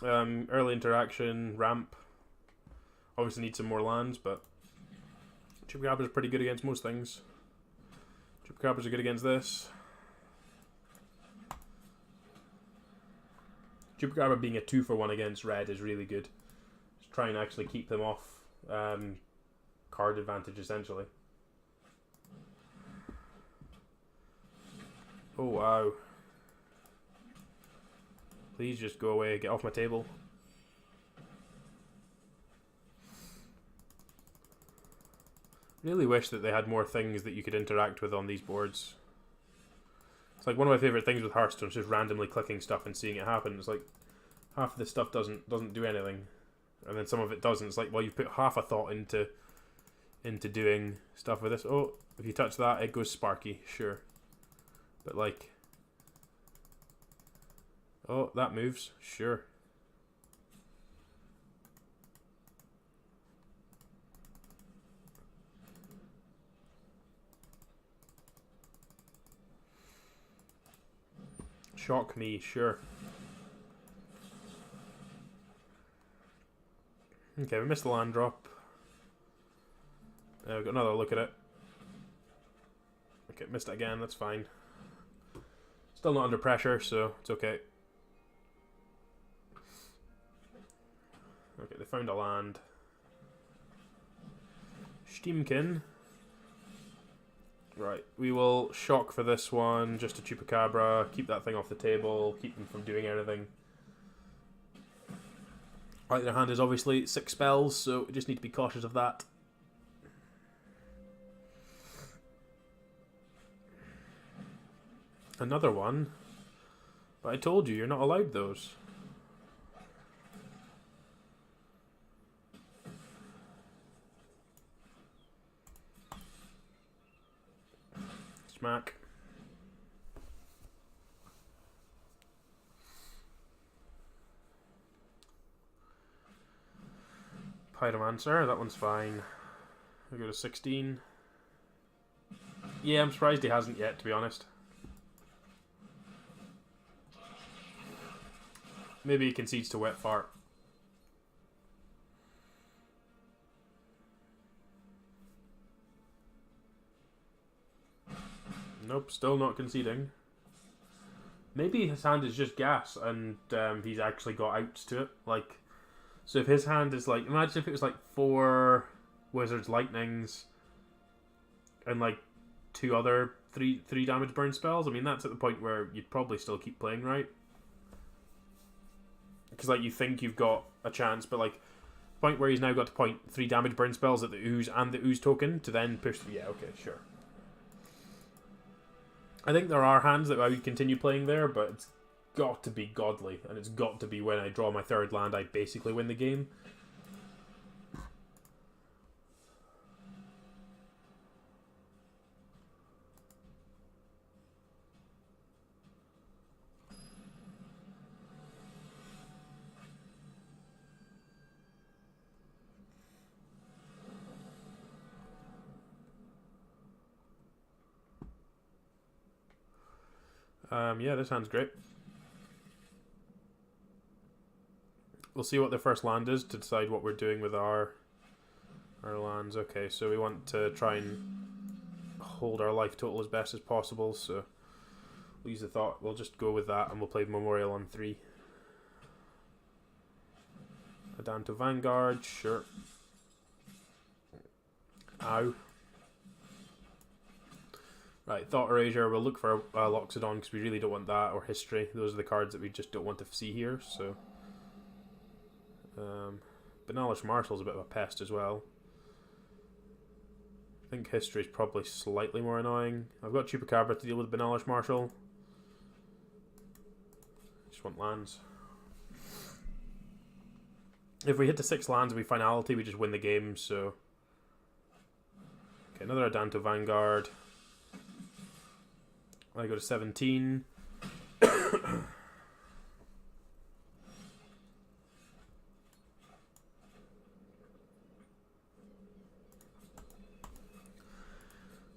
Early interaction, ramp. Obviously need some more lands, but Chupacabras are pretty good against most things. Chupacabras are good against this. Chupacabra being a 2-for-1 against red is really good. Just try and actually keep them off card advantage, essentially. Oh, wow. Please just go away, get off my table. Really wish that they had more things that you could interact with on these boards. It's like one of my favourite things with Hearthstone is just randomly clicking stuff and seeing it happen. It's like half of this stuff doesn't do anything, and then some of it doesn't. It's like, well, you put half a thought into doing stuff with this. Oh, if you touch that, it goes sparky, sure, but like, oh, that moves, sure. Shock me, sure. Okay, we missed the land drop. We've got another look at it. Okay, missed it again, that's fine. Still not under pressure, so it's okay. Okay, they found a land. Steamkin. Right, we will shock for this one, just a Chupacabra, keep that thing off the table, keep them from doing anything. Right, their hand is obviously 6 spells, so we just need to be cautious of that. Another one. But I told you, you're not allowed those. Smack. Pyromancer, that one's fine. We go to 16. Yeah, I'm surprised he hasn't yet, to be honest. Maybe he concedes to Wet Fart. Nope, still not conceding. Maybe his hand is just gas and he's actually got outs to it. Like, so if his hand is like, imagine if it was like 4 Wizard's Lightnings and like 2 other 3 damage burn spells. I mean, that's at the point where you'd probably still keep playing, right? Because like you think you've got a chance, but like point where he's now got to point 3 damage burn spells at the ooze and the ooze token to then push. Yeah, okay, sure. I think there are hands that I would continue playing there, but it's got to be godly, and it's got to be when I draw my 3rd land, I basically win the game. Yeah, this hand's great. We'll see what the first land is to decide what we're doing with our lands. Okay, so we want to try and hold our life total as best as possible, so we'll use the thought. We'll just go with that, and we'll play Memorial on 3. Adanto Vanguard, sure. Ow. Right, Thought Erasure, we'll look for Loxodon because we really don't want that, or History. Those are the cards that we just don't want to see here, so... Banalish Marshal's a bit of a pest as well. I think History's probably slightly more annoying. I've got Chupacabra to deal with Banalish Marshal. Just want lands. If we hit to 6 lands and we Finality, we just win the game, so... Okay, another Adanto Vanguard. I go to 17.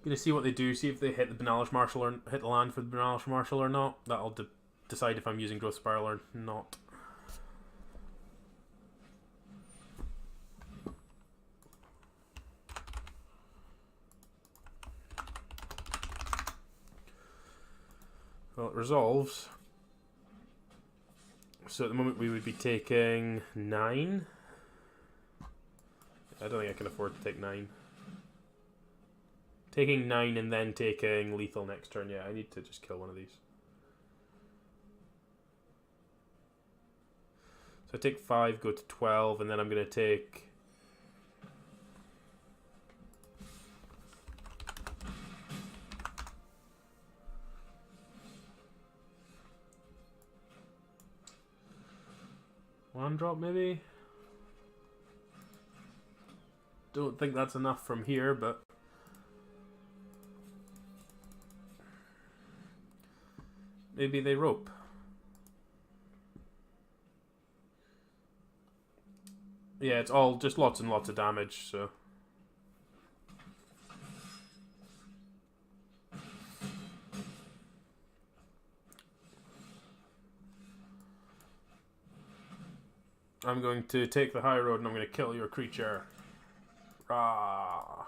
Gonna see what they do, see if they hit the Banalish Marshal or hit the land for the Banalish Marshal or not. That'll decide if I'm using Growth Spiral or not. Well, it resolves. So at the moment we would be taking 9. I don't think I can afford to take 9. Taking 9 and then taking lethal next turn. Yeah, I need to just kill one of these. So I take 5, go to 12, and then I'm going to take... One drop maybe? Don't think that's enough from here, but... Maybe they rope. Yeah, it's all just lots and lots of damage, so... I'm going to take the high road and I'm going to kill your creature. Rah!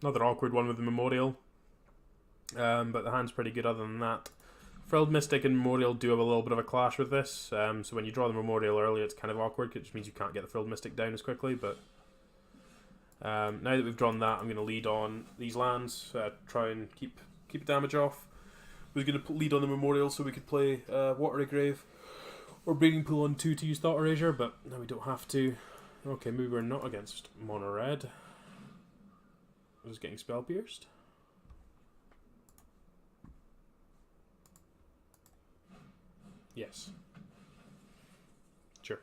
Another awkward one with the Memorial. But the hand's pretty good other than that. Frilled Mystic and Memorial do have a little bit of a clash with this. So when you draw the Memorial early, it's kind of awkward, which means you can't get the Frilled Mystic down as quickly. But now that we've drawn that, I'm going to lead on these lands. Try and keep damage off. I was going to lead on the Memorial so we could play Watery Grave or Breeding Pool on 2 to use Thought Erasure, but now we don't have to. Okay, maybe we're not against Mono Red. I was getting Spell Pierced. Yes. Sure.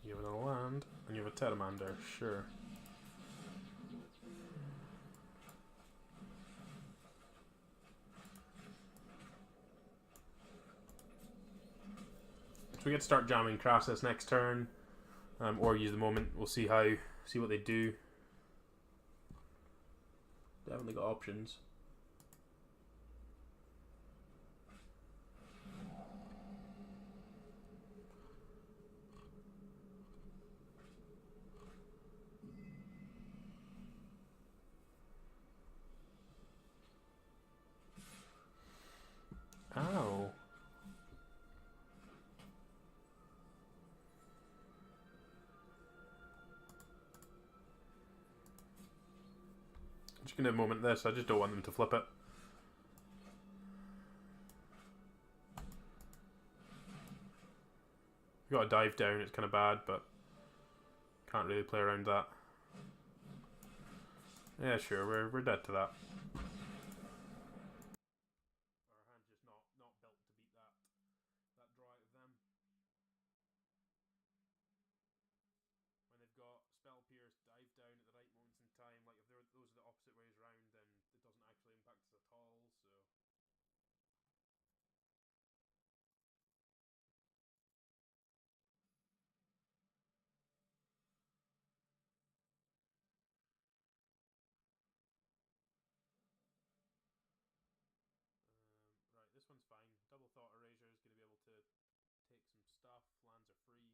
You have another land, and you have a Terramander, sure. So we get to start jamming Crassus next turn, or use the moment. We'll see what they do. Definitely got options. Ow. I'm just gonna moment this. I just don't want them to flip it. We got a dive down. It's kind of bad, but can't really play around that. Yeah, sure. We're dead to that. Our hand's just not built to beat that draw out of them. When they've got Spell Pierce, dive down at the right moments in time, like if those are the opposite ways around, then it doesn't actually impact us at all. So. Right, this one's fine. Double Thought Erasure is going to be able to take some stuff. Lands are free.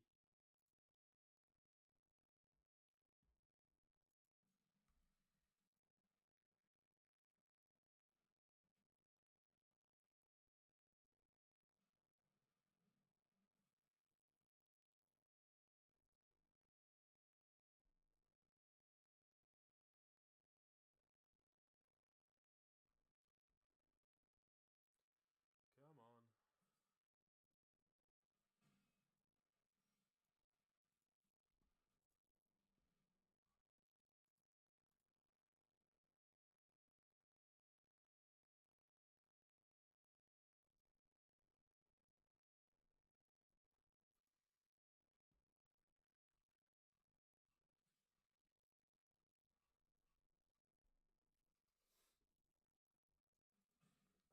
Come on.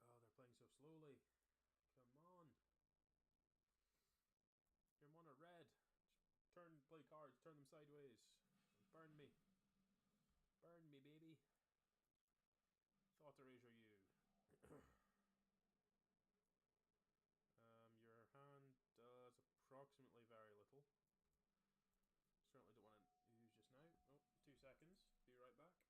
Oh, they're playing so slowly. Come on. You're mono red. Play cards, turn them sideways. Burn me. Burn me, baby. Thought Erasure you. Your hand does approximately very little. Certainly don't want to use just now. Oh, 2 seconds. Be right back.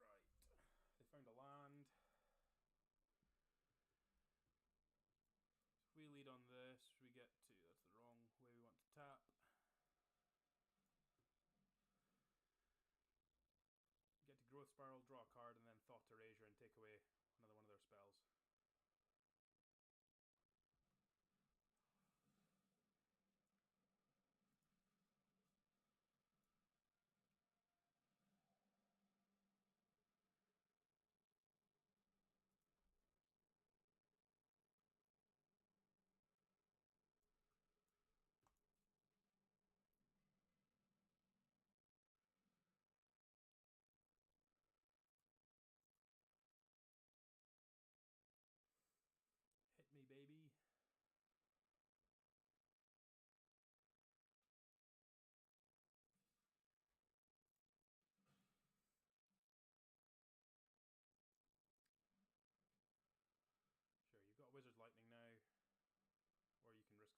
Right. They found a land. We lead on this. We get to... That's the wrong way we want to tap. Get to Growth Spiral, draw a card, and then Thought Erasure and take away another one of their spells.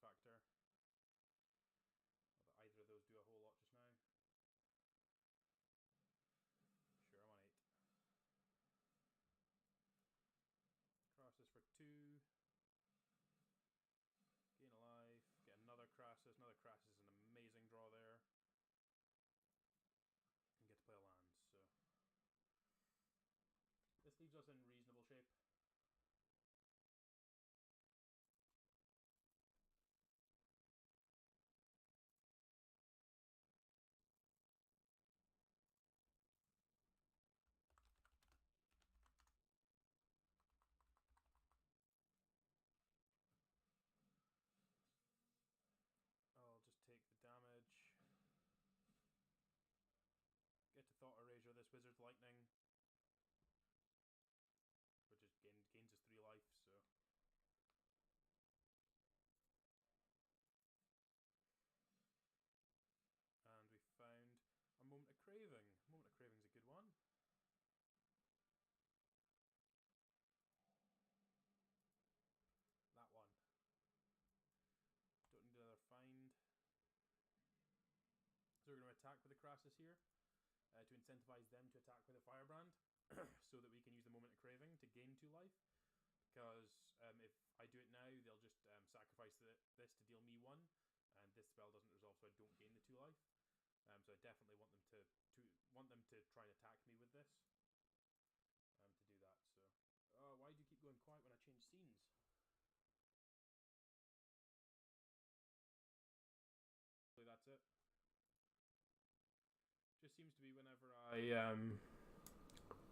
factor. Not that either of those do a whole lot just now. Sure, I'm on 8. Crassus for 2. Gain a life. Get another Crassus. Another Crassus is an amazing draw there. And get to play a land, so this leaves us in reasonable shape. I'll just take the damage. Get to Thought Erasure this Wizard's Lightning, which is gains us 3 life, so. And we found a Moment of Craving. Moment of Craving's a good one. That one. Don't need another find. So we're going to attack with the Crassus here to incentivize them to attack with a Firebrand so that we can use the Moment of Craving to gain 2 life. Because if I do it now, they'll just sacrifice this to deal me 1, and this spell doesn't resolve, so I don't gain the 2 life. So I definitely want them to try and attack me with this to do that. So, why do you keep going quiet when I change scenes? That's it. Just seems to be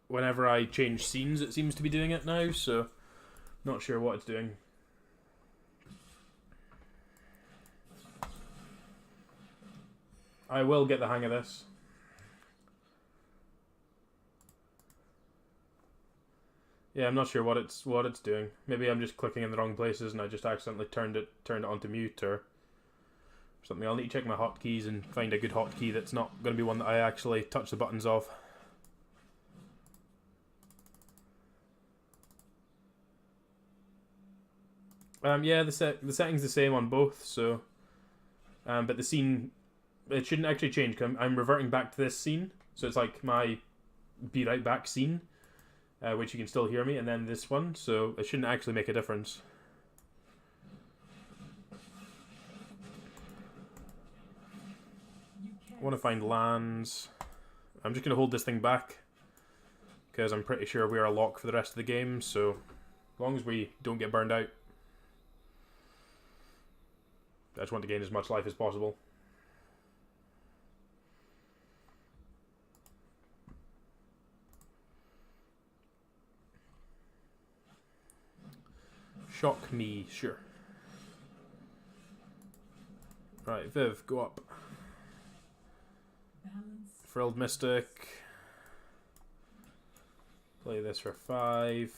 whenever I change scenes, it seems to be doing it now. So, not sure what it's doing. I will get the hang of this. Yeah, I'm not sure what it's doing. Maybe I'm just clicking in the wrong places and I just accidentally turned it onto mute or something. I'll need to check my hotkeys and find a good hotkey that's not going to be one that I actually touch the buttons of. Yeah, the setting's the same on both. So, but the scene, it shouldn't actually change. I'm reverting back to this scene, so it's like my be right back scene, which you can still hear me, and then this one. So it shouldn't actually make a difference. I want to find lands. I'm just going to hold this thing back because I'm pretty sure we are a lock for the rest of the game. So as long as we don't get burned out, I just want to gain as much life as possible. Shock me, sure. Right, Viv, go up. Frilled Mystic. Play this for 5.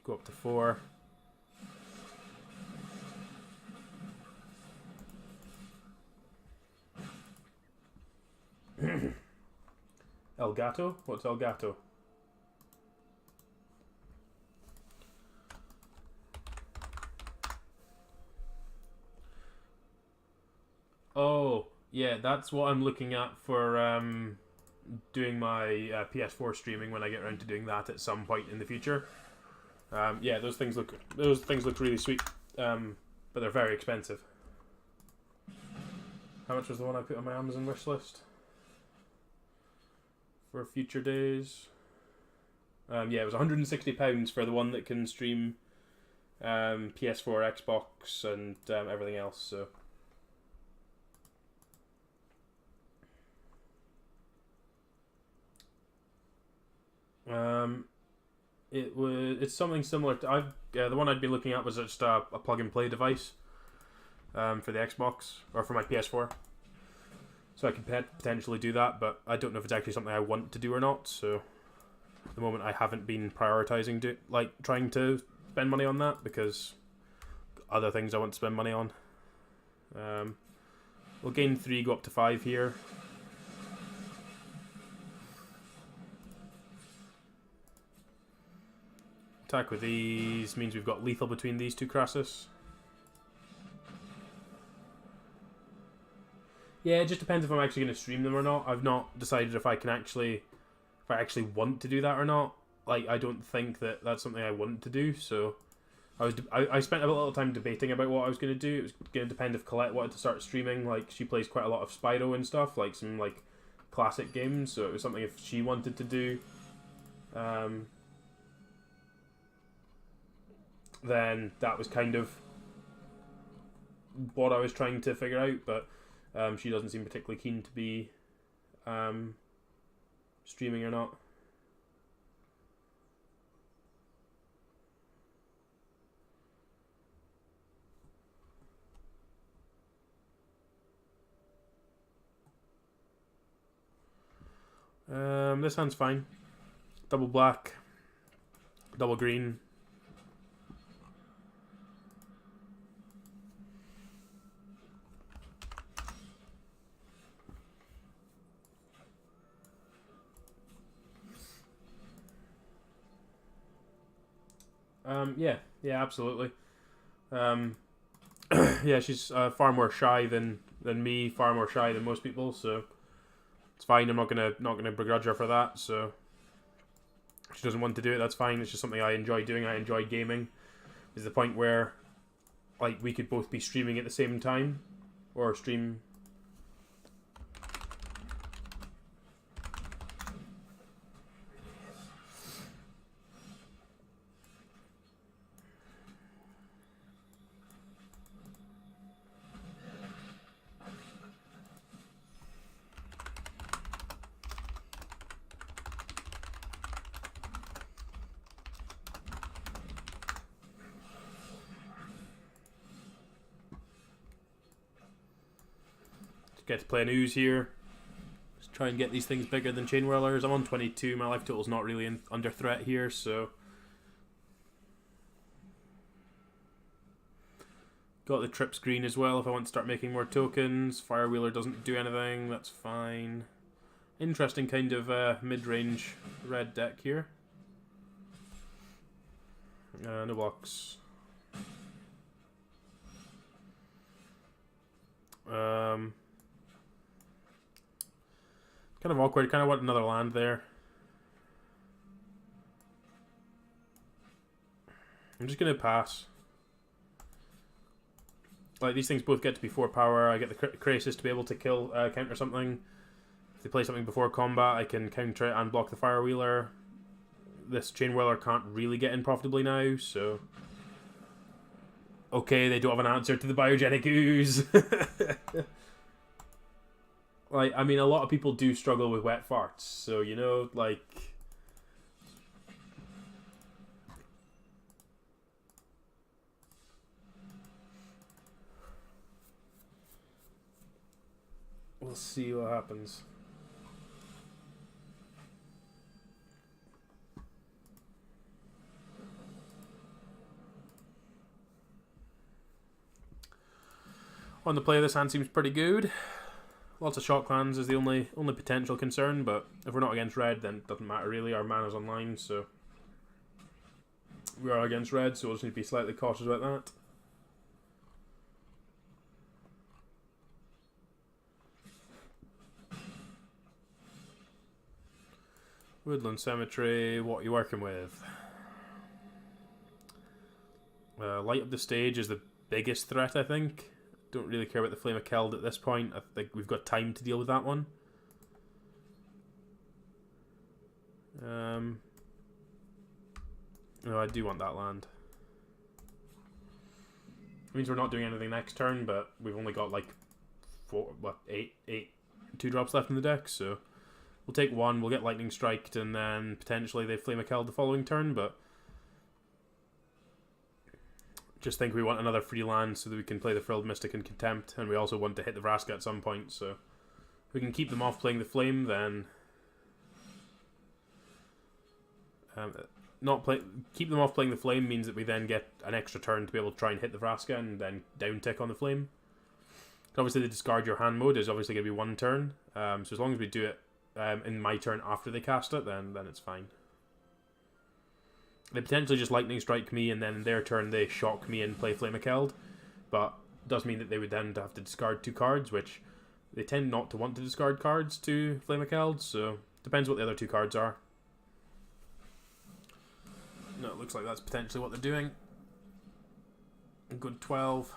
Go up to 4. Elgato? What's Elgato? Oh, yeah, that's what I'm looking at for doing my PS4 streaming when I get around to doing that at some point in the future. Yeah, those things look really sweet, but they're very expensive. How much was the one I put on my Amazon wish list for future days? Yeah, it was £160 for the one that can stream PS4, Xbox, and everything else. So. It's something similar to the one I'd been looking at was just a plug and play device for the Xbox or for my PS4, so I could potentially do that, but I don't know if it's actually something I want to do or not. So at the moment I haven't been prioritizing trying to spend money on that because other things I want to spend money on. We'll gain 3, go up to 5 here. Attack with these means we've got lethal between these two Crassus. Yeah, it just depends if I'm actually going to stream them or not. I've not decided if I actually want to do that or not. Like, I don't think that that's something I want to do, so I spent a little time debating about what I was going to do. It was going to depend if Colette wanted to start streaming. Like, she plays quite a lot of Spyro and stuff, like some like classic games, so it was something if she wanted to do. Then that was kind of what I was trying to figure out, but she doesn't seem particularly keen to be streaming or not. This hand's fine. Double black, double green. Yeah, absolutely. Yeah, she's far more shy than me, far more shy than most people, so it's fine. I'm not gonna begrudge her for that. So if she doesn't want to do it, that's fine. It's just something I enjoy doing. I enjoy gaming. Is the point where like we could both be streaming at the same time, or stream. Get to play an ooze here. Just try and get these things bigger than chain whirlers. I'm on 22. My life total's not really under threat here, so got the trip screen as well if I want to start making more tokens. Fire wheeler doesn't do anything. That's fine. Interesting kind of mid-range red deck here. No blocks. Kind of awkward. Kind of want another land there. I'm just going to pass. Like, these things both get to be 4 power. I get the Crisis to be able to kill, counter something. If they play something before combat, I can counter it and block the Fire Wheeler. This Chain Whirler can't really get in profitably now, so... Okay, they don't have an answer to the Biogenic Ooze. Like, I mean, a lot of people do struggle with wet farts, so, you know, like... We'll see what happens. On the play, this hand seems pretty good. Lots of shock lands is the only potential concern, but if we're not against red, then it doesn't matter really. Our mana's online, so we are against red, so we'll just need to be slightly cautious about that. Woodland Cemetery, what are you working with? Light up the stage is the biggest threat, I think. Don't really care about the Flame of Keld at this point. I think we've got time to deal with that one. No, I do want that land. It means we're not doing anything next turn, but we've only got like 8 2-drops left in the deck, so we'll take one, we'll get Lightning Striked, and then potentially they Flame of Keld the following turn, but just think we want another free land so that we can play the Frilled Mystic and Contempt, and we also want to hit the Vraska at some point, so if we can keep them off playing the Flame, then keep them off playing the Flame means that we then get an extra turn to be able to try and hit the Vraska and then down tick on the Flame. Obviously the discard your hand mode is obviously going to be 1 turn, so as long as we do it in my turn after they cast it, then it's fine. They potentially just Lightning Strike me, and then in their turn they shock me and play Flame of Keld, but it does mean that they would then have to discard 2 cards, which They tend not to want to discard cards to Flamekeld, so depends what the other two cards are. No, it looks like that's potentially what they're doing. Good 12.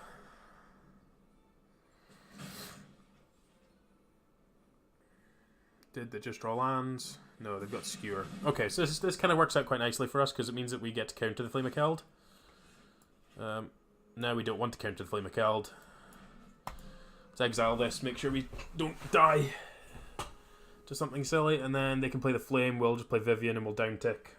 Did they just draw lands? No, they've got Skewer. Okay, so this kind of works out quite nicely for us because it means that we get to counter the Flamekeld. Now we don't want to counter the Flamekeld. Let's exile this, make sure we don't die to something silly, and then they can play the Flame, we'll just play Vivian and we'll down tick.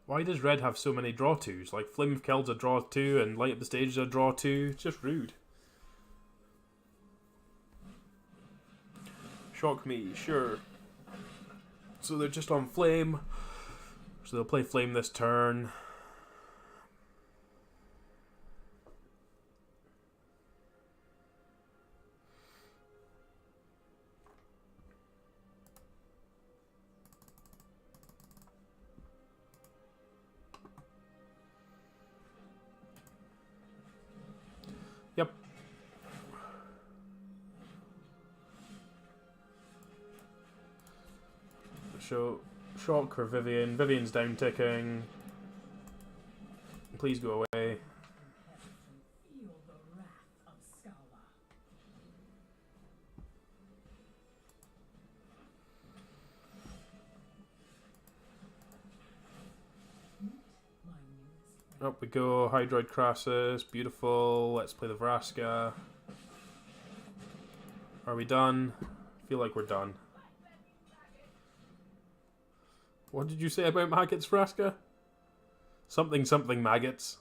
Why does red have so many draw twos? Like, Flame of Keld's a draw two, and Light Up the Stage is a draw two. It's just rude. Shock me, sure. So they're just on Flame. So they'll play Flame this turn. Yep. So, shock for Vivian. Vivian's down ticking. Please go away. Feel the wrath of Scala. Meet my newest Up we go. Hydroid Crassus. Beautiful. Let's play the Vraska. Are we done? Feel like we're done. What did you say about maggots, Vraska? Something something maggots.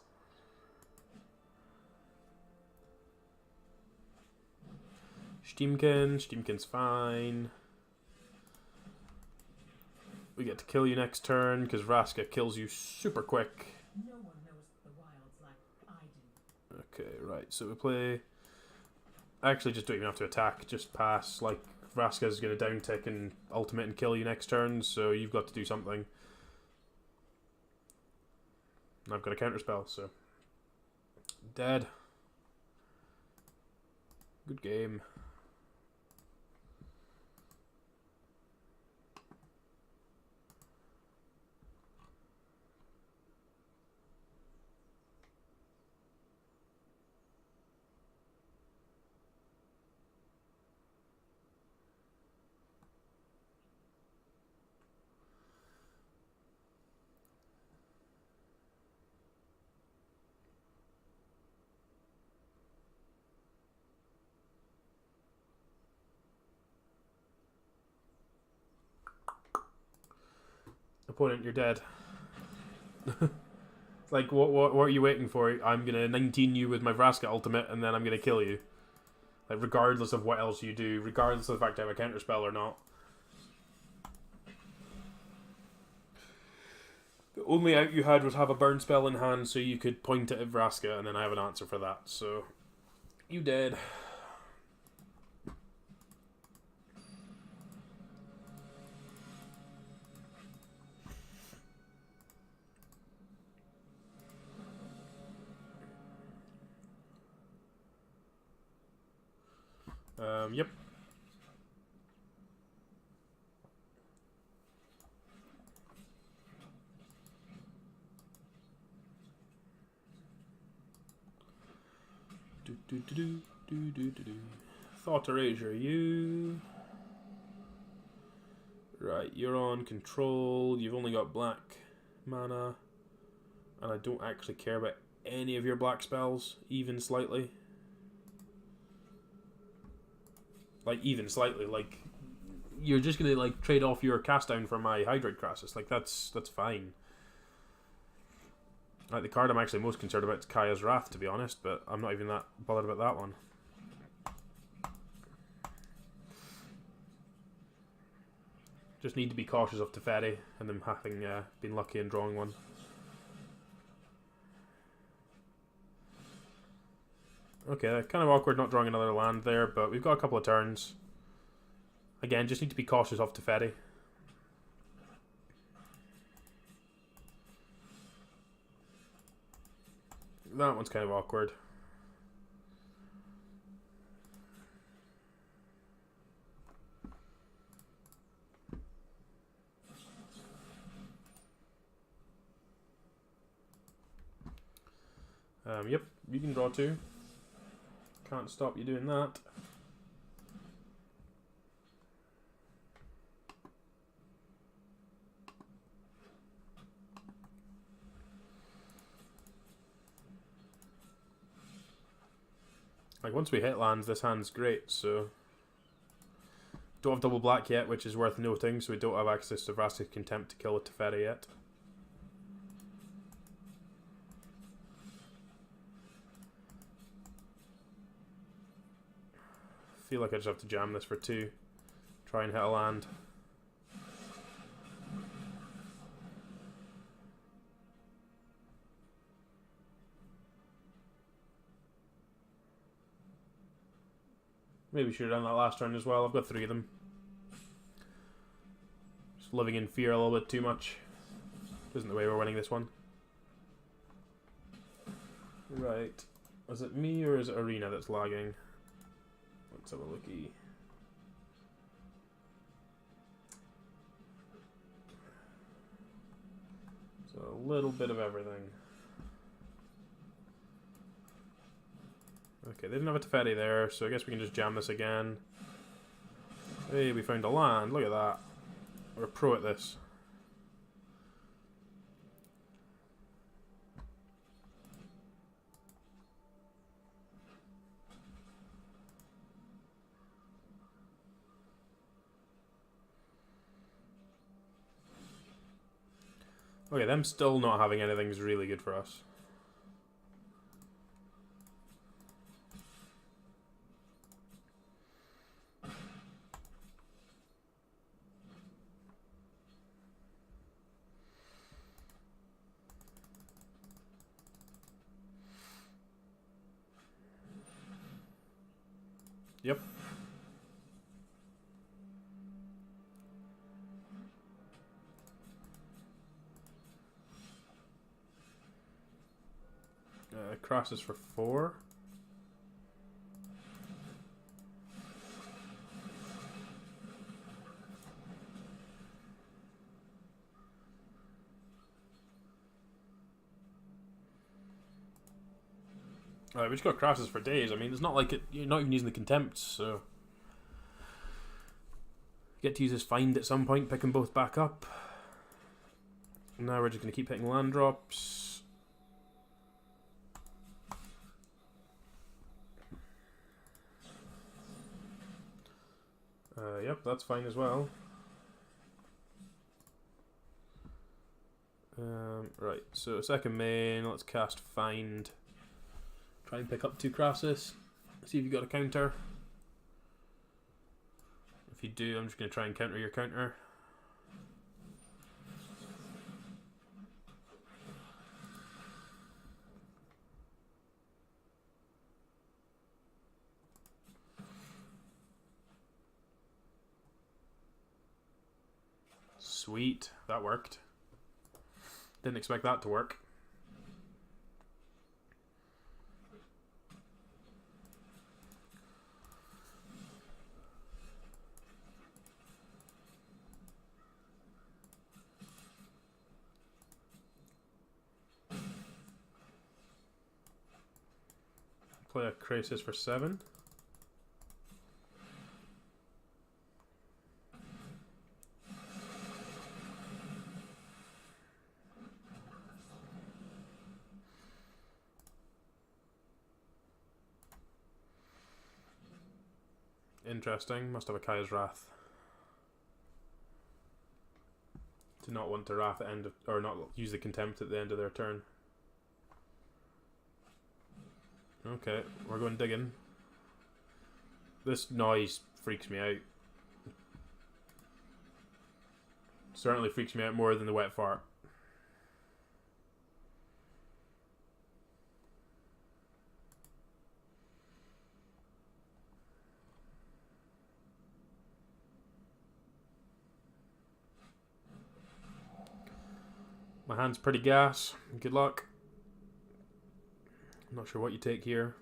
Steamkin's fine. We get to kill you next turn because Vraska kills you super quick. No one knows the wilds like I do. Okay, right, so we play... Actually, just don't even have to attack, just pass. Like, Vraska's going to down tick and ultimate and kill you next turn, so you've got to do something. And I've got a counterspell, so... Dead. Good game. Opponent, you're dead. It's like, what are you waiting for? I'm gonna 19 you with my Vraska ultimate, and then I'm gonna kill you. Like, regardless of what else you do, regardless of the fact I have a counterspell or not. The only out you had was have a burn spell in hand, so you could point it at Vraska, and then I have an answer for that. So, you dead. Yep. Thought Erasure, you. Right, you're on control. You've only got black mana. And I don't actually care about any of your black spells, even slightly. Like, even slightly, like, you're just gonna, like, trade off your cast down for my Hydroid Crassus. Like, that's fine. Like, the card I'm actually most concerned about is Kaya's Wrath, to be honest, but I'm not even that bothered about that one. Just need to be cautious of Teferi, and them having been lucky in drawing one. Okay, kind of awkward not drawing another land there, but we've got a couple of turns. Again, just need to be cautious of Teferi. That one's kind of awkward. Yep, you can draw 2. Can't stop you doing that. Like, once we hit lands, this hand's great, so... Don't have double black yet, which is worth noting, so we don't have access to Vraska's Contempt to kill a Teferi yet. Feel like I just have to jam this for 2. Try and hit a land. Maybe should have done that last turn as well. I've got 3 of them. Just living in fear a little bit too much. Isn't the way we're winning this one. Right. Is it me or is it Arena that's lagging? Let's have a looky. So a little bit of everything. Okay, they didn't have a Teferi there, so I guess we can just jam this again. Hey, we found a land. Look at that. We're pro at this. Okay, them still not having anything is really good for us. Yep. Crosses for 4. Alright, we just got crosses for days. I mean, it's not like you're not even using the contempt, so... Get to use this find at some point, pick them both back up. Now we're just going to keep hitting land drops. Yep, that's fine as well. Right, so second main, let's cast Find. Try and pick up 2 crosses. See if you got a counter. If you do, I'm just going to try and counter your counter. Sweet, that worked. Didn't expect that to work. Play a Crisis for 7. Interesting. Must have a Kaya's Wrath. To not want to Wrath at end of, or not use the Contempt at the end of their turn. Okay, we're going digging. This noise freaks me out. Certainly freaks me out more than the wet fart. My hand's pretty gas. Good luck. I'm not sure what you take here.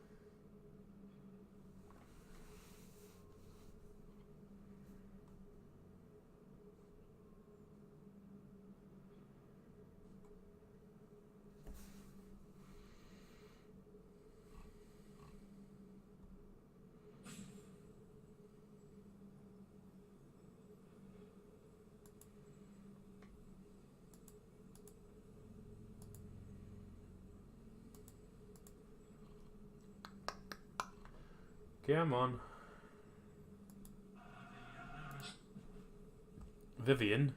Come on. Vivian.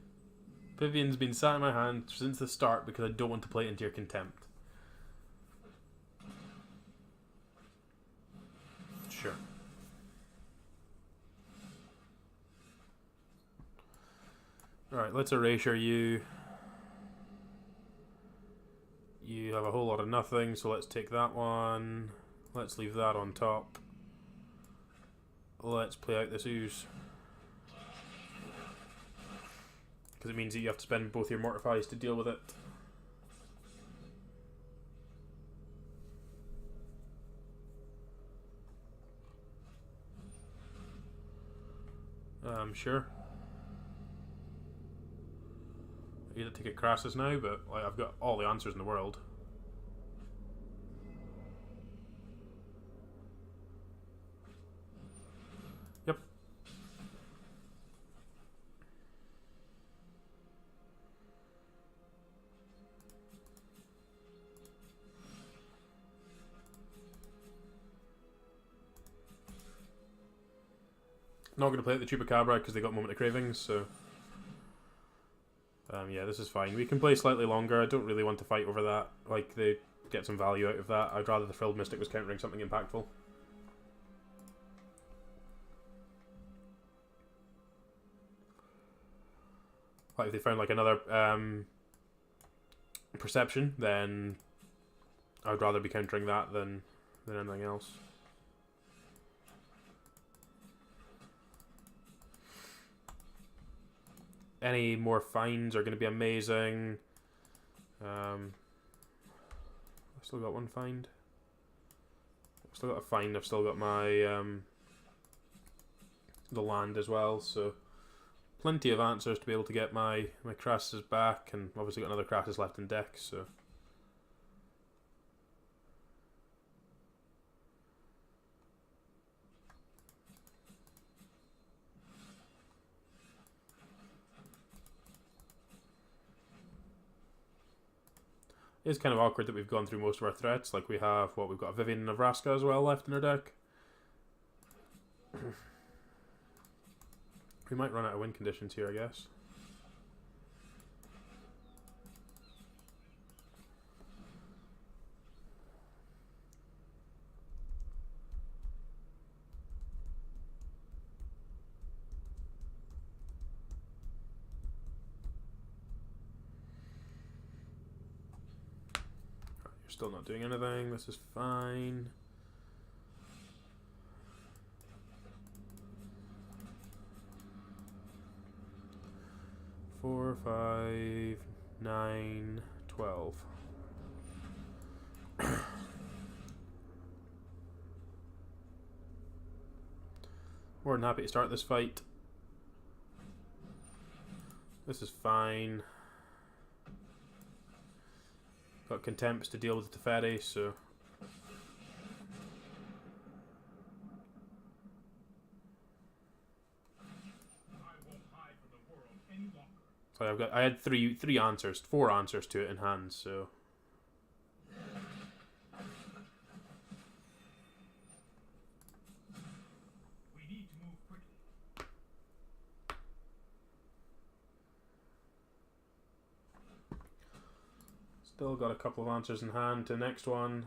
Vivian's been sat in my hand since the start because I don't want to play it into your contempt. Sure. Alright, let's erasure you. You have a whole lot of nothing, so let's take that one. Let's leave that on top. Let's play out this ooze. Because it means that you have to spend both your mortifies to deal with it. Sure. I get to take it crassus now, but like, I've got all the answers in the world. Yep. Not going to play at the Chupacabra because they got Moment of Cravings, so... yeah, this is fine. We can play slightly longer. I don't really want to fight over that. Like, they get some value out of that. I'd rather the Frilled Mystic was countering something impactful. Like, if they found, like, another Perception, then I'd rather be countering that than anything else. Any more finds are going to be amazing. I've still got one find. I've still got a find. I've still got my the land as well. So plenty of answers to be able to get my Crassus back, and obviously got another Crassus left in deck. So. It's kind of awkward that we've gone through most of our threats. Like, we have, what, we've got Vivian and Nebraska as well left in our deck. We might run out of win conditions here, I guess. Still not doing anything. This is fine. Four, 5, 9, 12. More than happy to start this fight. This is fine. Got Contempts to deal with the Teferi, so... So I had four answers to it in hand, so... Still got a couple of answers in hand to the next one.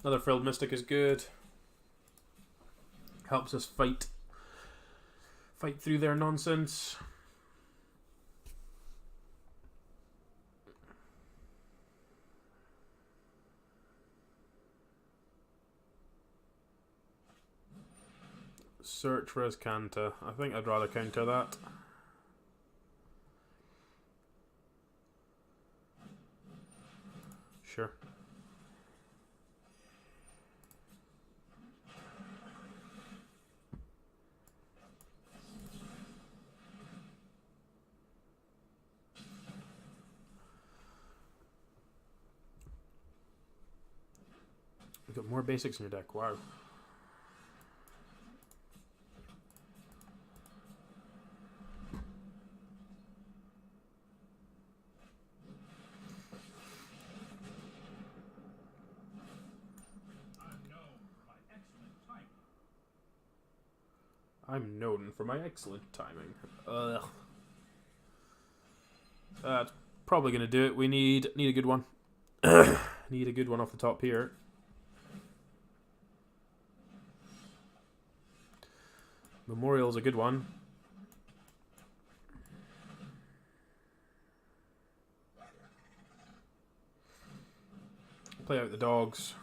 Another Frilled Mystic is good. Helps us fight through their nonsense. Search for Kanta. I think I'd rather counter that. Sure. You've got more basics in your deck. Wow. I'm known for my excellent timing. Ugh. That's probably going to do it. We need a good one. Need a good one off the top here. Memorial's a good one. Play out the dogs.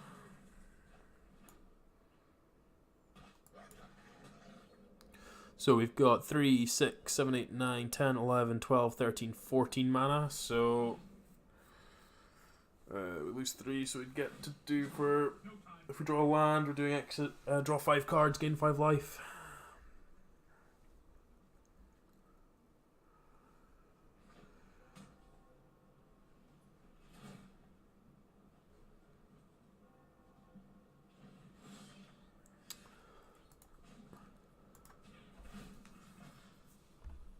So we've got 3, 6, 7, 8, 9, 10, 11, 12, 13, 14 mana. So we lose 3, so we'd get to do for... If we draw a land, we're doing exit. Draw 5 cards, gain 5 life.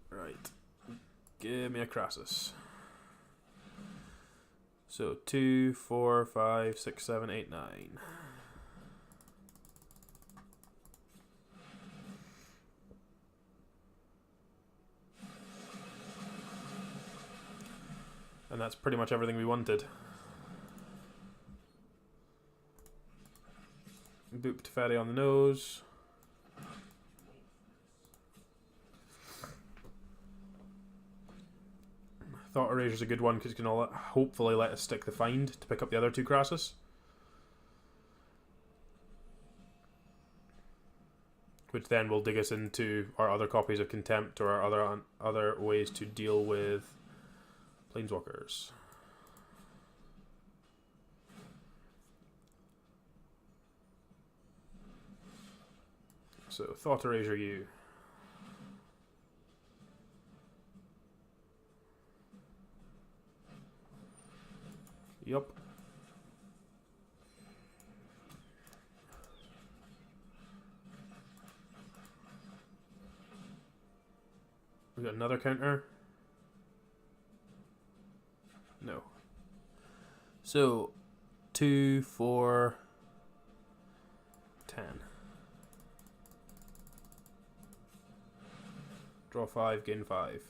Right. Give me a Crassus. So 2, 4, 5, 6, 7, 8, 9. And that's pretty much everything we wanted. Boop Teferi on the nose. Thought Eraser's a good one because it's going to hopefully let us stick the find to pick up the other 2 Crassus. Which then will dig us into our other copies of Contempt or our other ways to deal with Planeswalkers. So, Thought Erasure you. Yup. We got another counter. No. So, 2, 4, 10. Draw 5, gain 5.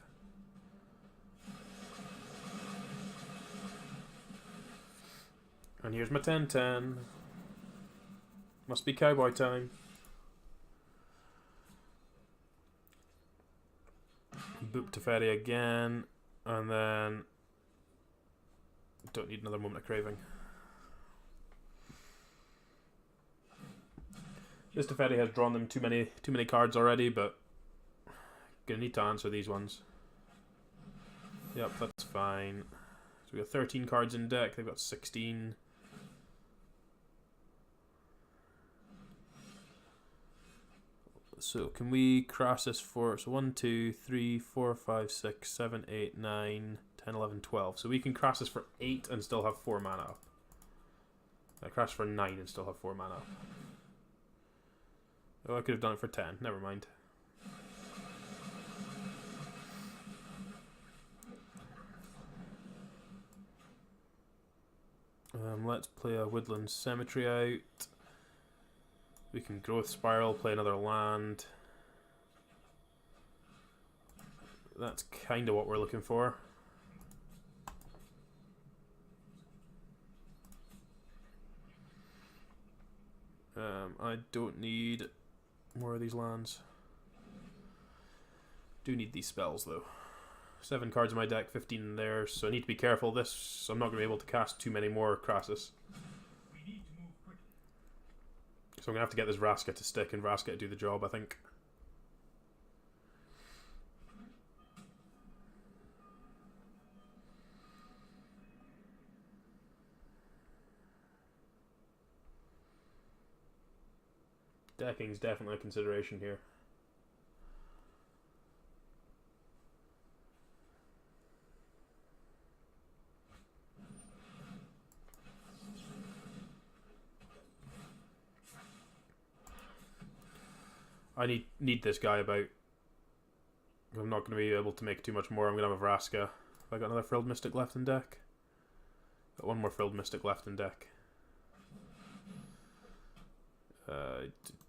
And here's my 10-10. Must be cowboy time. Boop Teferi again. And then... Don't need another Moment of Craving. This Teferi has drawn them too many cards already, but... Gonna need to answer these ones. Yep, that's fine. So we got 13 cards in deck, they've got 16. So can we cross this for... So 1, 2, 3, 4, 5, 6, 7, 8, 9, 10, 11, 12. So we can cross this for 8 and still have 4 mana up. I cross for 9 and still have 4 mana up. Oh, I could have done it for 10. Never mind. Let's play a Woodland Cemetery out. We can Growth Spiral, play another land. That's kind of what we're looking for. I don't need more of these lands. Do need these spells though. 7 cards in my deck, 15 in there, so I need to be careful of this. I'm not going to be able to cast too many more Crassus. So I'm going to have to get this Vraska to stick and Vraska to do the job, I think. Decking's definitely a consideration here. I need this guy about. I'm not going to be able to make too much more. I'm going to have a Vraska. Have I got another Frilled Mystic left in deck? Got one more Frilled Mystic left in deck.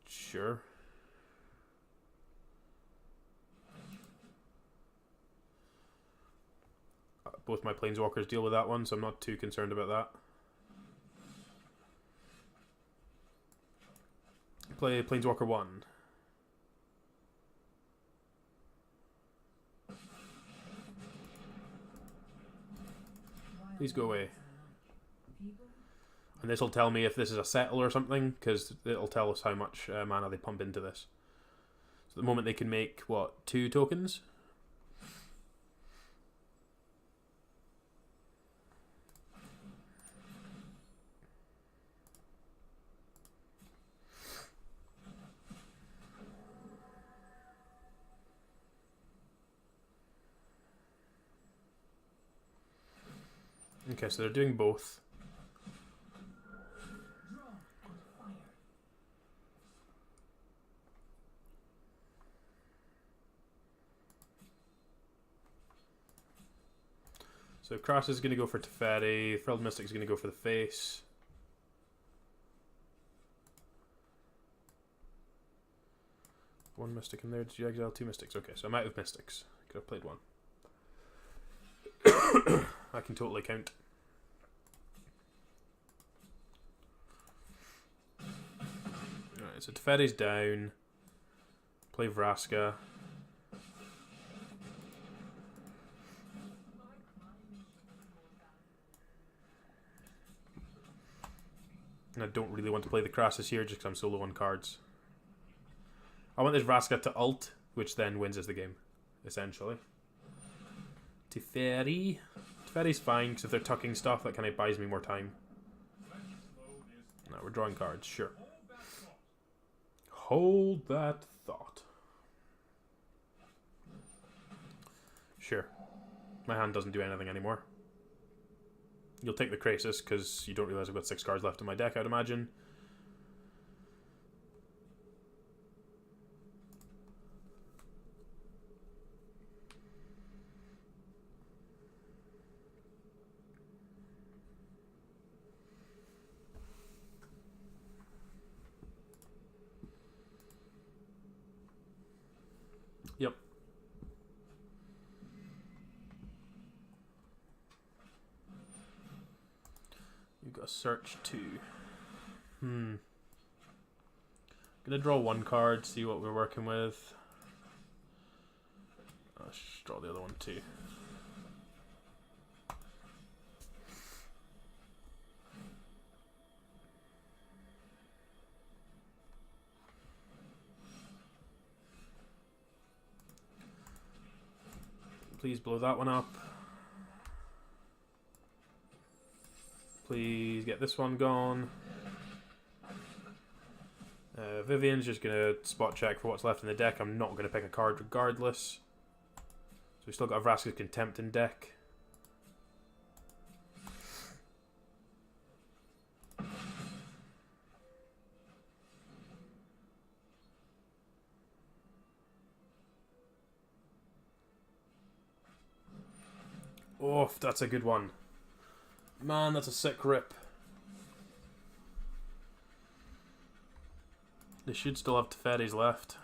Sure. both my planeswalkers deal with that one, so I'm not too concerned about that. Play Planeswalker 1. Please go away. And this will tell me if this is a settle or something, because it'll tell us how much mana they pump into this. So at the moment they can make, what, 2 tokens? Okay, so they're doing both. So Krass is going to go for Teferi, Thrilled Mystic is going to go for the face. One Mystic in there, did you exile 2 Mystics? Okay, so I'm out of Mystics. Could have played 1. I can totally count. Alright, so Teferi's down. Play Vraska. And I don't really want to play the Crassus here just because I'm so low on cards. I want this Vraska to ult, which then wins us the game, essentially. Teferi. Teferi's fine, because if they're tucking stuff, that kind of buys me more time. No, we're drawing cards, sure. Hold that thought. Sure. My hand doesn't do anything anymore. You'll take the Krasis, because you don't realize I've got 6 cards left in my deck, I'd imagine. Yep. You've got a search 2. Gonna draw 1 card, see what we're working with. Let's just draw the other one too. Please blow that one up. Please get this one gone. Vivian's just going to spot check for what's left in the deck. I'm not going to pick a card regardless. So we've still got a Vraska's Contempt in deck. Oh, that's a good one. Man, that's a sick rip. They should still have Teferis left.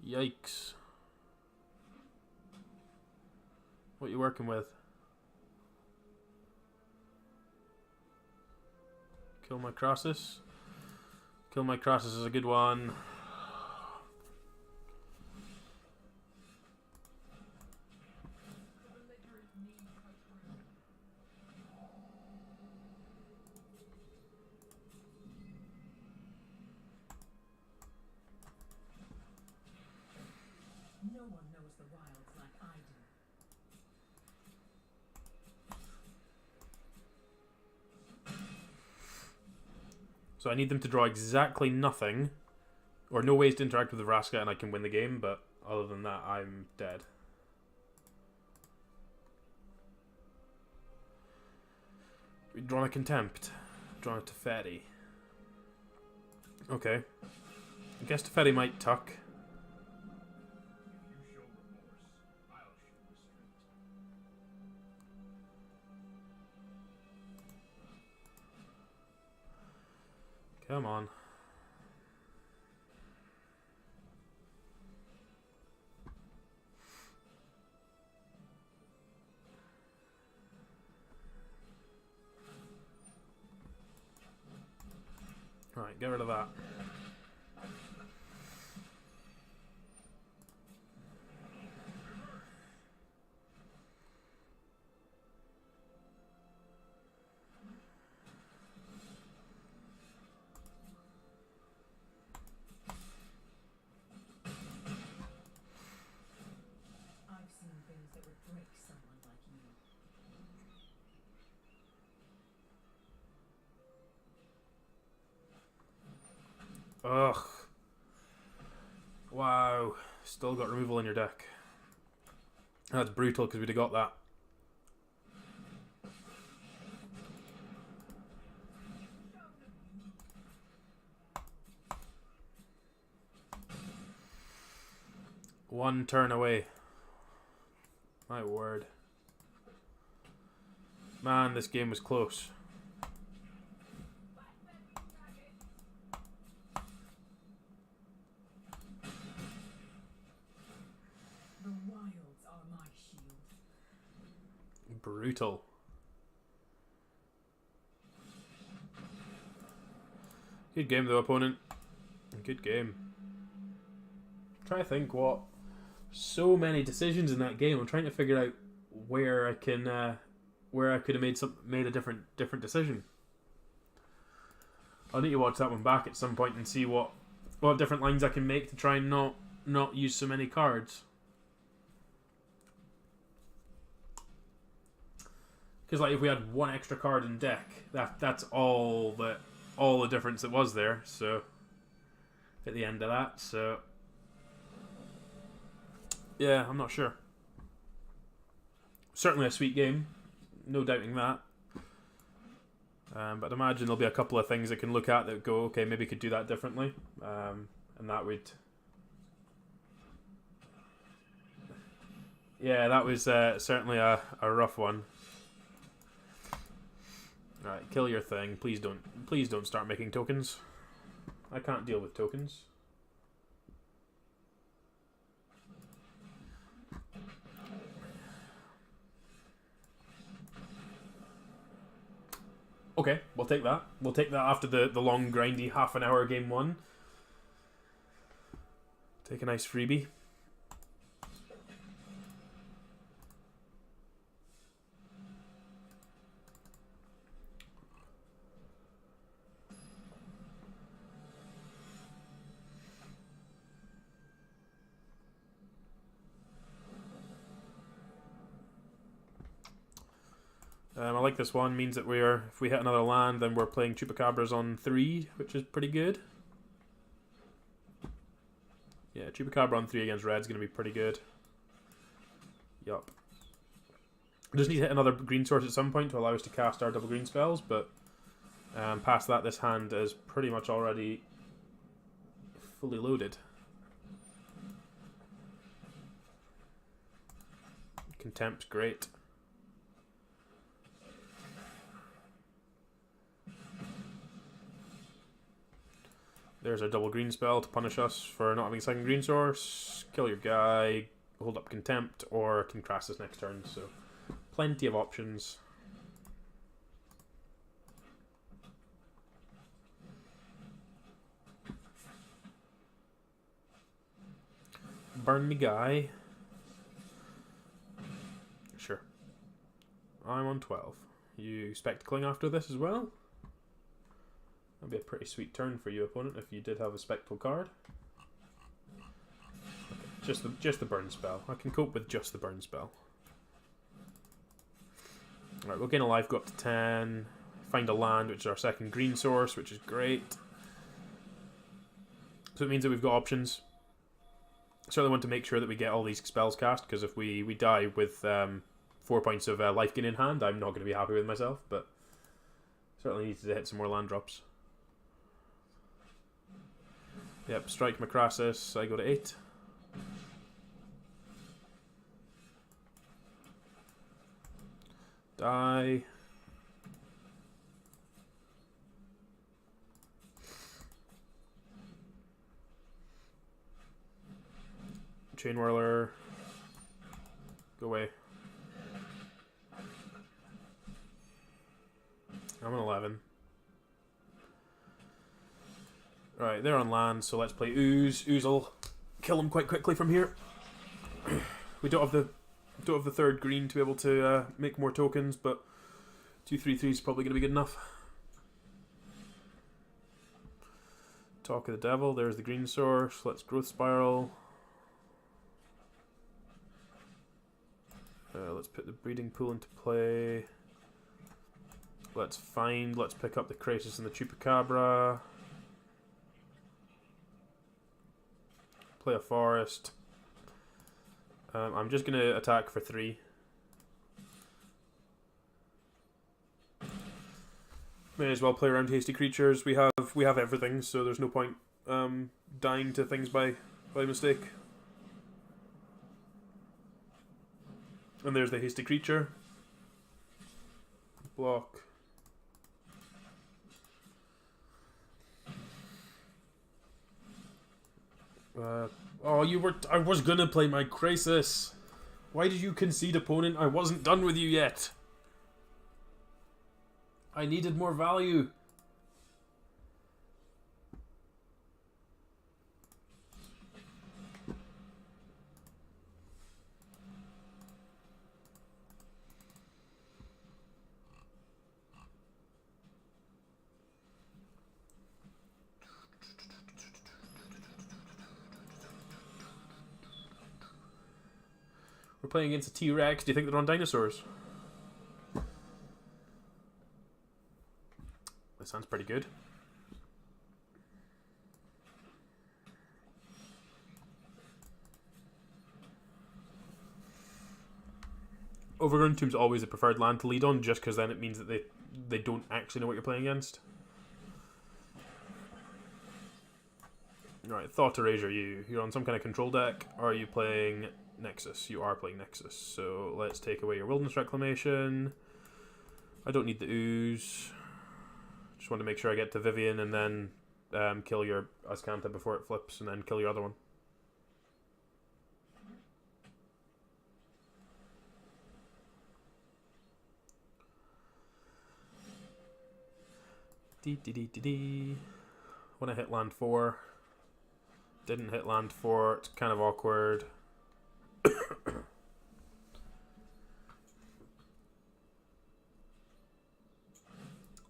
Yikes. What are you working with? Kill my Crassus. Kill my Crassus is a good one. No one knows the wilds like I do. So I need them to draw exactly nothing, or no ways to interact with the Vraska, and I can win the game, but other than that, I'm dead. We've drawn a Contempt. Drawn a Teferi. Okay. I guess Teferi might tuck. Come on. get rid of that. I've seen things that would break someone like you. Ugh. Wow. Still got removal in your deck. That's brutal because we'd have got that. One turn away. My word. Man, this game was close. The wilds are my shield. Brutal. Good game though, opponent. Good game. I'm trying to think what. So many decisions in that game. I'm trying to figure out where I can, where I could have made a different decision. I'll need to watch that one back at some point and see what different lines I can make to try and not use so many cards. Because like if we had one extra card in deck, that's all the difference that was there. So at the end of that, so yeah, I'm not sure. Certainly a sweet game, no doubting that. But I'd imagine there'll be a couple of things I can look at that go, okay, maybe could do that differently, and that would. Yeah, that was certainly a rough one. Alright, kill your thing. Please don't start making tokens. I can't deal with tokens. Okay, we'll take that. We'll take that after the long, grindy half an hour game one. Take a nice freebie. I like this one. Means that if we hit another land, then we're playing Chupacabras on 3, which is pretty good. Yeah, Chupacabra on 3 against red is going to be pretty good. Yup. Just need to hit another green source at some point to allow us to cast our double green spells, but past that, this hand is pretty much already fully loaded. Contempt, great. There's our double green spell to punish us for not having a second green source. Kill your guy, hold up Contempt, or can crash this next turn, so plenty of options. Burn me guy. Sure. I'm on 12. You expect to cling after this as well? That'd be a pretty sweet turn for you, opponent, if you did have a spectral card. Okay, just the burn spell. I can cope with just the burn spell. Alright, we'll gain a life, go up to 10. Find a land, which is our second green source, which is great. So it means that we've got options. Certainly want to make sure that we get all these spells cast, because if we die with 4 points of life gain in hand, I'm not going to be happy with myself, but certainly need to hit some more land drops. Yep, strike Macrassus, I go to 8. Die. Chain Whirler. Go away. I'm an 11. Right, they're on land, so let's play Ooze. Ooze will kill them quite quickly from here. We don't have the third green to be able to make more tokens, but 2/3/3 is probably going to be good enough. Talk of the Devil, there's the green source. Let's Growth Spiral. Let's put the breeding pool into play. Let's pick up the Krasis and the Chupacabra. Play a forest. I'm just going to attack for 3. May as well play around hasty creatures. We have everything, so there's no point dying to things by mistake. And there's the hasty creature. Block. Oh, I was gonna play my Krasis. Why did you concede, opponent? I wasn't done with you yet. I needed more value. We're playing against a T-Rex. Do you think they're on dinosaurs? That sounds pretty good. Overgrown Tomb's always the preferred land to lead on, just because then it means that they don't actually know what you're playing against. Right, Thought Erasure, you're on some kind of control deck. Are you playing Nexus? You are playing Nexus. So let's take away your Wilderness Reclamation. I don't need the Ooze. Just want to make sure I get to Vivian and then kill your Azcanta before it flips, and then kill your other one. When I hit land 4, didn't hit land 4. It's kind of awkward.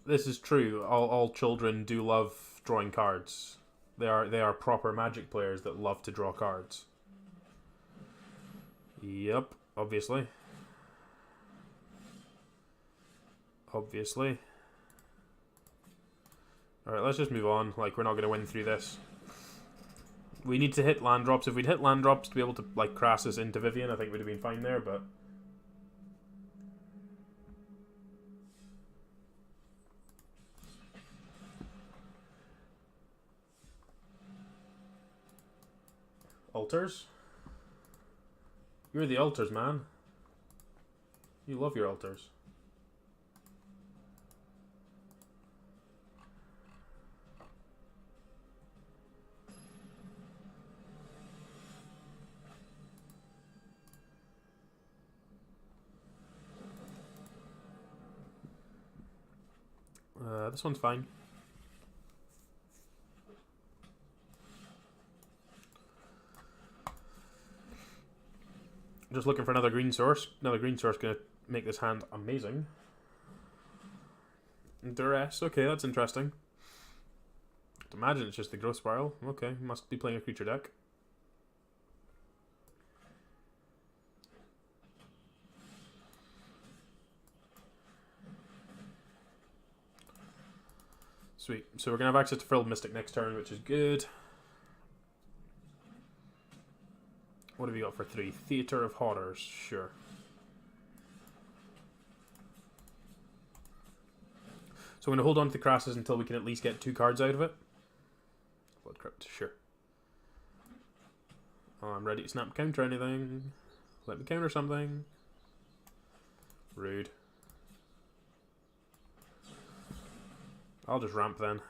This is true. All children do love drawing cards. They are proper Magic players that love to draw cards. Yep, obviously. Obviously. Alright, let's just move on. Like, we're not going to win through this. We need to hit land drops. If we'd hit land drops to be able to, like, Krasis into Vivian, I think we'd have been fine there, but... Altars? You're the altars, man. You love your altars. This one's fine. Just looking for another green source. Another green source gonna make this hand amazing. Duress, okay, that's interesting. I'd imagine it's just the Growth Spiral. Okay, must be playing a creature deck. Sweet. So we're going to have access to Frilled Mystic next turn, which is good. What have we got for 3? Theatre of Horrors. Sure. So I'm going to hold on to the Krasis until we can at least get 2 cards out of it. Blood Crypt. Sure. Oh, I'm ready to snap counter anything. Let me counter something. Rude. I'll just ramp then.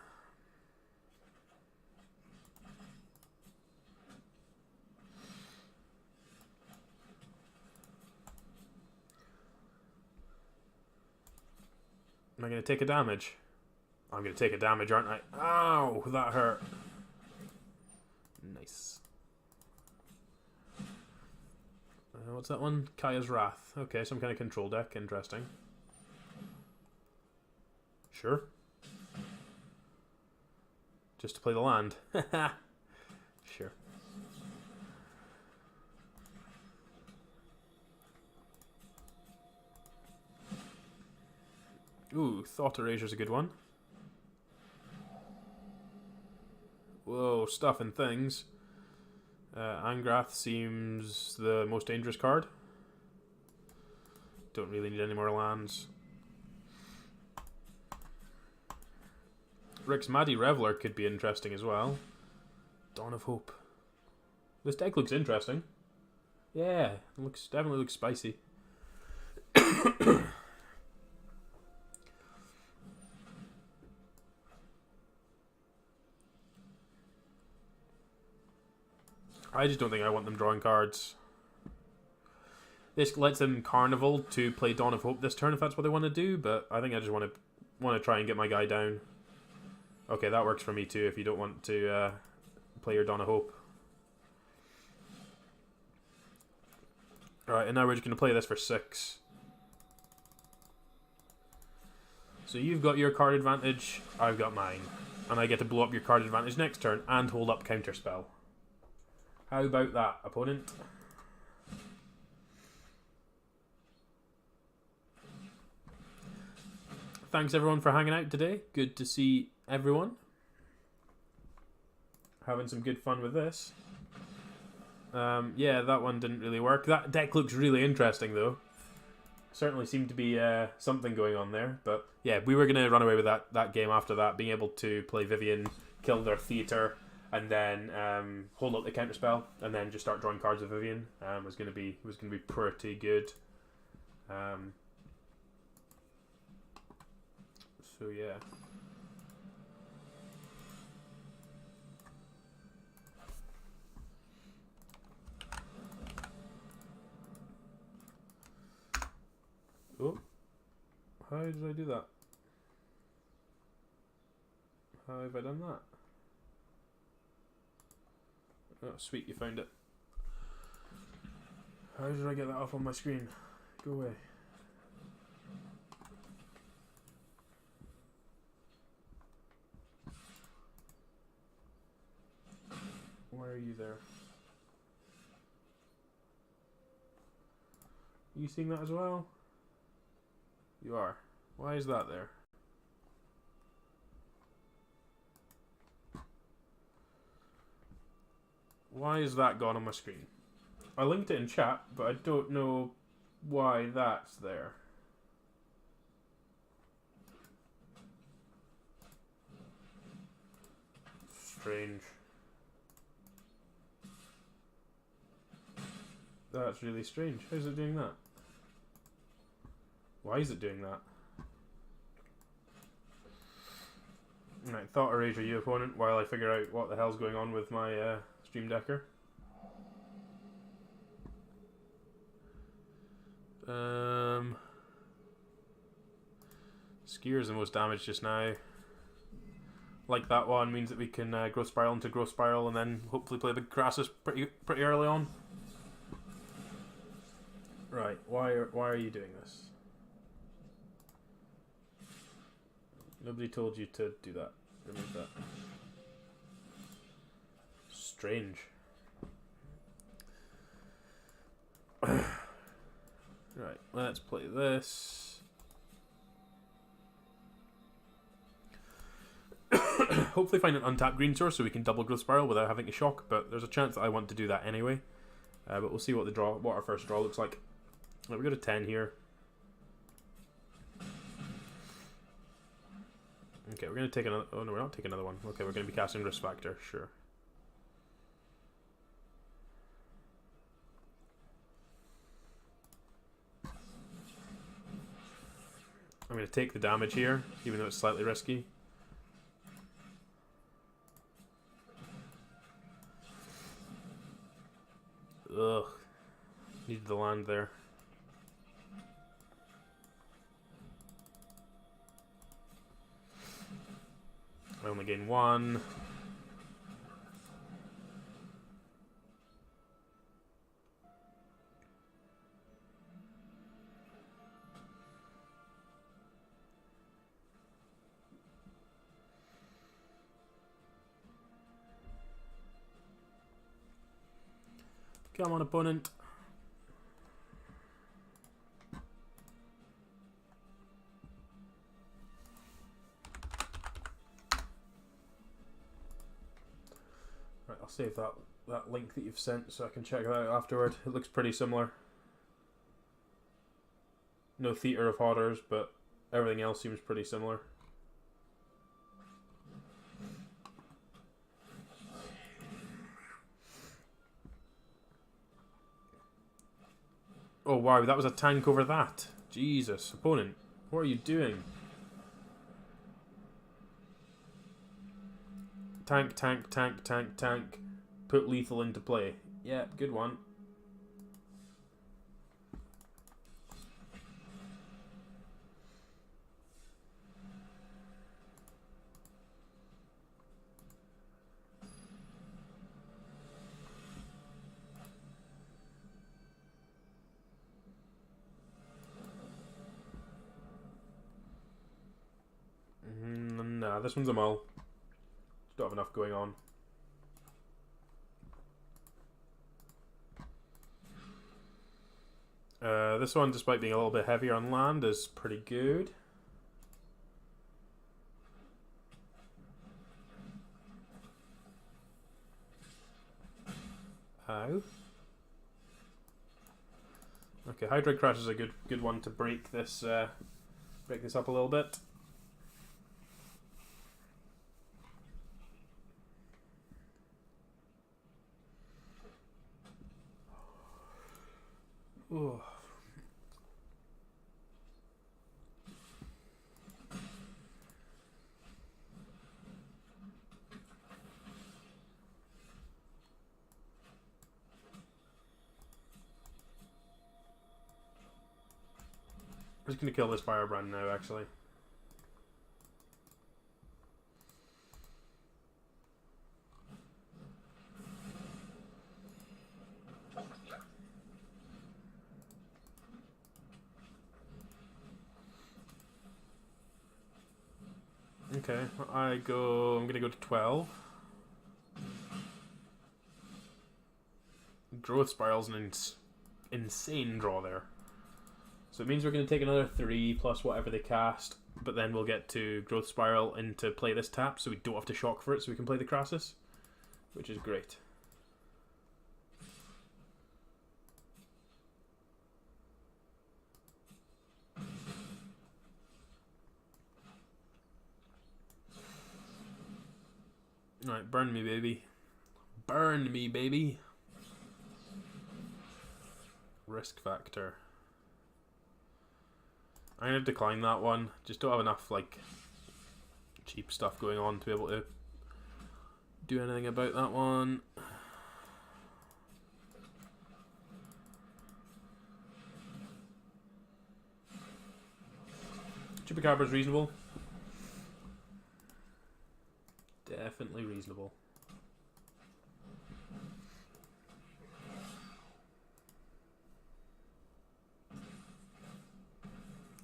Am I going to take a damage? I'm going to take a damage, aren't I? Ow, that hurt. Nice. What's that one? Kaya's Wrath. Okay, some kind of control deck. Interesting. Sure. Just to play the land. Sure. Ooh, Thought Eraser's a good one. Whoa, stuff and things. Angrath seems the most dangerous card. Don't really need any more lands. Rick's Maddie Reveler could be interesting as well. Dawn of Hope. This deck looks interesting. Yeah, definitely looks spicy. I just don't think I want them drawing cards. This lets them Carnival to play Dawn of Hope this turn if that's what they want to do, but I think I just want to try and get my guy down. Okay, that works for me too if you don't want to play your Dawn of Hope. Alright, and now we're just going to play this for 6. So you've got your card advantage, I've got mine. And I get to blow up your card advantage next turn and hold up Counterspell. How about that, opponent? Thanks everyone for hanging out today. Good to see everyone. Having some good fun with this. Yeah, that one didn't really work. That deck looks really interesting though. Certainly seemed to be something going on there. But yeah, we were going to run away with that game after that. Being able to play Vivian, kill their Theater, and then hold up the Counterspell, and then just start drawing cards with Vivian was going to be pretty good. So yeah. Oh, how did I do that? How have I done that? Oh, sweet, you found it. How did I get that off on my screen? Go away. Why are you there? Are you seeing that as well? You are. Why is that there? Why is that gone on my screen? I linked it in chat, but I don't know why that's there. Strange. That's really strange. How's it doing that? Why is it doing that? Right, Thought Erasure you, opponent, while I figure out what the hell's going on with my Stream Decker. Skier is the most damaged just now. Like that one means that we can Growth Spiral into Growth Spiral and then hopefully play Big Crassus pretty early on. Right, why are you doing this? Nobody told you to do that. Remove that. Strange. Right, let's play this. Hopefully find an untapped green source so we can double Growth Spiral without having to shock, but there's a chance that I want to do that anyway. But we'll see what our first draw looks like. Right, we got a 10 here. Okay, we're going to take another... Oh, no, we're not taking another one. Okay, we're going to be casting Risk Factor, sure. I'm going to take the damage here, even though it's slightly risky. Ugh. Needed the land there. I only gain 1. Come on, opponent. Right, I'll save that link that you've sent so I can check that out afterward. It looks pretty similar. No Theatre of Horrors, but everything else seems pretty similar. Oh wow, that was a tank over that. Jesus, opponent, what are you doing? Tank, tank, tank, tank, tank. Put lethal into play. Yeah, good one. Nah, this one's a mull. Just don't have enough going on. This one, despite being a little bit heavier on land, is pretty good. Ow. Okay, Hydroid Crash is a good one to break this up a little bit. Ooh. I'm just gonna kill this firebrand now, actually. Okay, I'm gonna go to 12. Growth Spiral's an insane draw there. So it means we're going to take another 3 plus whatever they cast, but then we'll get to Growth Spiral into play this tap, so we don't have to shock for it, so we can play the Crassus, which is great. Alright, burn me, baby. Burn me, baby. Risk factor. I'm going to decline that one. Just don't have enough, like, cheap stuff going on to be able to do anything about that one. Chupacabra's reasonable. Definitely reasonable.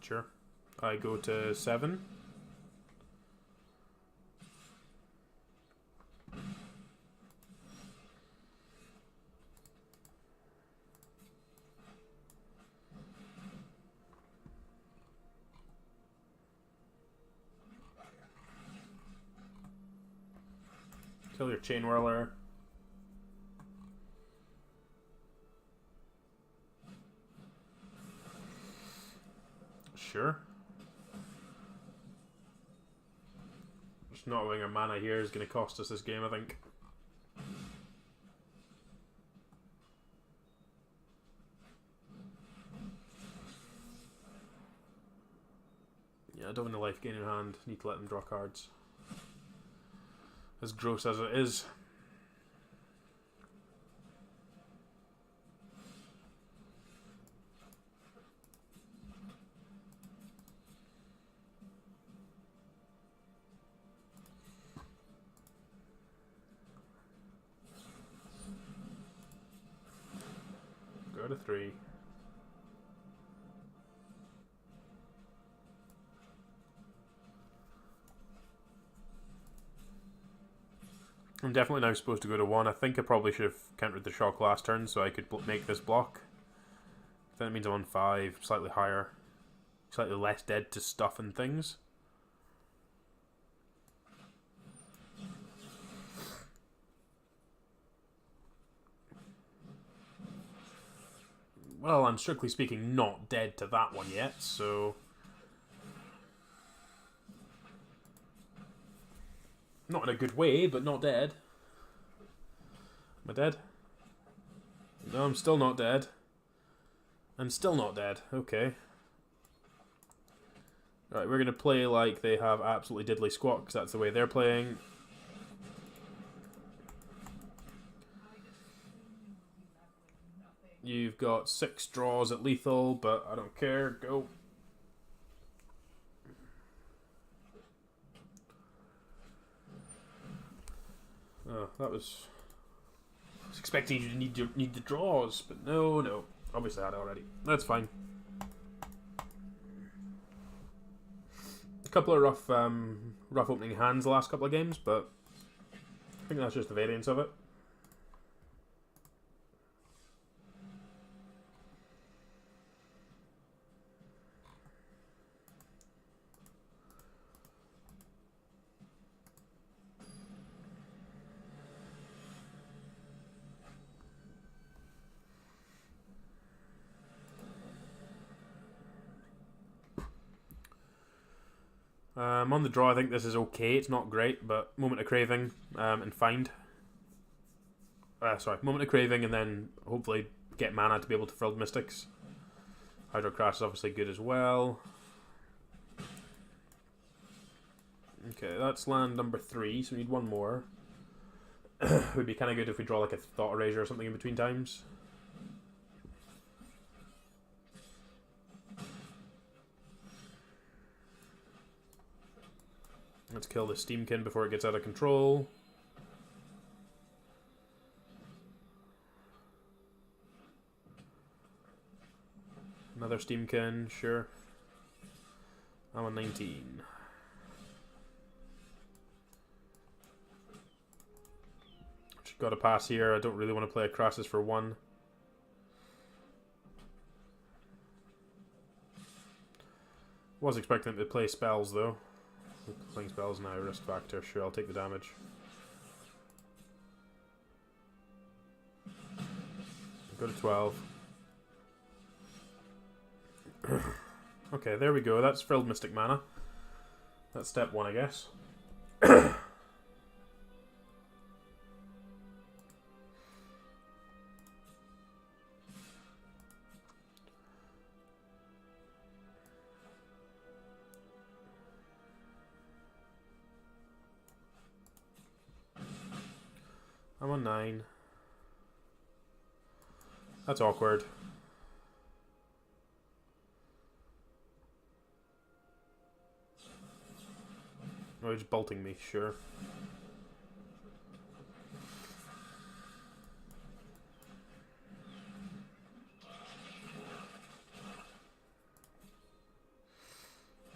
Sure. I go to 7. Kill your Chain Whirler. Sure. Just not having our mana here is going to cost us this game, I think. Yeah, I don't want a life gain in hand. Need to let them draw cards. As gross as it is. Go to 3. I'm definitely now supposed to go to 1. I think I probably should have countered the shock last turn so I could make this block. Then it means I'm on 5, slightly higher. Slightly less dead to stuff and things. Well, I'm strictly speaking not dead to that one yet, so... Not in a good way, but not dead. Am I dead? No, I'm still not dead. I'm still not dead. Okay. Right, we're going to play like they have absolutely diddly squat, because that's the way they're playing. You've got 6 draws at lethal, but I don't care. Go. Oh, that was... I was expecting you to need the draws, but no. Obviously I had it already. That's fine. A couple of rough opening hands the last couple of games, but I think that's just the variance of it. On the draw, I think this is okay. It's not great, but Moment of Craving and Find. Moment of Craving and then hopefully get mana to be able to Frilled Mystics. Hydro Crash is obviously good as well. Okay, that's land number 3, so we need one more. It would be kind of good if we draw like a Thought Erasure or something in between times. Let's kill the Steamkin before it gets out of control. Another Steamkin, sure. I'm on 19. Got to pass here. I don't really want to play a Crassus for 1. Was expecting them to play spells though. Playing spells now, risk factor. Sure, I'll take the damage. Go to 12. Okay, there we go. That's Frilled Mystic mana. That's step 1, I guess. I'm on 9. That's awkward. Oh, he's bolting me, sure.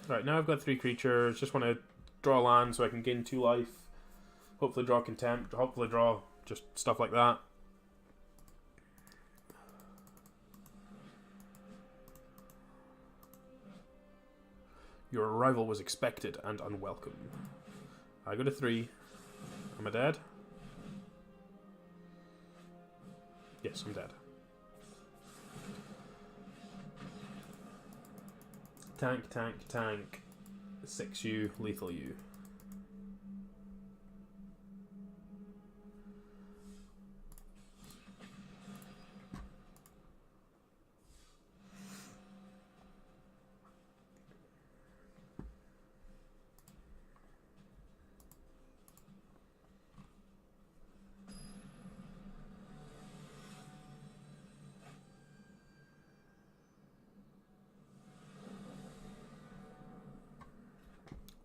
Right, now I've got 3 creatures. Just want to draw land so I can gain 2 life. Hopefully draw Contempt. Hopefully draw just stuff like that. Your arrival was expected and unwelcome. I go to 3. Am I dead? Yes, I'm dead. Tank, tank, tank. 6U, lethal U.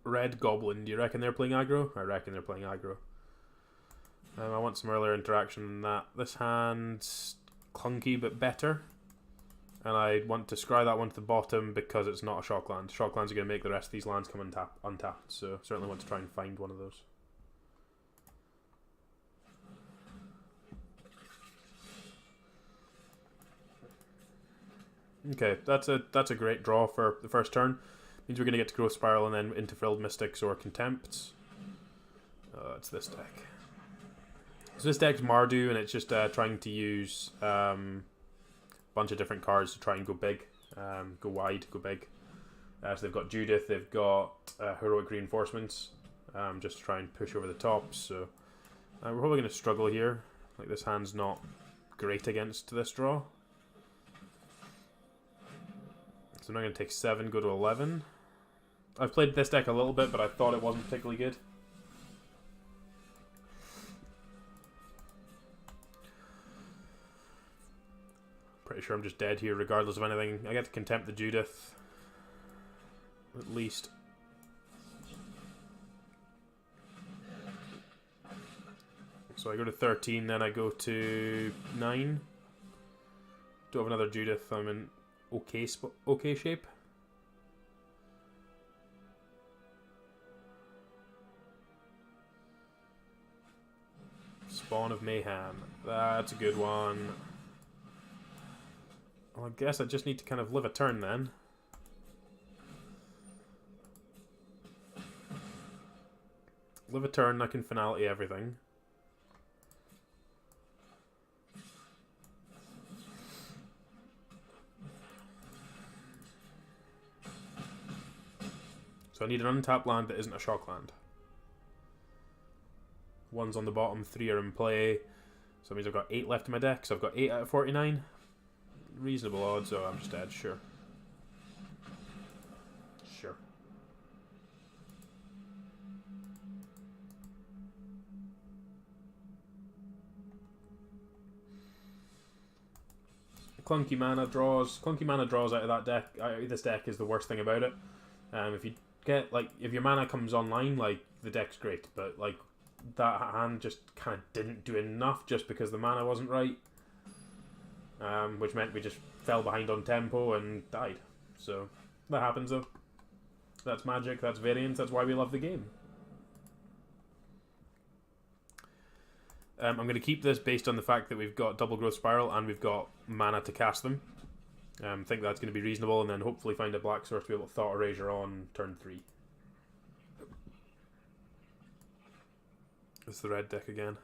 Red Goblin, do you reckon they're playing aggro? I reckon they're playing aggro. I want some earlier interaction than that. This hand's clunky but better. And I want to scry that one to the bottom because it's not a shock land. Shock lands are going to make the rest of these lands come untapped, so certainly want to try and find one of those. Okay, that's a great draw for the first turn. Means we're going to get to Growth Spiral and then into Frilled Mystics or Contempts. It's this deck. So this deck's Mardu, and it's just trying to use a bunch of different cards to try and go big, go wide, go big. So they've got Judith, they've got Heroic Reinforcements, just to try and push over the top. So we're probably going to struggle here. Like, this hand's not great against this draw. So I'm not going to take 7, go to 11. I've played this deck a little bit, but I thought it wasn't particularly good. Pretty sure I'm just dead here regardless of anything. I get to Contempt the Judith. At least. So I go to 13, then I go to 9. Don't have another Judith, I'm in okay shape. Spawn of Mayhem. That's a good one. Well, I guess I just need to kind of live a turn then. Live a turn, I can finality everything. So I need an untapped land that isn't a shock land. One's on the bottom, 3 are in play. So that means I've got 8 left in my deck. So I've got 8 out of 49. Reasonable odds, so I'm just dead, sure. Sure. Clunky mana draws. Clunky mana draws out of that deck. This deck is the worst thing about it. If you get, like, if your mana comes online, like, the deck's great, but, like, that hand just kind of didn't do enough just because the mana wasn't right. Which meant we just fell behind on tempo and died. So, that happens though. That's magic, that's variance, that's why we love the game. I'm going to keep this based on the fact that we've got double Growth Spiral and we've got mana to cast them. I think that's going to be reasonable, and then hopefully find a black source to be able to Thought Erasure on turn 3. It's the red deck again.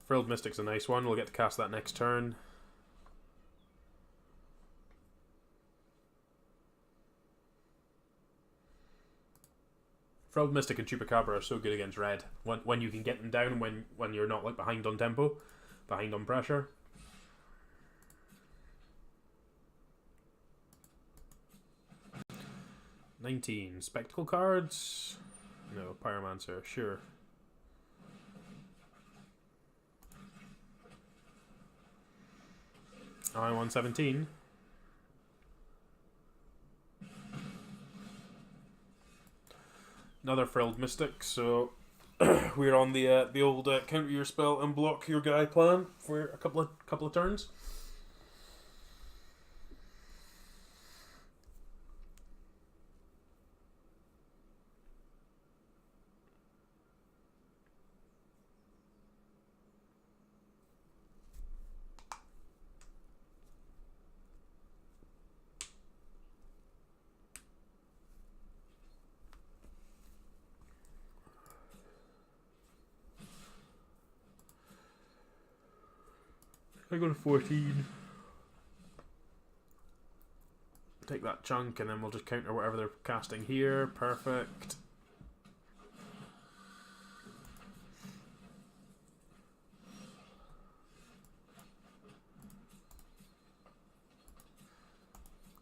Frilled Mystic's a nice one. We'll get to cast that next turn. Frilled Mystic and Chupacabra are so good against red. When you can get them down, when you're not, like, behind on tempo, behind on pressure. $19. Spectacle cards? No. Pyromancer, sure. I 117. Another Frilled Mystic, so we're on the old counter your spell and block your guy plan for a couple of turns. I go to 14. Take that chunk and then we'll just counter whatever they're casting here. Perfect.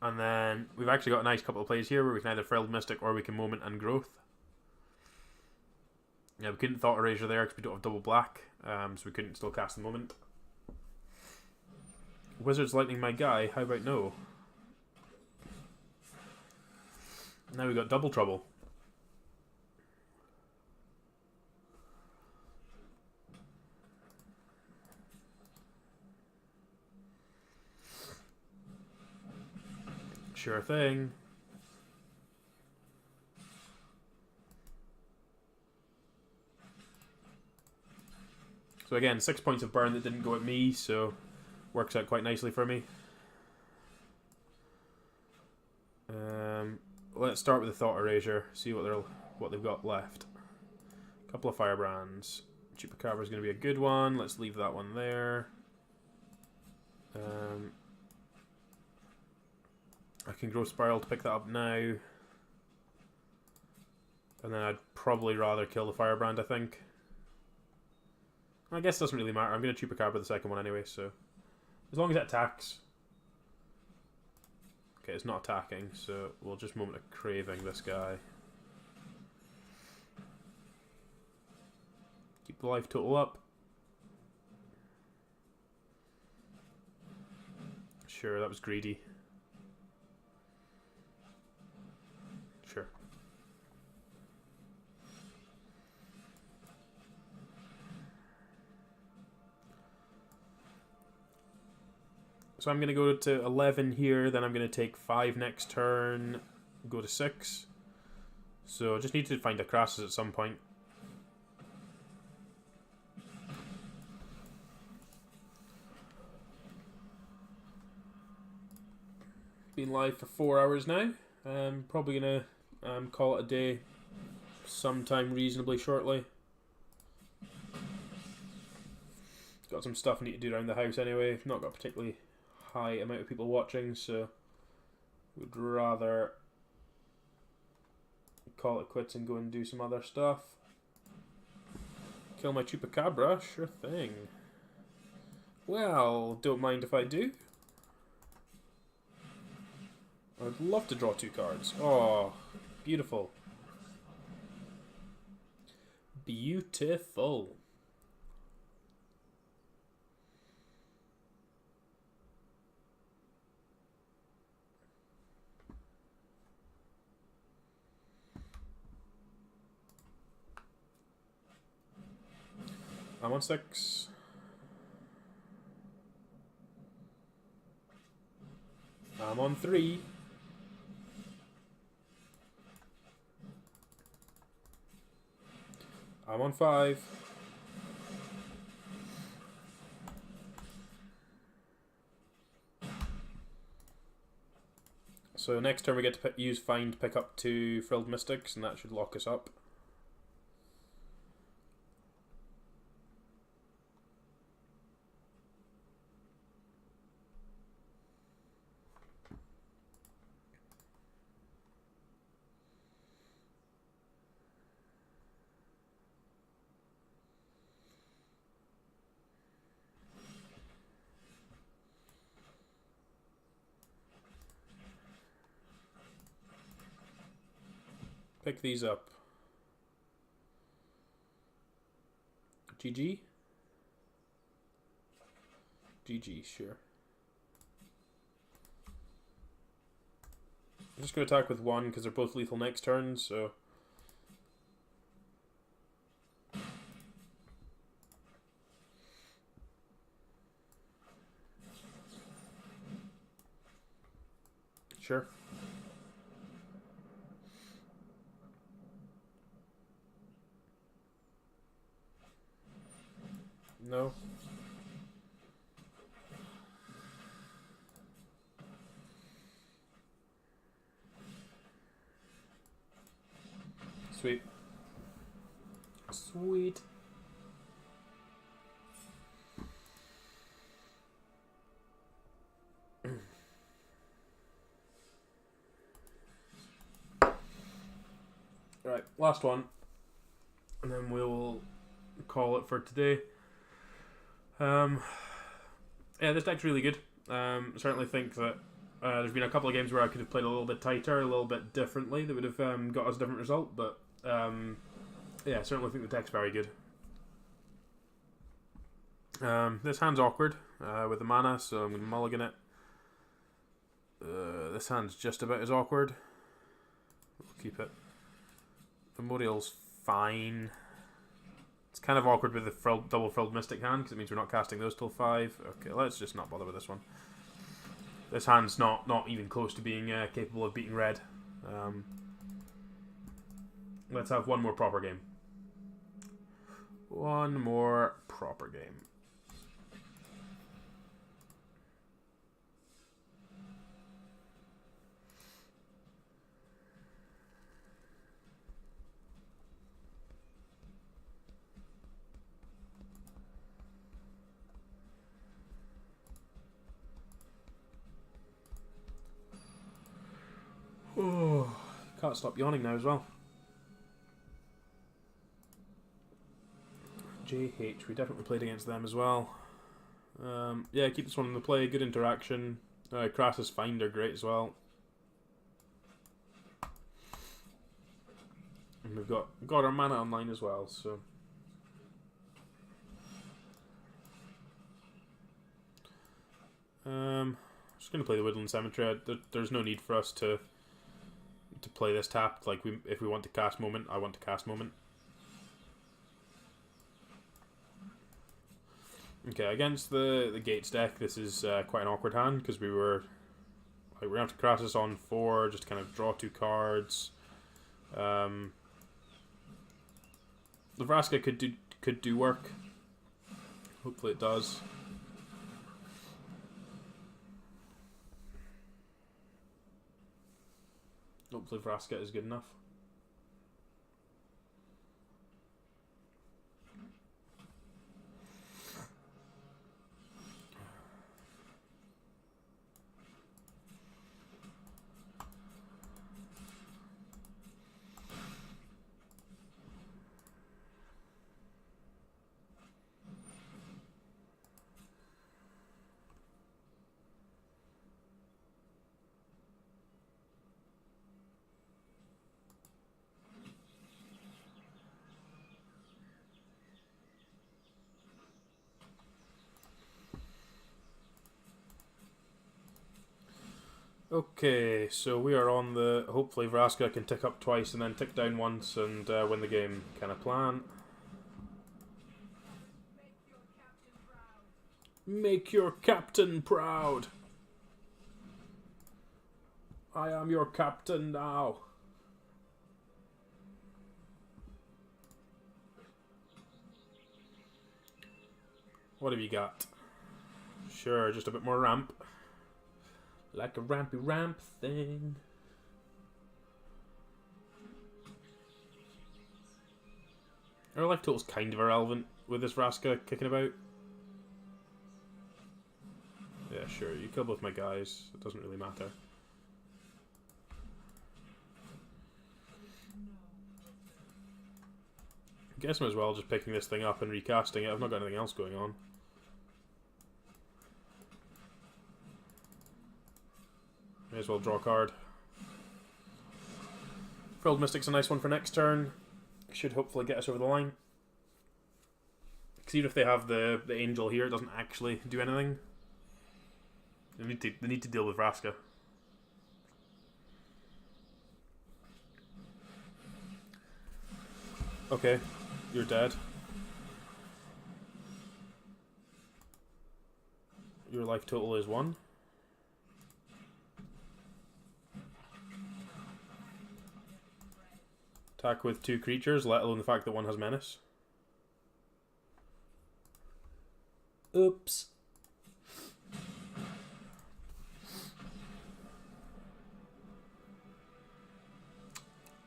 And then we've actually got a nice couple of plays here where we can either Frilled Mystic or we can Moment and Growth. Yeah, we couldn't Thought Erasure there because we don't have double black, so we couldn't still cast the Moment. Wizard's Lightning my guy, how about no? Now we got double trouble. Sure thing. So again, 6 points of burn that didn't go at me, so works out quite nicely for me. Let's start with the Thought Erasure, see what they've got left. A couple of Firebrands. Chupacabra is going to be a good one. Let's leave that one there. I can grow Spiral to pick that up now. And then I'd probably rather kill the Firebrand, I think. I guess it doesn't really matter. I'm going to Chupacabra the second one anyway, so... As long as it attacks. Okay, it's not attacking, so we'll just Moment of Craving this guy. Keep the life total up. Sure, that was greedy. Sure. So I'm going to go to 11 here, then I'm going to take 5 next turn, go to 6. So just need to find a Crassus at some point. Been live for 4 hours now. Probably going to call it a day sometime reasonably shortly. Got some stuff I need to do around the house anyway. Not got particularly high amount of people watching, so would rather call it quits and go and do some other stuff. Kill my Chupacabra, sure thing. Well, don't mind if I do. I'd love to draw 2 cards. Oh, beautiful. Beautiful. I'm on 6. I'm on 3. I'm on 5. So next turn we get to use Find, pick up 2 Frilled Mystics, and that should lock us up. Pick these up. GG? GG, sure. I'm just going to attack with 1 because they're both lethal next turn, so... Sure. No. Sweet. Sweet. Right, last one. And then we'll call it for today. Yeah, this deck's really good. Certainly think that there's been a couple of games where I could have played a little bit tighter, a little bit differently, that would have got us a different result, but yeah, certainly think the deck's very good. This hand's awkward with the mana, so I'm going to mulligan it. This hand's just about as awkward. We'll keep it. Memorial's fine. It's kind of awkward with the double Frilled Mystic hand, because it means we're not casting those till 5. Okay, let's just not bother with this one. This hand's not even close to being capable of beating red. Let's have one more proper game. One more proper game. Oh, can't stop yawning now as well. JH, we definitely played against them as well. Yeah, keep this one in the play. Good interaction. Crassus Finder, great as well. And we've got our mana online as well, so. Just gonna play the Woodland Cemetery. There's no need for us to play this tapped. Like, if we want to cast Moment, I want to cast Moment. Okay, against the Gates deck, this is quite an awkward hand because we were going to have to Crassus on 4, just to kind of draw 2 cards. The Vraska could do work. Hopefully it does. Hopefully Vraska is good enough. Okay, so we are on the... Hopefully Vraska can tick up twice and then tick down once and win the game kind of plan. Make your captain proud. I am your captain now. What have you got? Sure, just a bit more ramp. Like a rampy ramp thing. Our life total's kind of irrelevant with this Vraska kicking about. Yeah, sure, you kill both my guys. It doesn't really matter. I guess I might as well just picking this thing up and recasting it. I've not got anything else going on. May as well draw a card. Frilled Mystic's a nice one for next turn. Should hopefully get us over the line. Because even if they have the Angel here, it doesn't actually do anything. They need to deal with Vraska. Okay, you're dead. Your life total is 1. Attack with 2 creatures, let alone the fact that one has menace. Oops.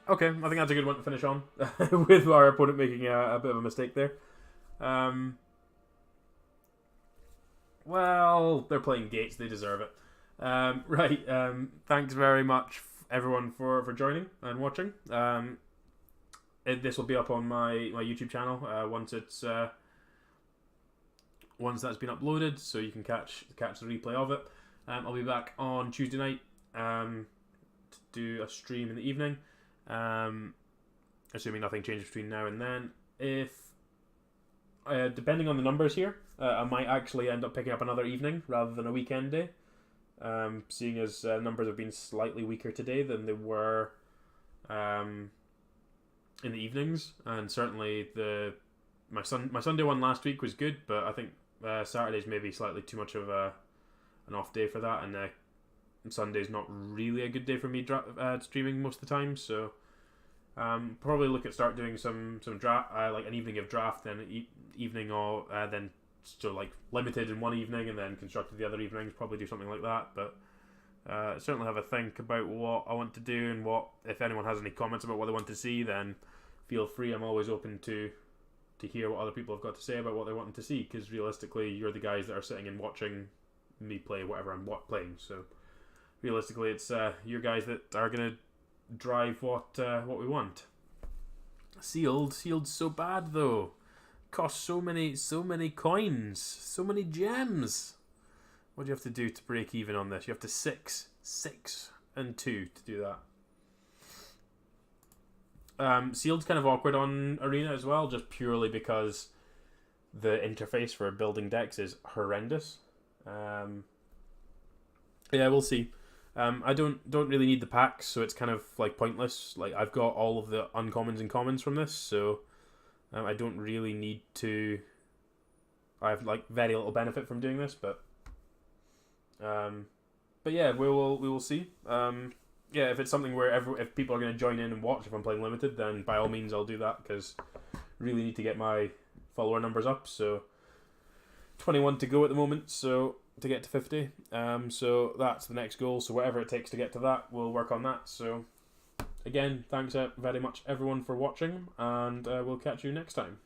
Okay, I think that's a good one to finish on, with our opponent making a bit of a mistake there. Well, they're playing Gates, they deserve it. Right, thanks very much everyone for joining and watching. This will be up on my YouTube channel once that's been uploaded, so you can catch the replay of it. I'll be back on Tuesday night to do a stream in the evening. Assuming nothing changes between now and then. If depending on the numbers here, I might actually end up picking up another evening rather than a weekend day. Seeing as numbers have been slightly weaker today than they were in the evenings, and certainly my Sunday one last week was good, but I think Saturday's maybe slightly too much of an off day for that, and Sunday's not really a good day for me streaming most of the time, so Probably look at start doing some draft, like an evening of draft, then evening or then so like limited in one evening and then constructed the other evenings. Probably do something like that, but certainly have a think about what I want to do and what, if anyone has any comments about what they want to see, then feel free. I'm always open to hear what other people have got to say about what they're wanting to see, because realistically, you're the guys that are sitting and watching me play whatever I'm playing. So realistically, it's you guys that are gonna drive what we want. Sealed's so bad though. Costs so many coins, so many gems. What do you have to do to break even on this? You have to 6 and 2 to do that. Sealed's kind of awkward on Arena as well, just purely because the interface for building decks is horrendous. Yeah, we'll see. I don't really need the packs, so it's kind of like pointless. Like I've got all of the uncommons and commons from this, so I don't really need to. I have like very little benefit from doing this, but yeah, we will see. Yeah, if it's something where if people are going to join in and watch if I'm playing limited, then by all means I'll do that, because really need to get my follower numbers up. So 21 to go at the moment, so to get to 50. So that's the next goal. So whatever it takes to get to that, we'll work on that. So again, thanks very much everyone for watching, and we'll catch you next time.